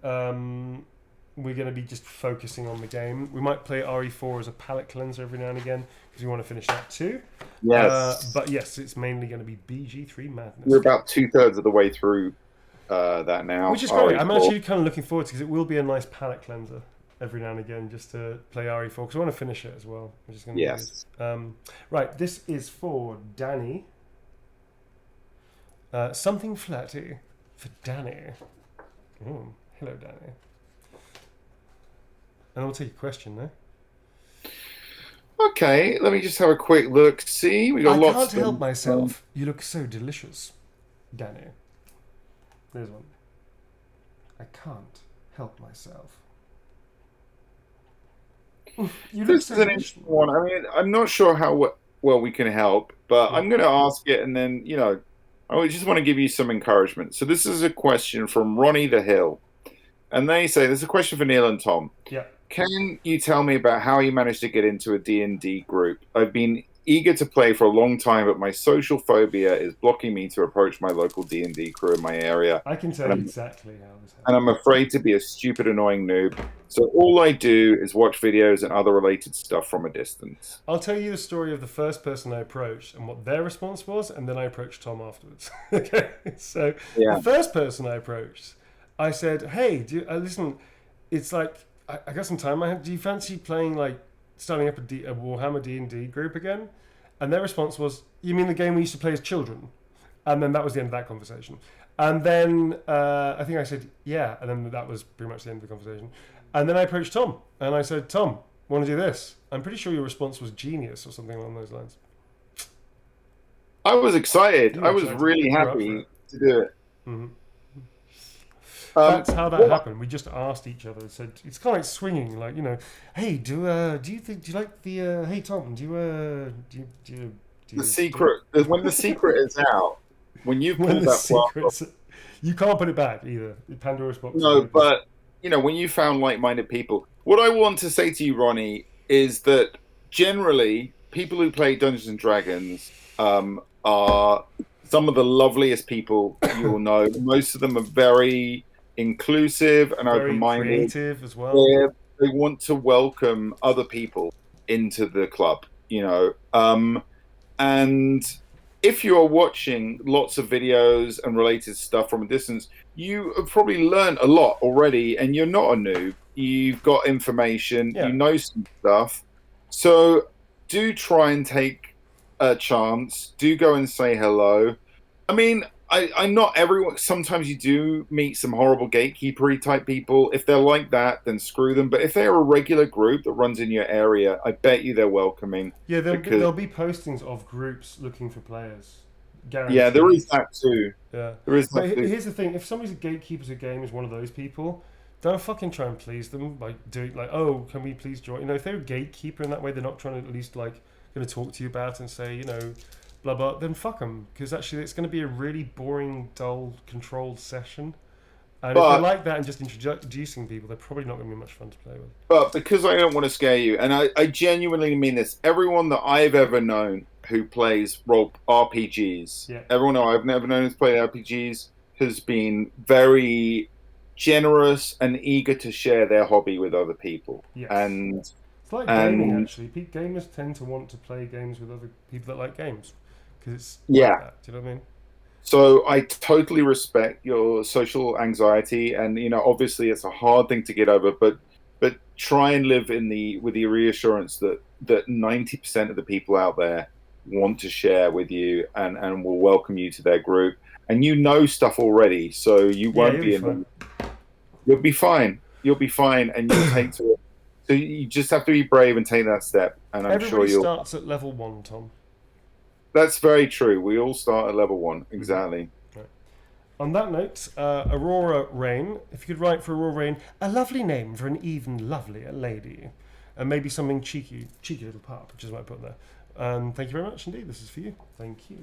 [SPEAKER 3] we're going to be just focusing on the game. We might play RE4 as a palate cleanser every now and again because we want to finish that too.
[SPEAKER 2] Yes.
[SPEAKER 3] But yes, it's mainly going to be BG3 Madness.
[SPEAKER 2] We're about 2/3 of the way through that now.
[SPEAKER 3] Which is great. I'm actually kind of looking forward to because it will be a nice palate cleanser every now and again just to play RE4 because I want to finish it as well. Which is going to be good. Right, this is for Danny. Something flatty for Danny. Ooh, hello, Danny. And I'll take a question now.
[SPEAKER 2] Okay, let me just have a quick look. See, we got lots.
[SPEAKER 3] I can't help myself. You look so delicious, Danny. There's one. I can't help myself. You
[SPEAKER 2] This is an interesting one. I mean, I'm not sure how well we can help, but I'm going to ask it, and then I just want to give you some encouragement. So this is a question from Ronnie the Hill, and they say there's a question for Neil and Tom.
[SPEAKER 3] Yeah.
[SPEAKER 2] Can you tell me about how you managed to get into a D&D group? I've been eager to play for a long time, but my social phobia is blocking me to approach my local D&D crew in my area.
[SPEAKER 3] I can tell you exactly how this happened.
[SPEAKER 2] And I'm afraid to be a stupid, annoying noob. So all I do is watch videos and other related stuff from a distance.
[SPEAKER 3] I'll tell you the story of the first person I approached and what their response was, and then I approached Tom afterwards. Okay, so the first person I approached, I said, "Hey, listen, it's like I got some time. Do you fancy playing starting up a Warhammer D&D group again?" And their response was, "You mean the game we used to play as children?" And then that was the end of that conversation. And then I think I said, "Yeah," and then that was pretty much the end of the conversation. And then I approached Tom, and I said, "Tom, want to do this?" I'm pretty sure your response was genius or something along those lines.
[SPEAKER 2] I was excited. I was really happy to do it.
[SPEAKER 3] Mm-hmm. That's how that happened. We just asked each other. Said it's kind of like swinging, hey, do you like the hey Tom, do you
[SPEAKER 2] the secret when the secret is out, when you pull that
[SPEAKER 3] you can't put it back either. Pandora's box.
[SPEAKER 2] No, but when you found like-minded people, what I want to say to you, Ronnie, is that generally people who play Dungeons and Dragons are some of the loveliest people you will know. Most of them are very inclusive and open-minded,
[SPEAKER 3] creative as well.
[SPEAKER 2] They want to welcome other people into the club, and if you are watching lots of videos and related stuff from a distance, you have probably learned a lot already, and you're not a noob. You've got information, you know some stuff, so do try and take a chance. Do go and say hello. I mean, I'm not everyone. Sometimes you do meet some horrible gatekeeper-y type people. If they're like that, then screw them. But if they're a regular group that runs in your area, I bet you they're welcoming.
[SPEAKER 3] Yeah, there'll be postings of groups looking for players. Guaranteed.
[SPEAKER 2] Yeah, there is that too.
[SPEAKER 3] Yeah,
[SPEAKER 2] there is
[SPEAKER 3] that
[SPEAKER 2] too.
[SPEAKER 3] Here's the thing: if somebody's a gatekeeper's a game is one of those people, don't fucking try and please them. Oh, can we please join? If they're a gatekeeper in that way, they're not trying to at least going to talk to you about and say blah blah, then fuck them, because actually it's going to be a really boring, dull, controlled session. And if they're like that and just introducing people, they're probably not going to be much fun to play with.
[SPEAKER 2] But because I don't want to scare you, and I genuinely mean this, everyone that I've ever known who plays role RPGs, everyone I've never known who's played RPGs has been very generous and eager to share their hobby with other people.
[SPEAKER 3] Yes.
[SPEAKER 2] And
[SPEAKER 3] it's like gaming, actually. Gamers tend to want to play games with other people that like games. Because it's like that. Do you know what I mean?
[SPEAKER 2] So I totally respect your social anxiety, and obviously it's a hard thing to get over, but try and live with the reassurance that 90% of the people out there want to share with you and will welcome you to their group, and stuff already, so you won't be in. You'll be fine. You'll be fine, and you'll take to it. So you just have to be brave and take that step, and I'm sure you'll.
[SPEAKER 3] Everybody starts at level 1, Tom.
[SPEAKER 2] That's very true. We all start at level 1, exactly.
[SPEAKER 3] Right. On that note, Aurora Rain, if you could write for Aurora Rain, a lovely name for an even lovelier lady, and maybe something cheeky little pup, which is what I put there. Thank you very much indeed. This is for you. Thank you.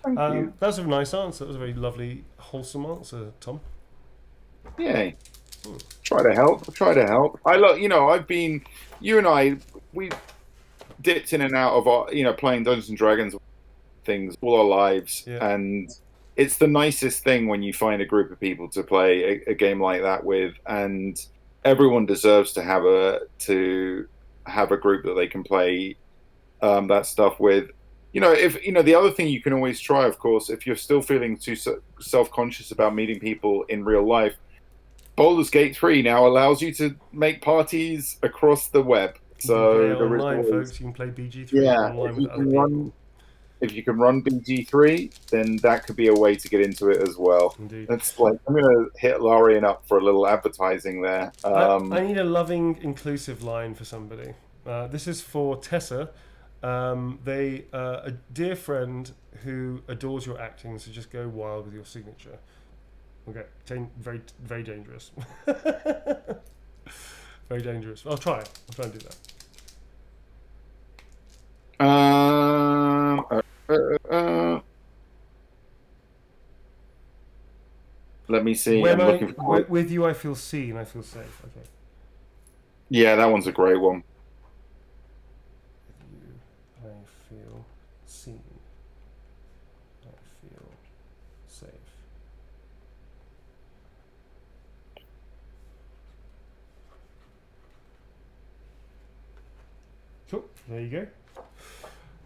[SPEAKER 2] Thank you.
[SPEAKER 3] That was a nice answer. That was a very lovely, wholesome answer, Tom.
[SPEAKER 2] Yay. Try to help. I've been, you and I, we dipped in and out of our, playing Dungeons and Dragons things all our lives, and it's the nicest thing when you find a group of people to play a game like that with, and everyone deserves to have a group that they can play that stuff with. If the other thing you can always try, of course, if you're still feeling too self-conscious about meeting people in real life, Baldur's Gate 3 now allows you to make parties across the web. So
[SPEAKER 3] you can play online, folks. You can play BG3 online with other people.
[SPEAKER 2] If you can run BG3, then that could be a way to get into it as well.
[SPEAKER 3] Indeed.
[SPEAKER 2] It's like, I'm going to hit Larian up for a little advertising there.
[SPEAKER 3] I need a loving, inclusive line for somebody. This is for Tessa. A dear friend who adores your acting, so just go wild with your signature. Okay, very, very dangerous. Very dangerous. I'll try and do that.
[SPEAKER 2] Let me see.
[SPEAKER 3] With you, I feel seen. I feel safe. Okay.
[SPEAKER 2] Yeah, that one's a great one.
[SPEAKER 3] With you, I feel seen. I feel safe. Cool. There you go.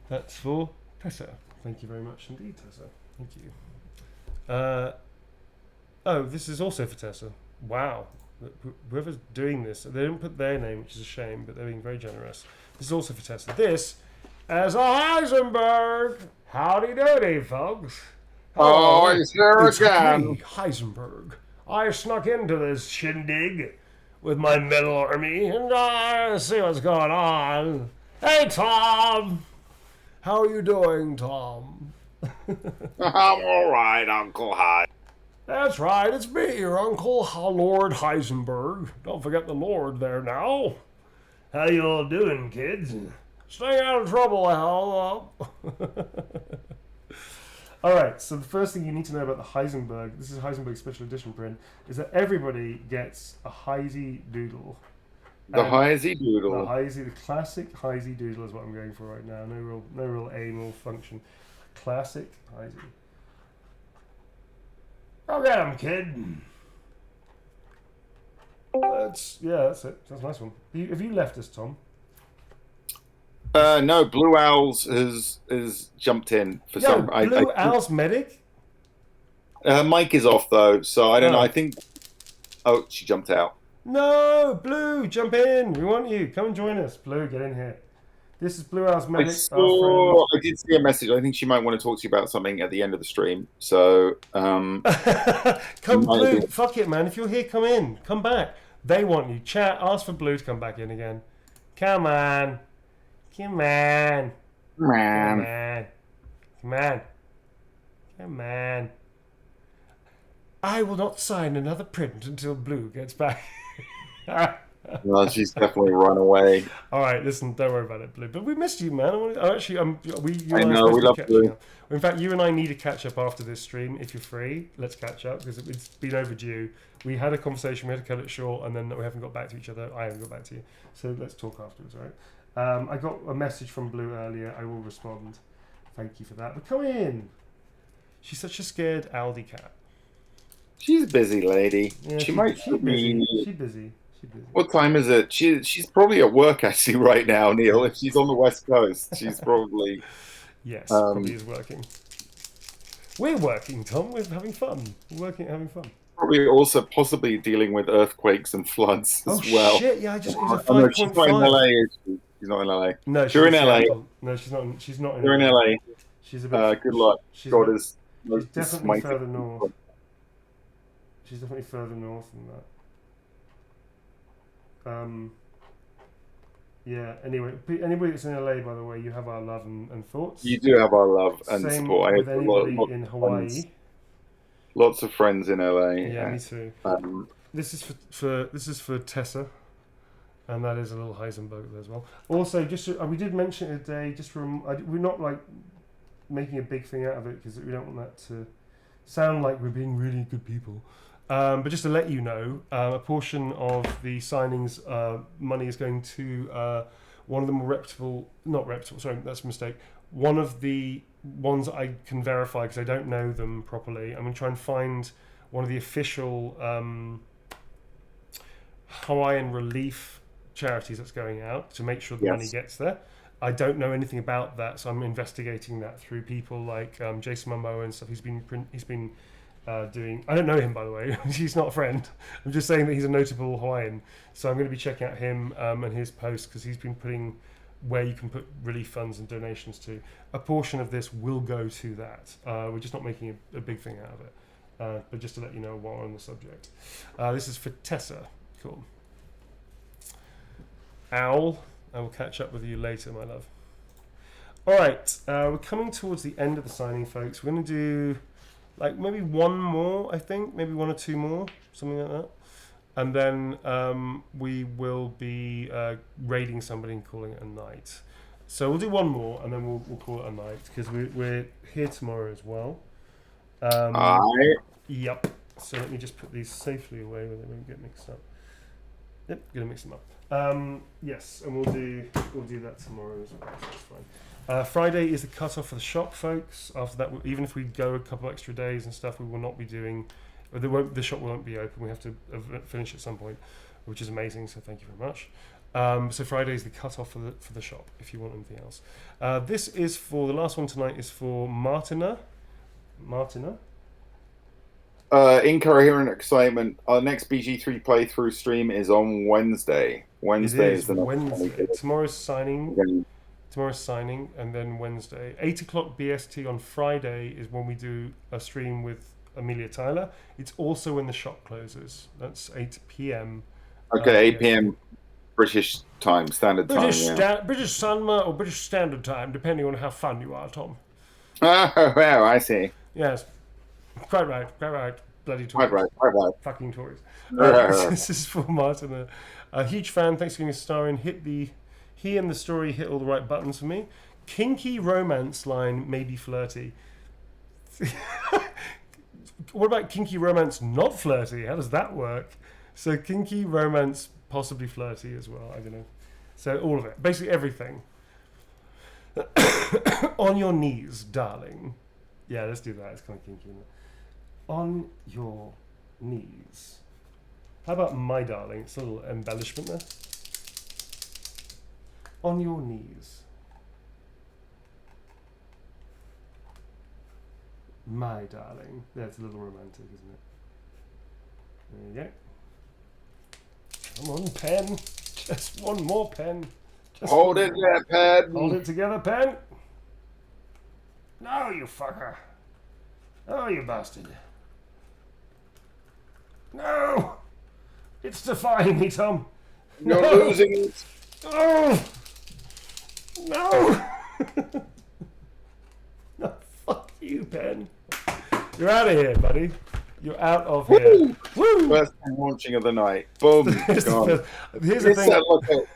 [SPEAKER 3] That's for Tessa. Thank you very much indeed, Tessa. Thank you. Oh, this is also for Tessa. Wow. Whoever's doing this, they didn't put their name, which is a shame, but they're being very generous. This is also for Tessa. This is a Heisenberg. Howdy doody, folks.
[SPEAKER 2] Hello, it's here again.
[SPEAKER 3] Me, Heisenberg. I snuck into this shindig with my metal army, and I see what's going on. Hey, Tom. How are you doing, Tom?
[SPEAKER 2] I'm all right, Uncle Hyde.
[SPEAKER 3] That's right, it's me, your uncle, Lord Heisenberg. Don't forget the Lord there now. How you all doing, kids? Stay out of trouble, hell up. Alright, so the first thing you need to know about the Heisenberg, this is Heisenberg Special Edition print, is that everybody gets a Heisey Doodle.
[SPEAKER 2] The Heisey Doodle.
[SPEAKER 3] The classic Heisey Doodle is what I'm going for right now. No real aim or function. Classic Heisey. Go get him, kid. That's it. That's a nice one. Have you left us, Tom?
[SPEAKER 2] No, Blue Owls has jumped in for some.
[SPEAKER 3] Blue Owls medic.
[SPEAKER 2] Mike is off though, so I don't know. I think. Oh, she jumped out.
[SPEAKER 3] No, Blue, jump in. We want you. Come and join us, Blue. Get in here. This is Blue Owls medic.
[SPEAKER 2] I did see a message. I think she might want to talk to you about something at the end of the stream. So,
[SPEAKER 3] come, Blue. Fuck it, man. If you're here, come in. Come back. They want you. Chat. Ask for Blue to come back in again. Come on. Come on.
[SPEAKER 2] Come on.
[SPEAKER 3] Come on. Come on. I will not sign another print until Blue gets back.
[SPEAKER 2] Well, she's definitely run away.
[SPEAKER 3] All right, listen, don't worry about it, Blue. But we missed you, man.
[SPEAKER 2] I know, we love Blue.
[SPEAKER 3] In fact, you and I need to catch up after this stream. If you're free, let's catch up because it's been overdue. We had a conversation, we had to cut it short, and then we haven't got back to each other. I haven't got back to you. So let's talk afterwards, all right? I got a message from Blue earlier. I will respond. Thank you for that. But come in. She's such a scared Aldi cat.
[SPEAKER 2] She's a busy lady.
[SPEAKER 3] Yeah,
[SPEAKER 2] she might be.
[SPEAKER 3] She's busy.
[SPEAKER 2] What time is it? She's probably at work actually right now, Neil. If she's on the West Coast, she's probably
[SPEAKER 3] probably is working. We're working, Tom. We're having fun. We're working, having fun.
[SPEAKER 2] Probably also possibly dealing with earthquakes and floods as well.
[SPEAKER 3] Shit! Yeah, it was a
[SPEAKER 2] Oh, no, she's not in
[SPEAKER 3] 5.5.
[SPEAKER 2] LA. Is she? She's not in LA.
[SPEAKER 3] No,
[SPEAKER 2] You're in
[SPEAKER 3] she's
[SPEAKER 2] LA.
[SPEAKER 3] Seattle. No, she's not. She's not in.
[SPEAKER 2] You're in LA.
[SPEAKER 3] She's a bit.
[SPEAKER 2] Good luck.
[SPEAKER 3] She's,
[SPEAKER 2] God
[SPEAKER 3] a bit,
[SPEAKER 2] is.
[SPEAKER 3] she's definitely further north. She's definitely further north than that. Yeah. Anyway, anybody that's in LA, by the way, you have our love and thoughts.
[SPEAKER 2] You do have our love and
[SPEAKER 3] Same
[SPEAKER 2] support. I
[SPEAKER 3] with
[SPEAKER 2] have
[SPEAKER 3] anybody
[SPEAKER 2] lots
[SPEAKER 3] in
[SPEAKER 2] of
[SPEAKER 3] Hawaii.
[SPEAKER 2] friends. Lots of friends in LA.
[SPEAKER 3] Yeah, me too. This is for Tessa, and that is a little Heisenberg there as well. Also, just we did mention it today. We're not like making a big thing out of it because we don't want that to sound like we're being really good people. But just to let you know, a portion of the signings money is going to one of the more not reputable, sorry, that's a mistake. One of the ones I can verify because I don't know them properly. I'm going to try and find one of the official Hawaiian relief charities that's going out to make sure the money gets there. I don't know anything about that, so I'm investigating that through people like Jason Momoa and stuff. He's been doing. I don't know him, by the way. He's not a friend. I'm just saying that he's a notable Hawaiian. So I'm going to be checking out him and his posts because he's been putting where you can put relief funds and donations to. A portion of this will go to that. We're just not making a big thing out of it. But just to let you know while we're on the subject. This is for Tessa. Cool. Owl, I will catch up with you later, my love. All right, we're coming towards the end of the signing, folks. We're going to do like maybe one more, I think, maybe one or two more, something like that. And then we will be raiding somebody and calling it a night. So we'll do one more, and then we'll call it a night, because we're here tomorrow as well. Yep. So let me just put these safely away where they won't get mixed up. Yep, gonna mix them up. Yes, and we'll do that tomorrow as well. So that's fine. Friday is the cut-off for the shop, folks. After that, even if we go a couple extra days and stuff, we will not be doing. The shop won't be open. We have to finish at some point, which is amazing. So thank you very much. So Friday is the cut-off for the shop. If you want anything else, this is for the last one tonight. Is for Martina.
[SPEAKER 2] Incoherent excitement. Our next BG3 playthrough stream is on Wednesday. Wednesday is the
[SPEAKER 3] Wednesday. Tomorrow's signing. Tomorrow's signing, and then Wednesday, 8 o'clock BST on Friday is when we do a stream with Amelia Tyler. It's also when the shop closes. That's 8 p.m.
[SPEAKER 2] Okay, 8 p.m. British time, standard time.
[SPEAKER 3] British Summer or British Standard Time, depending on how fun you are, Tom.
[SPEAKER 2] Oh, well, I see.
[SPEAKER 3] Yes, quite right. Bloody Tories.
[SPEAKER 2] Quite right.
[SPEAKER 3] Fucking Tories. This is for Martin. A huge fan. Thanks for giving a star in. He and the story hit all the right buttons for me. Kinky romance line may be flirty. What about kinky romance not flirty? How does that work? So kinky romance possibly flirty as well. I don't know. So all of it. Basically everything. On your knees, darling. Yeah, let's do that. It's kind of kinky, isn't it? On your knees. How about my darling? It's a little embellishment there. On your knees. My darling. That's a little romantic, isn't it? There you go. Come on, pen. Just one more pen.
[SPEAKER 2] Hold it there, pen.
[SPEAKER 3] Hold it together, pen. No, you fucker. Oh, you bastard. No! It's defying me, Tom.
[SPEAKER 2] You're losing it.
[SPEAKER 3] Oh! No! No, fuck you, Ben. You're out of here, buddy. You're out of here. Woo!
[SPEAKER 2] First time launching of the night. Boom. Gone.
[SPEAKER 3] Here's the thing.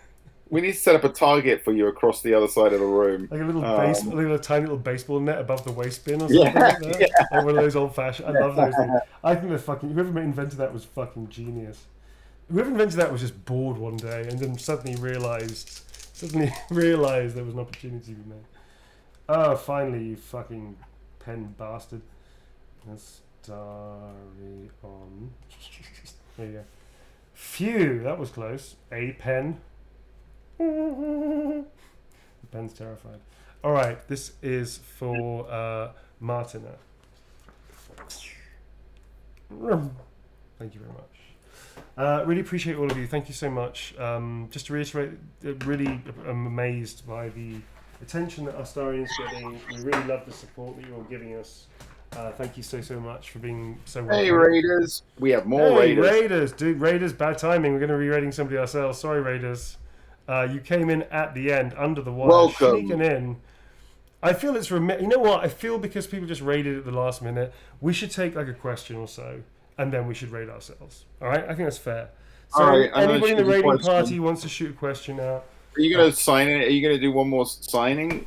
[SPEAKER 2] We need to set up a target for you across the other side of the room.
[SPEAKER 3] Like a little a tiny little baseball net above the waist bin or something like that. Yeah. Like one of those old fashioned. I love those things. I think they're fucking. Whoever invented that was fucking genius. Whoever invented that was just bored one day and then suddenly realized there was an opportunity to be made. Oh, finally, you fucking pen bastard. Let's starry on. There you go. Phew, that was close. A pen. The pen's terrified. All right, this is for Martina. Thank you very much. Really appreciate all of you. Thank you so much. Just to reiterate, really am amazed by the attention that Astarion is getting. We really love the support that you're giving us. Thank you so much for being so welcome.
[SPEAKER 2] Hey, Raiders. We have more Raiders.
[SPEAKER 3] Dude, Raiders, bad timing. We're going to be raiding somebody ourselves. Sorry, Raiders. You came in at the end, under the wire,
[SPEAKER 2] Welcome.
[SPEAKER 3] sneaking in. I feel it's... you know what? I feel because people just raided at the last minute, we should take like a question or so, and then we should raid ourselves. All right? I think that's fair. So
[SPEAKER 2] All right,
[SPEAKER 3] anybody in the
[SPEAKER 2] shoot a
[SPEAKER 3] raiding
[SPEAKER 2] question.
[SPEAKER 3] party wants to shoot a question out.
[SPEAKER 2] Are you going to sign it? Are you going to do one more signing?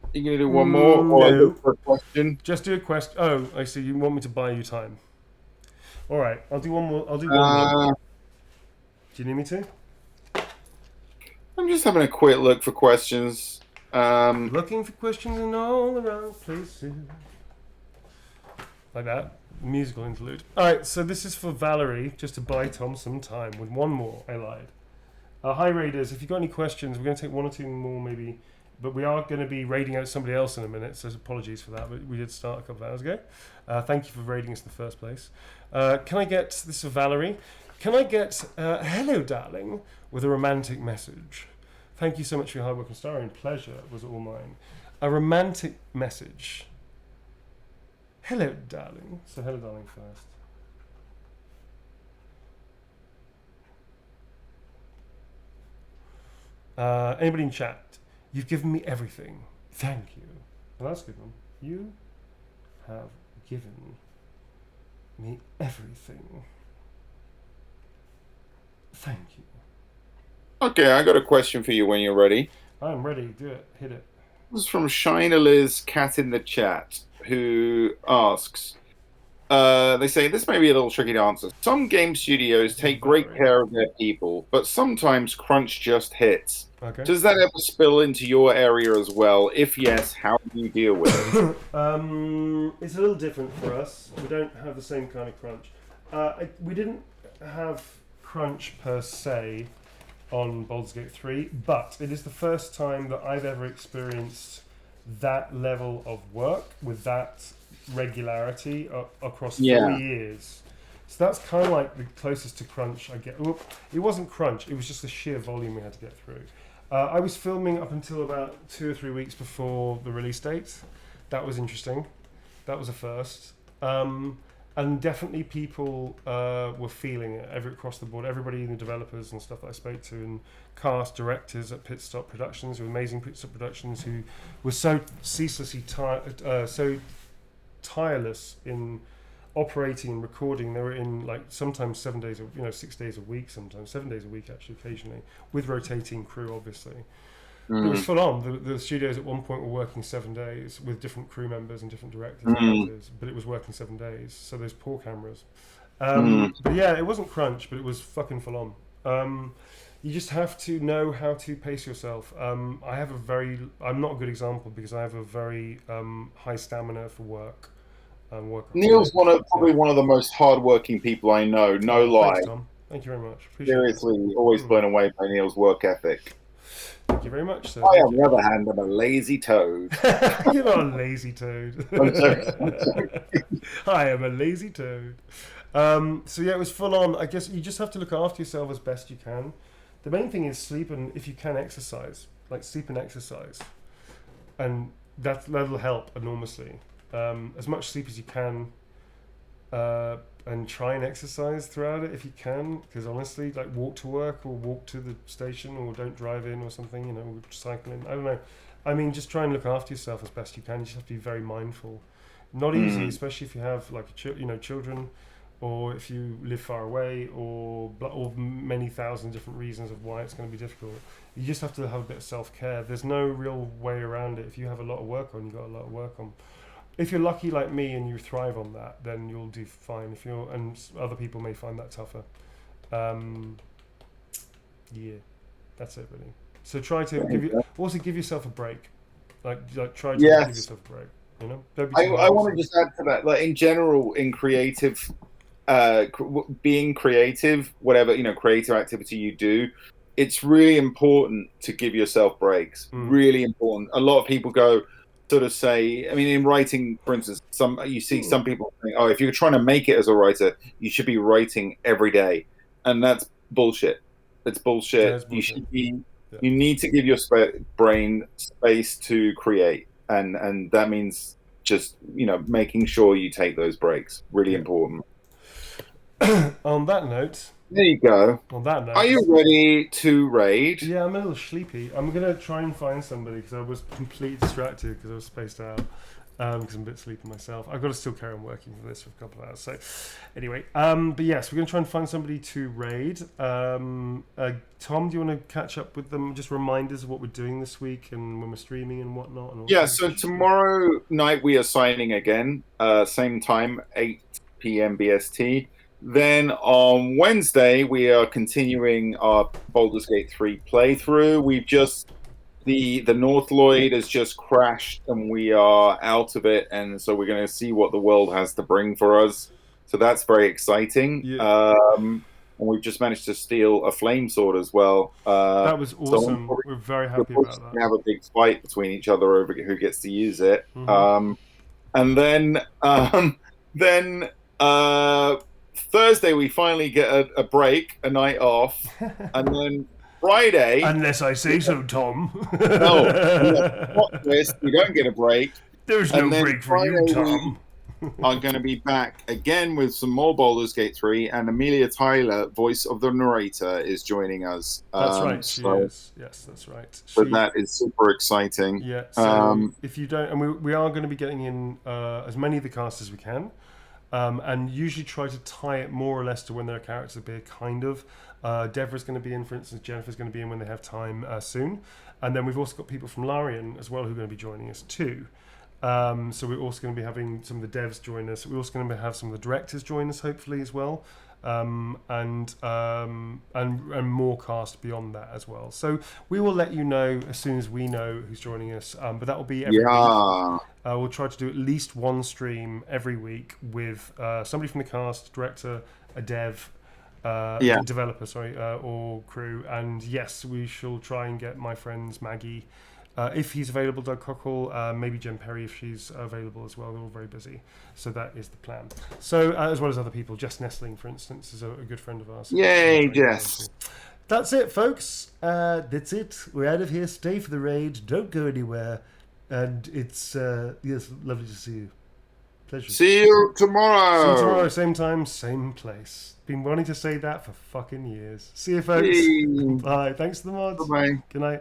[SPEAKER 2] Are you going to do one more? Or
[SPEAKER 3] No.
[SPEAKER 2] look for a question?
[SPEAKER 3] Just do a question. Oh, I see. You want me to buy you time. All right. I'll do one more. I'll do one more. Do you need me to?
[SPEAKER 2] I'm just having a quick look for questions.
[SPEAKER 3] Looking for questions in all around places. Like that. Musical interlude. Alright, so this is for Valerie, just to buy Tom some time with one more. I lied. Hi, Raiders. If you've got any questions, we're going to take one or two more maybe. But we are going to be raiding out somebody else in a minute, so apologies for that. But we did start a couple of hours ago. Thank you for raiding us in the first place. Can I get, this is for Valerie, can I get hello, darling, with a romantic message? Thank you so much for your hard work and starring. Pleasure was all mine. A romantic message. Hello, darling. So hello, darling first. Anybody in chat? You've given me everything. Thank you. Well, that's a good one. You have given me everything. Thank you.
[SPEAKER 2] Okay, I got a question for you when you're ready.
[SPEAKER 3] I'm ready. Do it. Hit it.
[SPEAKER 2] This is from Shina Liz Cat in the chat, who asks, they say, this may be a little tricky to answer. Some game studios take great care of their people, but sometimes crunch just hits.
[SPEAKER 3] Okay.
[SPEAKER 2] Does that ever spill into your area as well? If yes, how do you deal with it?
[SPEAKER 3] It's a little different for us. We don't have the same kind of crunch. We didn't have crunch per se on Baldur's Gate 3, but it is the first time that I've ever experienced that level of work with that regularity across 4 years. So that's kind of like the closest to crunch I get. It wasn't crunch, it was just the sheer volume we had to get through. I was filming up until about 2 or 3 weeks before the release date. That was interesting. That was a first. And definitely people were feeling it across the board. Everybody, the developers and stuff that I spoke to, and cast directors at Pit Stop Productions, who were amazing Pit Stop Productions, who were so ceaselessly so tireless in operating and recording. They were in like sometimes 7 days, 6 days a week, sometimes 7 days a week actually, occasionally, with rotating crew, obviously. It was full on. The studios at one point were working 7 days with different crew members and different directors and editors, but it was working 7 days. So there's poor cameras. But yeah, it wasn't crunch, but it was fucking full on. You just have to know how to pace yourself. I'm not a good example because I have a very high stamina for work.
[SPEAKER 2] Neil's probably one of the most hardworking people I know. No lie.
[SPEAKER 3] Thanks, Tom. Thank you very much. Appreciate
[SPEAKER 2] Seriously, always blown away by Neil's work ethic.
[SPEAKER 3] Thank you very much, sir.
[SPEAKER 2] I, on the other hand, am a lazy toad.
[SPEAKER 3] You're not a lazy toad.
[SPEAKER 2] I'm sorry.
[SPEAKER 3] I am a lazy toad. So yeah, it was full on. I guess you just have to look after yourself as best you can. The main thing is sleep, and if you can exercise, like sleep and exercise, and that'll help enormously. As much sleep as you can, and try and exercise throughout it if you can, because honestly, like walk to work or walk to the station or don't drive in or something, or cycle in. I don't know. I mean, just try and look after yourself as best you can. You just have to be very mindful. Not easy, especially if you have like children, or if you live far away, or many thousand different reasons of why it's going to be difficult. You just have to have a bit of self-care. There's no real way around it. If you have a lot of work on, you've got a lot of work on. If you're lucky like me and you thrive on that, then you'll do fine. And other people may find that tougher. Yeah, that's it really. So try to give yourself a break. Like try to give yourself a break. You know.
[SPEAKER 2] I want to just add to that, like in general, in creative, being creative, whatever creative activity you do, it's really important to give yourself breaks. Really important. A lot of people go, sort of say, I mean, in writing, for instance, you see some people saying, "Oh, if you're trying to make it as a writer, you should be writing every day," and that's bullshit. It's bullshit.
[SPEAKER 3] That's bullshit.
[SPEAKER 2] You should be.
[SPEAKER 3] Yeah.
[SPEAKER 2] You need to give your brain space to create, and that means just making sure you take those breaks. Really important.
[SPEAKER 3] On that note.
[SPEAKER 2] There you go.
[SPEAKER 3] On that note.
[SPEAKER 2] Are you ready to raid?
[SPEAKER 3] Yeah, I'm a little sleepy. I'm going to try and find somebody because I was completely distracted because I was spaced out because I'm a bit sleepy myself. I've got to still carry on working for this for a couple of hours. So anyway, but yes, we're going to try and find somebody to raid. Tom, do you want to catch up with them? Just remind us of what we're doing this week and when we're streaming and whatnot. And
[SPEAKER 2] yeah, so tomorrow night we are signing again, same time, 8 p.m. BST. Then on Wednesday, we are continuing our Baldur's Gate 3 playthrough. We've just, the North Lloyd has just crashed and we are out of it. And so we're going to see what the world has to bring for us. So that's very exciting.
[SPEAKER 3] Yeah.
[SPEAKER 2] And we've just managed to steal a flame sword as well.
[SPEAKER 3] That was awesome. So we're very happy about that.
[SPEAKER 2] We have a big fight between each other over who gets to use it.
[SPEAKER 3] Mm-hmm.
[SPEAKER 2] And then Thursday we finally get a break, a night off, and then Friday.
[SPEAKER 3] Unless I say so, Tom.
[SPEAKER 2] No, we don't get a break.
[SPEAKER 3] There's no break for you, Tom.
[SPEAKER 2] Are going to be back again with some more Baldur's Gate 3, and Amelia Tyler, voice of the narrator, is joining us.
[SPEAKER 3] That's right, she is. Yes, that's right.
[SPEAKER 2] So that is super exciting.
[SPEAKER 3] Yeah. So if you don't, and we are going to be getting in as many of the cast as we can. And usually try to tie it more or less to when their characters appear, kind of. Deborah's going to be in, for instance. Jennifer's going to be in when they have time soon. And then we've also got people from Larian as well who are going to be joining us too. So we're also going to be having some of the devs join us. We're also going to have some of the directors join us, hopefully, as well. And more cast beyond that as well. So we will let you know as soon as we know who's joining us. But that will be every week. We'll try to do at least one stream every week with somebody from the cast, director, a dev, developer, or crew. And yes, we shall try and get my friends Maggie, if he's available, Doug Cockle, maybe Jen Perry if she's available as well. They're all very busy. So that is the plan. So as well as other people, Jess Nestling, for instance, is a good friend of ours.
[SPEAKER 2] Yay, Jess.
[SPEAKER 3] That's it, folks. That's it. We're out of here. Stay for the raid. Don't go anywhere. And it's, lovely to see you. Pleasure.
[SPEAKER 2] See you tomorrow.
[SPEAKER 3] See you tomorrow, same time, same place. Been wanting to say that for fucking years. See you, folks. Bye. Thanks to the mods.
[SPEAKER 2] Bye-bye.
[SPEAKER 3] Good night.